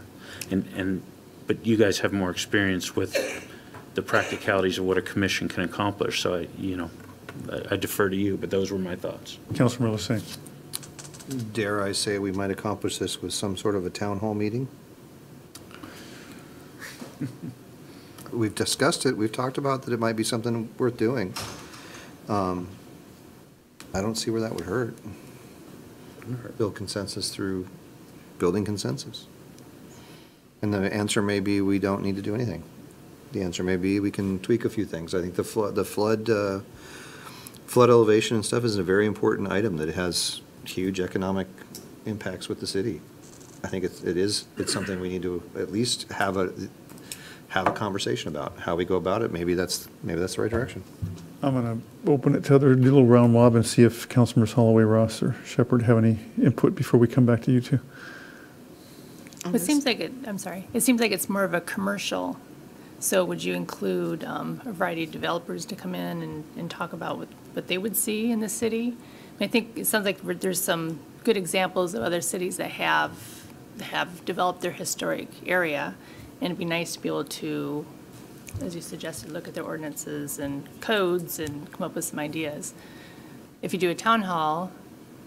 But you guys have more experience with the practicalities of what a commission can accomplish. So I defer to you, but those were my thoughts. Councilor Millicent. Dare I say we might accomplish this with some sort of a town hall meeting? We've discussed it. We've talked about that it might be something worth doing. I don't see where that would hurt. Build consensus through building consensus. And the answer may be we don't need to do anything. The answer may be we can tweak a few things. I think the flood elevation and stuff is a very important item that has huge economic impacts with the city. I think it's something we need to at least have a conversation about how we go about it. Maybe that's the right direction. I'm going to open it to other little round wob and see if Councilmembers Holloway, Ross, or Shepherd have any input before we come back to you two. It seems like it seems like it's more of a commercial. So would you include a variety of developers to come in and talk about what they would see in the city? I think it sounds like there's some good examples of other cities that have developed their historic area, and it'd be nice to be able to, as you suggested, look at their ordinances and codes and come up with some ideas. If you do a town hall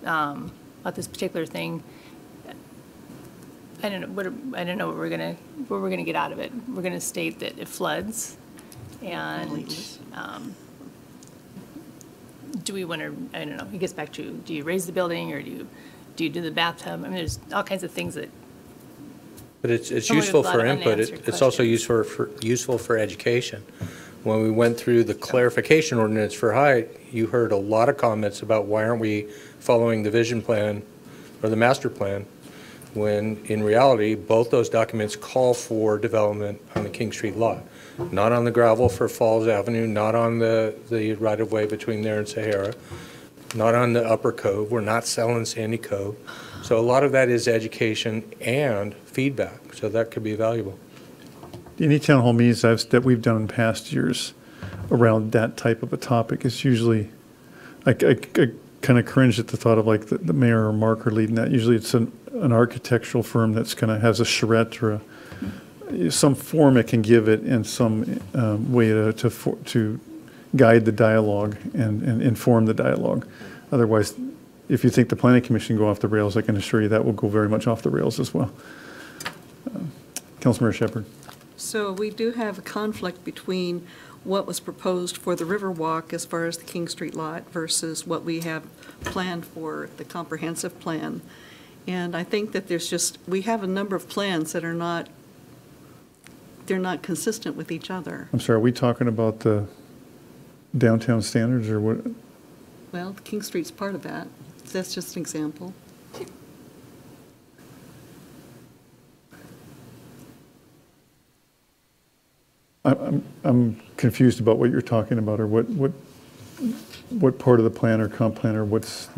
about this particular thing, I don't know what we're gonna get out of it. We're gonna state that it floods, and do we want to? I don't know. It gets back to, do you raise the building or do you do the bathtub? I mean, there's all kinds of things that. But it's useful for input. It's also useful for education. When we went through the clarification ordinance for height, you heard a lot of comments about why aren't we following the vision plan or the master plan, when in reality, both those documents call for development on the King Street lot. Not on the gravel for Falls Avenue, not on the right-of-way between there and Sahara, not on the Upper Cove. We're not selling Sandy Cove. So a lot of that is education and feedback, so that could be valuable. Any town hall meetings that we've done in past years around that type of a topic is usually, I kind of cringe at the thought of like the mayor or Mark are leading that. Usually it's an architectural firm that's kind of has a charrette or some form it can give it and some way to guide the dialogue and inform the dialogue. Otherwise, if you think the planning commission go off the rails, I can assure you that will go very much off the rails as well. Councilmember Shepherd. So we do have a conflict between what was proposed for the Riverwalk as far as the King Street lot versus what we have planned for the comprehensive plan. And I think that we have a number of plans that they're not consistent with each other. I'm sorry, are we talking about the downtown standards or what? Well, King Street's part of that. That's just an example. I'm confused about what you're talking about, or what part of the plan or comp plan, or what's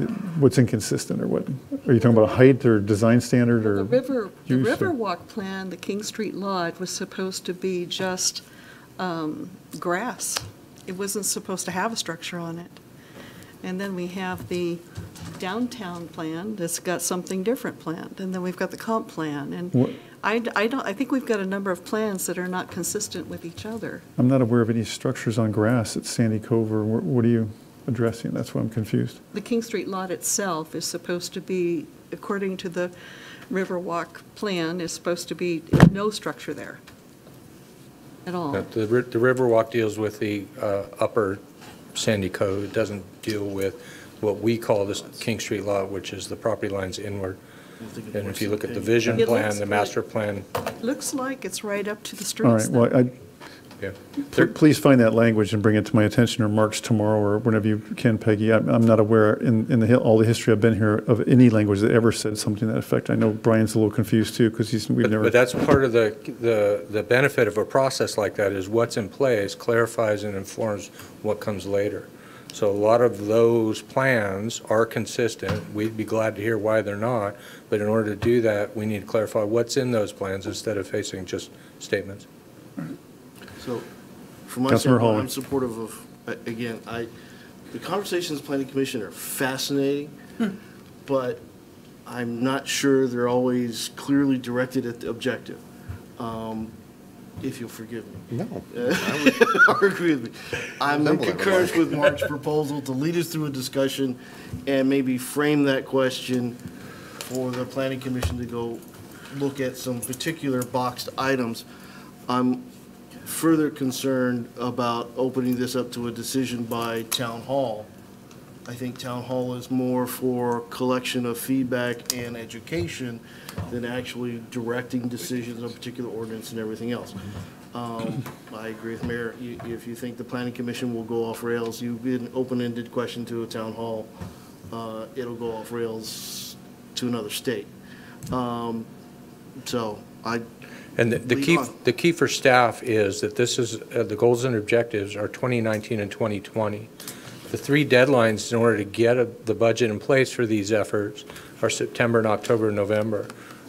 inconsistent, or what? Are you talking about height or design standard or? The Riverwalk plan, the King Street lot, was supposed to be just grass. It wasn't supposed to have a structure on it. And then we have the downtown plan that's got something different planned. And then we've got the comp plan. And I don't, I think we've got a number of plans that are not consistent with each other. I'm not aware of any structures on grass at Sandy Cove, or what are you addressing? That's why I'm confused. The King Street lot itself is supposed to be, according to the Riverwalk plan, is supposed to be no structure there at all. The Riverwalk deals with the upper Sandy Cove. It doesn't deal with what we call this King Street lot, which is the property lines inward. And if you look at the vision It plan, looks the master plan, Looks like it's right up to the All streets. right, well, yeah. please find that language and bring it to my attention or Mark's tomorrow or whenever you can, Peggy. I'm not aware in all the history I've been here of any language that ever said something to that effect. I know Brian's a little confused too because we've never. But that's part of the benefit of a process like that is what's in place clarifies and informs what comes later. So a lot of those plans are consistent. We'd be glad to hear why they're not, but in order to do that, we need to clarify what's in those plans instead of facing just statements. So, from my Councilmember standpoint, Hallway. I'm supportive of, again, the conversations with Planning Commission are fascinating, but I'm not sure they're always clearly directed at the objective. If you'll forgive me. No. Or agree with me. I'm in concurrence with Mark's proposal to lead us through a discussion and maybe frame that question for the Planning Commission to go look at some particular boxed items. I'm further concerned about opening this up to a decision by Town Hall. I think Town Hall is more for collection of feedback and education than actually directing decisions on particular ordinance and everything else. I agree with Mayor. If you think the Planning Commission will go off rails, you've been open-ended question to a Town Hall, it'll go off rails to another state. So And the key for staff is that this is, the goals and objectives are 2019 and 2020. The three deadlines in order to get the budget in place for these efforts are September and October and November.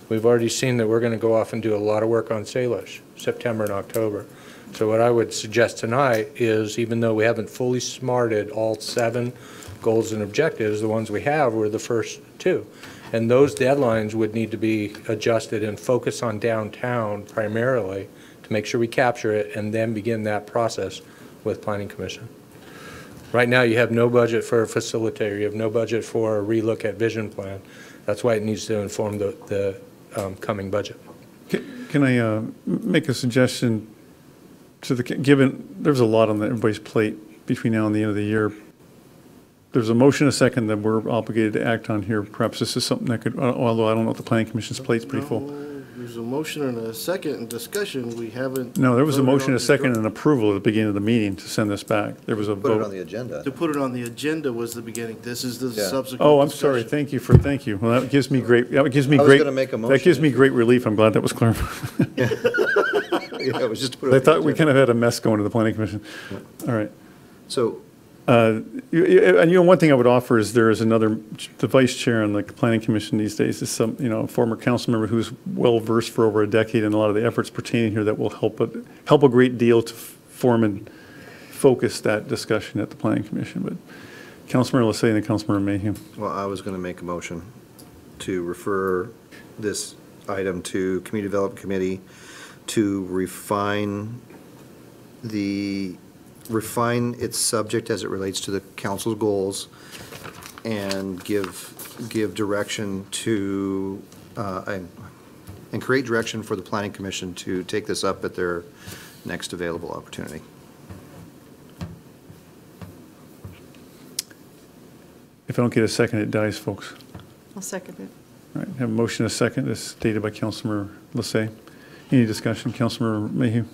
We've already seen that we're going to go off and do a lot of work on Salish, September and October. So what I would suggest tonight is, even though we haven't fully smarted all 7 goals and objectives, the ones we have were the first 2. And those deadlines would need to be adjusted and focus on downtown primarily to make sure we capture it and then begin that process with Planning Commission. Right now, you have no budget for a facilitator. You have no budget for a relook at vision plan. That's why it needs to inform the coming budget. Can I make a suggestion to given there's a lot on everybody's plate between now and the end of the year. There's a motion, a second, that we're obligated to act on here. Perhaps this is something that could, although I don't know if the Planning Commission's plate's pretty full. There's a motion and a second in discussion. We haven't. No, there was a voted motion, on a this second, and approval at the beginning of the meeting to send this back. There was a Put it on vote. the agenda. To put it on the agenda was the beginning. This is the Yeah. subsequent. Oh, I'm sorry. discussion. Thank you. Well, that gives me great, I was gonna make a that gives motion me if you- great relief. I'm glad that was clarified. Yeah, it was just to put it I on the thought we agenda. kind of had a mess going to the Planning Commission. All right. So, And one thing I would offer is there is another, the vice chair on the Planning Commission these days is some, a former council member who's well-versed for over a decade in a lot of the efforts pertaining here that will help a great deal to form and focus that discussion at the Planning Commission. But Councilmember Lissay and then Councilmember Mayhew. well, I was going to make a motion to refer this item to Community Development Committee to refine its subject as it relates to the council's goals and give direction to, and create direction for the Planning Commission to take this up at their next available opportunity. If I don't get a second, it dies, folks. I'll second it. All right, have a motion, a second, as stated by Councilmember Lissay. Any discussion? Councilmember Mayhew?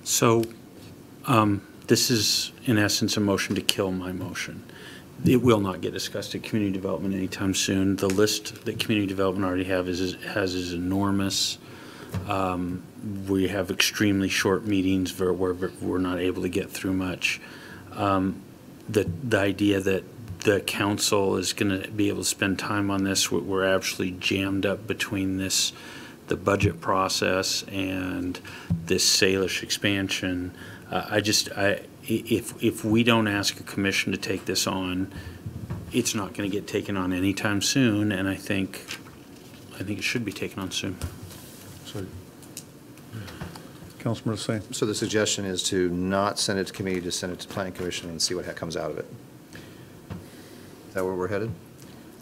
So this is, in essence, a motion to kill my motion. It will not get discussed at community development anytime soon. The list that community development already has is enormous. We have extremely short meetings where we're not able to get through much. The idea that the council is going to be able to spend time on this, we're actually jammed up between the budget process and this Salish expansion. If we don't ask a commission to take this on, it's not going to get taken on anytime soon, and I think it should be taken on soon. Councilor Say. So the suggestion is to not send it to committee, to send it to planning commission and see what comes out of it. Is that where we're headed?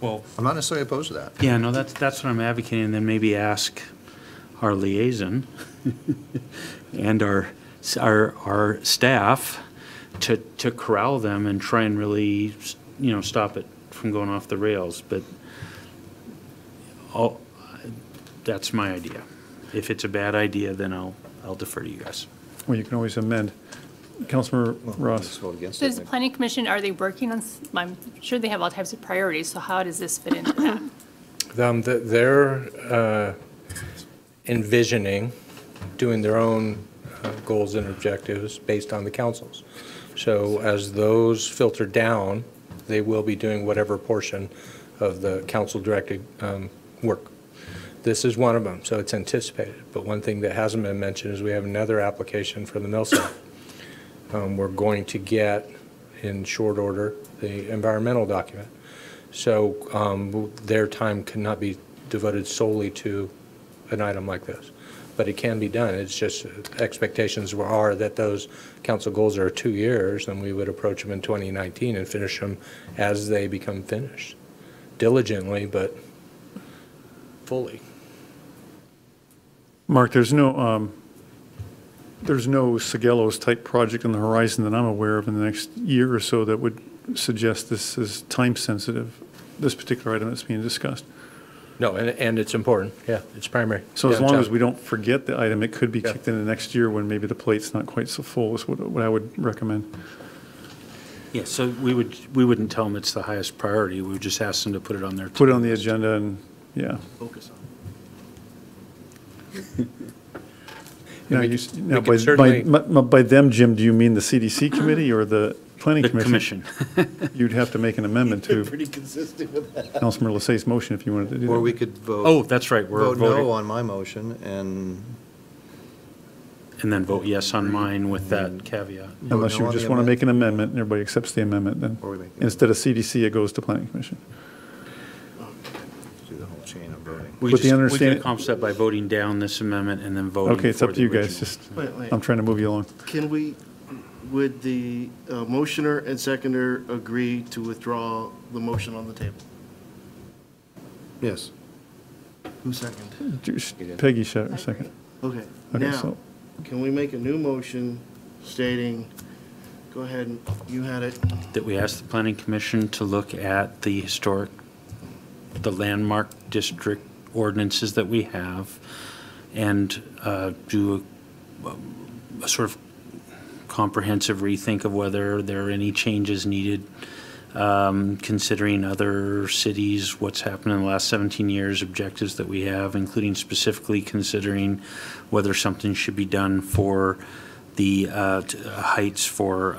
Well, I'm not necessarily opposed to that. yeah, no, that's what I'm advocating, and then maybe ask our liaison and our staff to corral them and try and really, stop it from going off the rails. But that's my idea. If it's a bad idea, then I'll defer to you guys. Well, you can always amend. Councilor Ross. Just vote against So it, is the maybe. planning commission, are they working on, I'm sure they have all types of priorities, so how does this fit into that? They're envisioning doing their own goals and objectives based on the council's. So as those filter down, they will be doing whatever portion of the council-directed work. This is one of them, so it's anticipated. But one thing that hasn't been mentioned is we have another application for the mill site. We're going to get, in short order, the environmental document. So their time cannot be devoted solely to an item like this. But it can be done. It's just expectations are that those council goals are 2 years, and we would approach them in 2019 and finish them as they become finished. Diligently, but fully. Mark, there's no Sagello's type project on the horizon that I'm aware of in the next year or so that would suggest this is time sensitive, this particular item that's being discussed. No, and it's important. Yeah, it's primary. So as long Downtown. as we don't forget the item, it could be kicked into next year when maybe the plate's not quite so full is what I would recommend. Yeah, so we wouldn't tell them it's the highest priority. We would just ask them to put it on their. Put it on the agenda and, yeah. Focus on Now, we now can certainly- by them, Jim, do you mean the CDC committee or the planning the commission? commission. You'd have to make an amendment to Pretty consistent with that. Councilor Lasay's motion if you wanted to do that. Or we could vote. Oh, that's right, we're Vote voting. no on my motion and. And then vote yes on mine with that caveat. Unless no you on just the want to amendment. make an amendment and everybody accepts the amendment, then Or we make the instead of CDC, it goes to planning commission. Do the whole chain of voting. We With the just, we understanding- could accomplish that by voting down this amendment and then voting Okay, it's for up to the you guys, original. just, Wait, wait. I'm trying to move you along. Can we, would the motioner and seconder agree to withdraw the motion on the table? Yes. Who seconded? Peggy shut a second. Okay, Okay, now, so, can we make a new motion stating, go ahead, and you had it. That we ask the planning commission to look at the the landmark district ordinances that we have and do a sort of comprehensive rethink of whether there are any changes needed, considering other cities, what's happened in the last 17 years, objectives that we have, including specifically considering whether something should be done for the heights for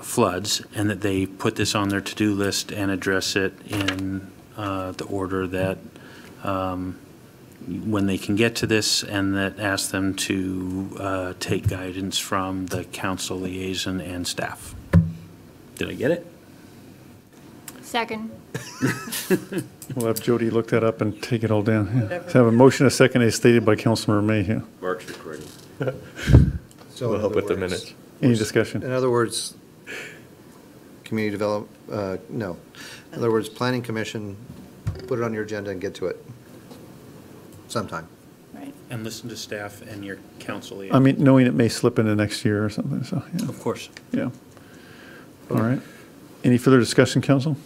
floods, and that they put this on their to-do list and address it in the order that when they can get to this, and that ask them to take guidance from the council liaison and staff. Did I get it? Second. we'll have Jody look that up and take it all down. Yeah. So I have a motion, a second, as stated by Councilmember Mayhew. Mark's recording. So Will in help other with the words- minutes. Any discussion? In other words, community develop, no. In other words, planning commission, put it on your agenda and get to it sometime. Right. And listen to staff and your council I liaison. mean, knowing it may slip into next year or something, so, yeah. Of course. Yeah. All right. Any further discussion, council?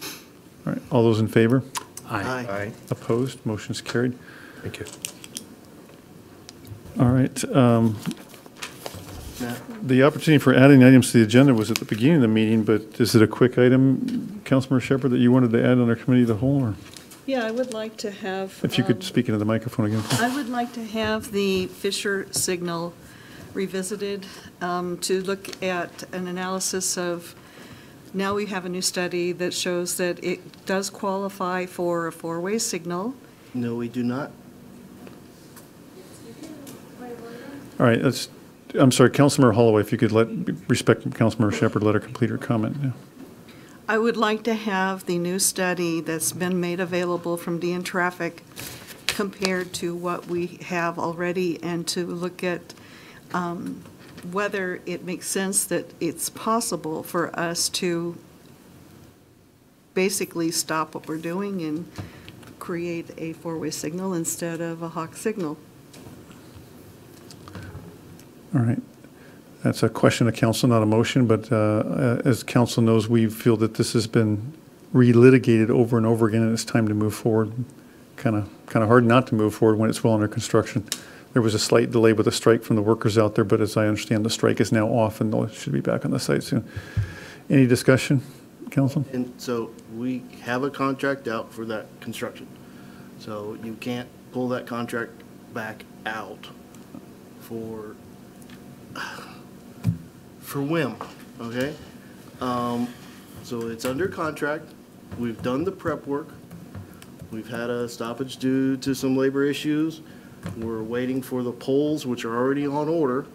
All right, all those in favor? Aye. Aye. Opposed? Motion's carried. Thank you. All right. Now, The opportunity for adding items to the agenda was at the beginning of the meeting, but is it a quick item, Councilmember Shepherd, that you wanted to add on our committee of the whole, or Yeah, I would like to have. if you could speak into the microphone again? please. I would like to have the Fisher signal revisited, to look at an analysis of, now we have a new study that shows that it does qualify for a four-way signal. no, we do not. All right, I'm sorry, Councilmember Holloway, if you could respect Councilmember Shepherd, let her complete her comment. Yeah. I would like to have the new study that's been made available from DN Traffic compared to what we have already, and to look at whether it makes sense that it's possible for us to basically stop what we're doing and create a four-way signal instead of a hawk signal. All right. That's a question of council, not a motion, but as council knows, we feel that this has been relitigated over and over again, and it's time to move forward. Kind of hard not to move forward when it's well under construction. There was a slight delay with a strike from the workers out there, but as I understand, the strike is now off and they should be back on the site soon. Any discussion, council? And so we have a contract out for that construction. So you can't pull that contract back out for whim, okay? So it's under contract. We've done the prep work. We've had a stoppage due to some labor issues. We're waiting for the poles, which are already on order,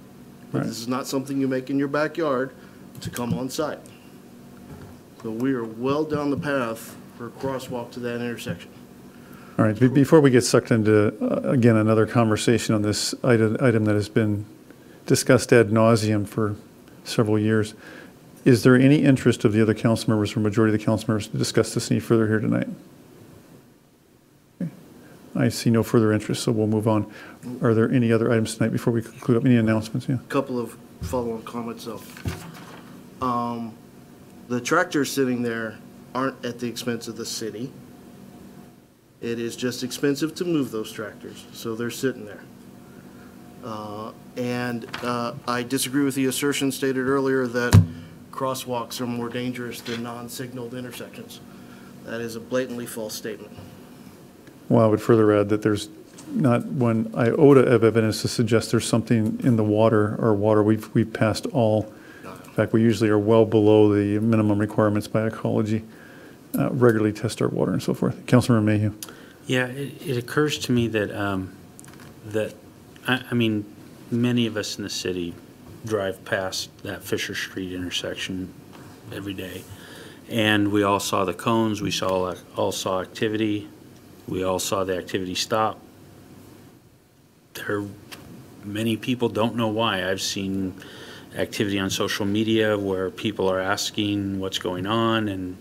but Right. this is not something you make in your backyard, to come on site. So we are well down the path for a crosswalk to that intersection. All right, before we get sucked into, again, another conversation on this item that has been discussed ad nauseum for several years, is there any interest of the other council members or majority of the council members to discuss this any further here tonight? Okay. I see no further interest, so we'll move on. Are there any other items tonight before we conclude? Any announcements? Yeah. Couple of follow-on comments, though. The tractors sitting there aren't at the expense of the city. It is just expensive to move those tractors, so they're sitting there. I disagree with the assertion stated earlier that crosswalks are more dangerous than non-signaled intersections. That is a blatantly false statement. Well, I would further add that there's not one iota of evidence to suggest there's something in the water or water. We've passed all. In fact, we usually are well below the minimum requirements by ecology. Regularly test our water and so forth. Councilmember Mayhew. Yeah, it occurs to me that, I mean, many of us in the city drive past that Fisher Street intersection every day. And we all saw the cones, we all saw activity, we all saw the activity stop. Many people don't know why. I've seen activity on social media where people are asking what's going on, and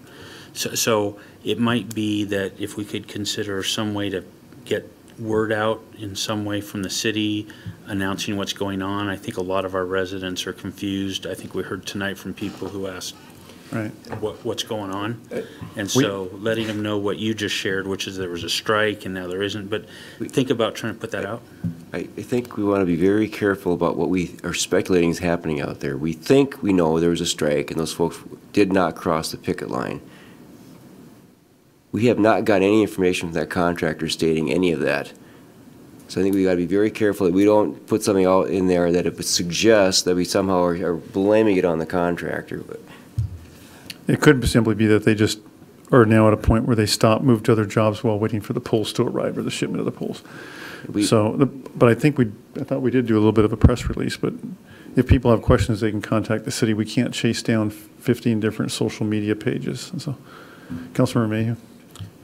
so it might be that if we could consider some way to get word out in some way from the city announcing what's going on. I think a lot of our residents are confused. I think we heard tonight from people who asked right. what's going on. And so letting them know what you just shared, which is there was a strike and now there isn't. But think about trying to put that out. I think we want to be very careful about what we are speculating is happening out there. We think we know there was a strike and those folks did not cross the picket line. We have not gotten any information from that contractor stating any of that. So I think we got to be very careful that we don't put something out in there that it would suggest that we somehow are blaming it on the contractor. But It could simply be that they just are now at a point where they stop, move to other jobs while waiting for the poles to arrive or the shipment of the poles. But I thought we did do a little bit of a press release, but if people have questions, they can contact the city. We can't chase down 15 different social media pages. And so, Councilmember Mayhew.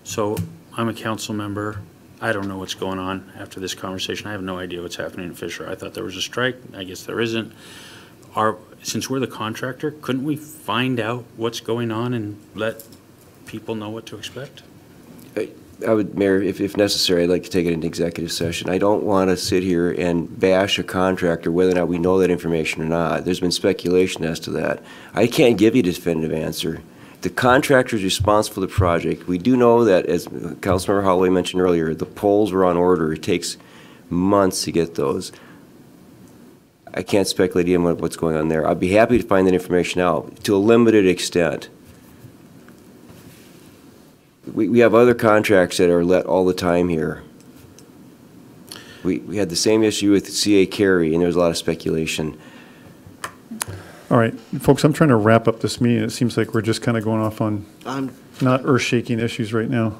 So I'm a council member. I don't know what's going on after this conversation. I have no idea what's happening in Fisher. I thought there was a strike. I guess there isn't. Since we're the contractor, couldn't we find out what's going on and let people know what to expect? I would, Mayor, if necessary, I'd like to take it into executive session. I don't want to sit here and bash a contractor whether or not we know that information or not. There's been speculation as to that. I can't give you a definitive answer. The contractor is responsible for the project. We do know that, as Councilmember Holloway mentioned earlier, the poles were on order. It takes months to get those. I can't speculate on what's going on there. I'd be happy to find that information out to a limited extent. We have other contracts that are let all the time here. We had the same issue with CA Carey, and there was a lot of speculation. All right, folks, I'm trying to wrap up this meeting. It seems like we're just kind of going off on not earth-shaking issues right now.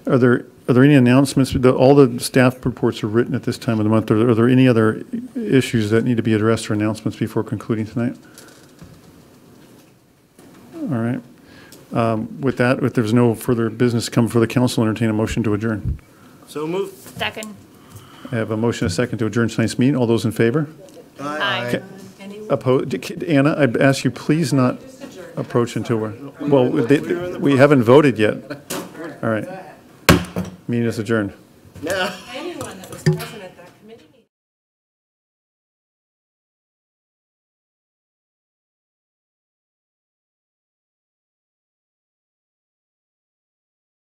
Are there any announcements? All the staff reports are written at this time of the month. Are there any other issues that need to be addressed or announcements before concluding tonight? All right. With that, if there's no further business come before the council, entertain a motion to adjourn. So moved. Second. I have a motion, a second to adjourn tonight's meeting. All those in favor? Aye. Opposed? Anna, I'd ask you please not approach until we haven't voted yet. All right. Meeting is adjourned. No.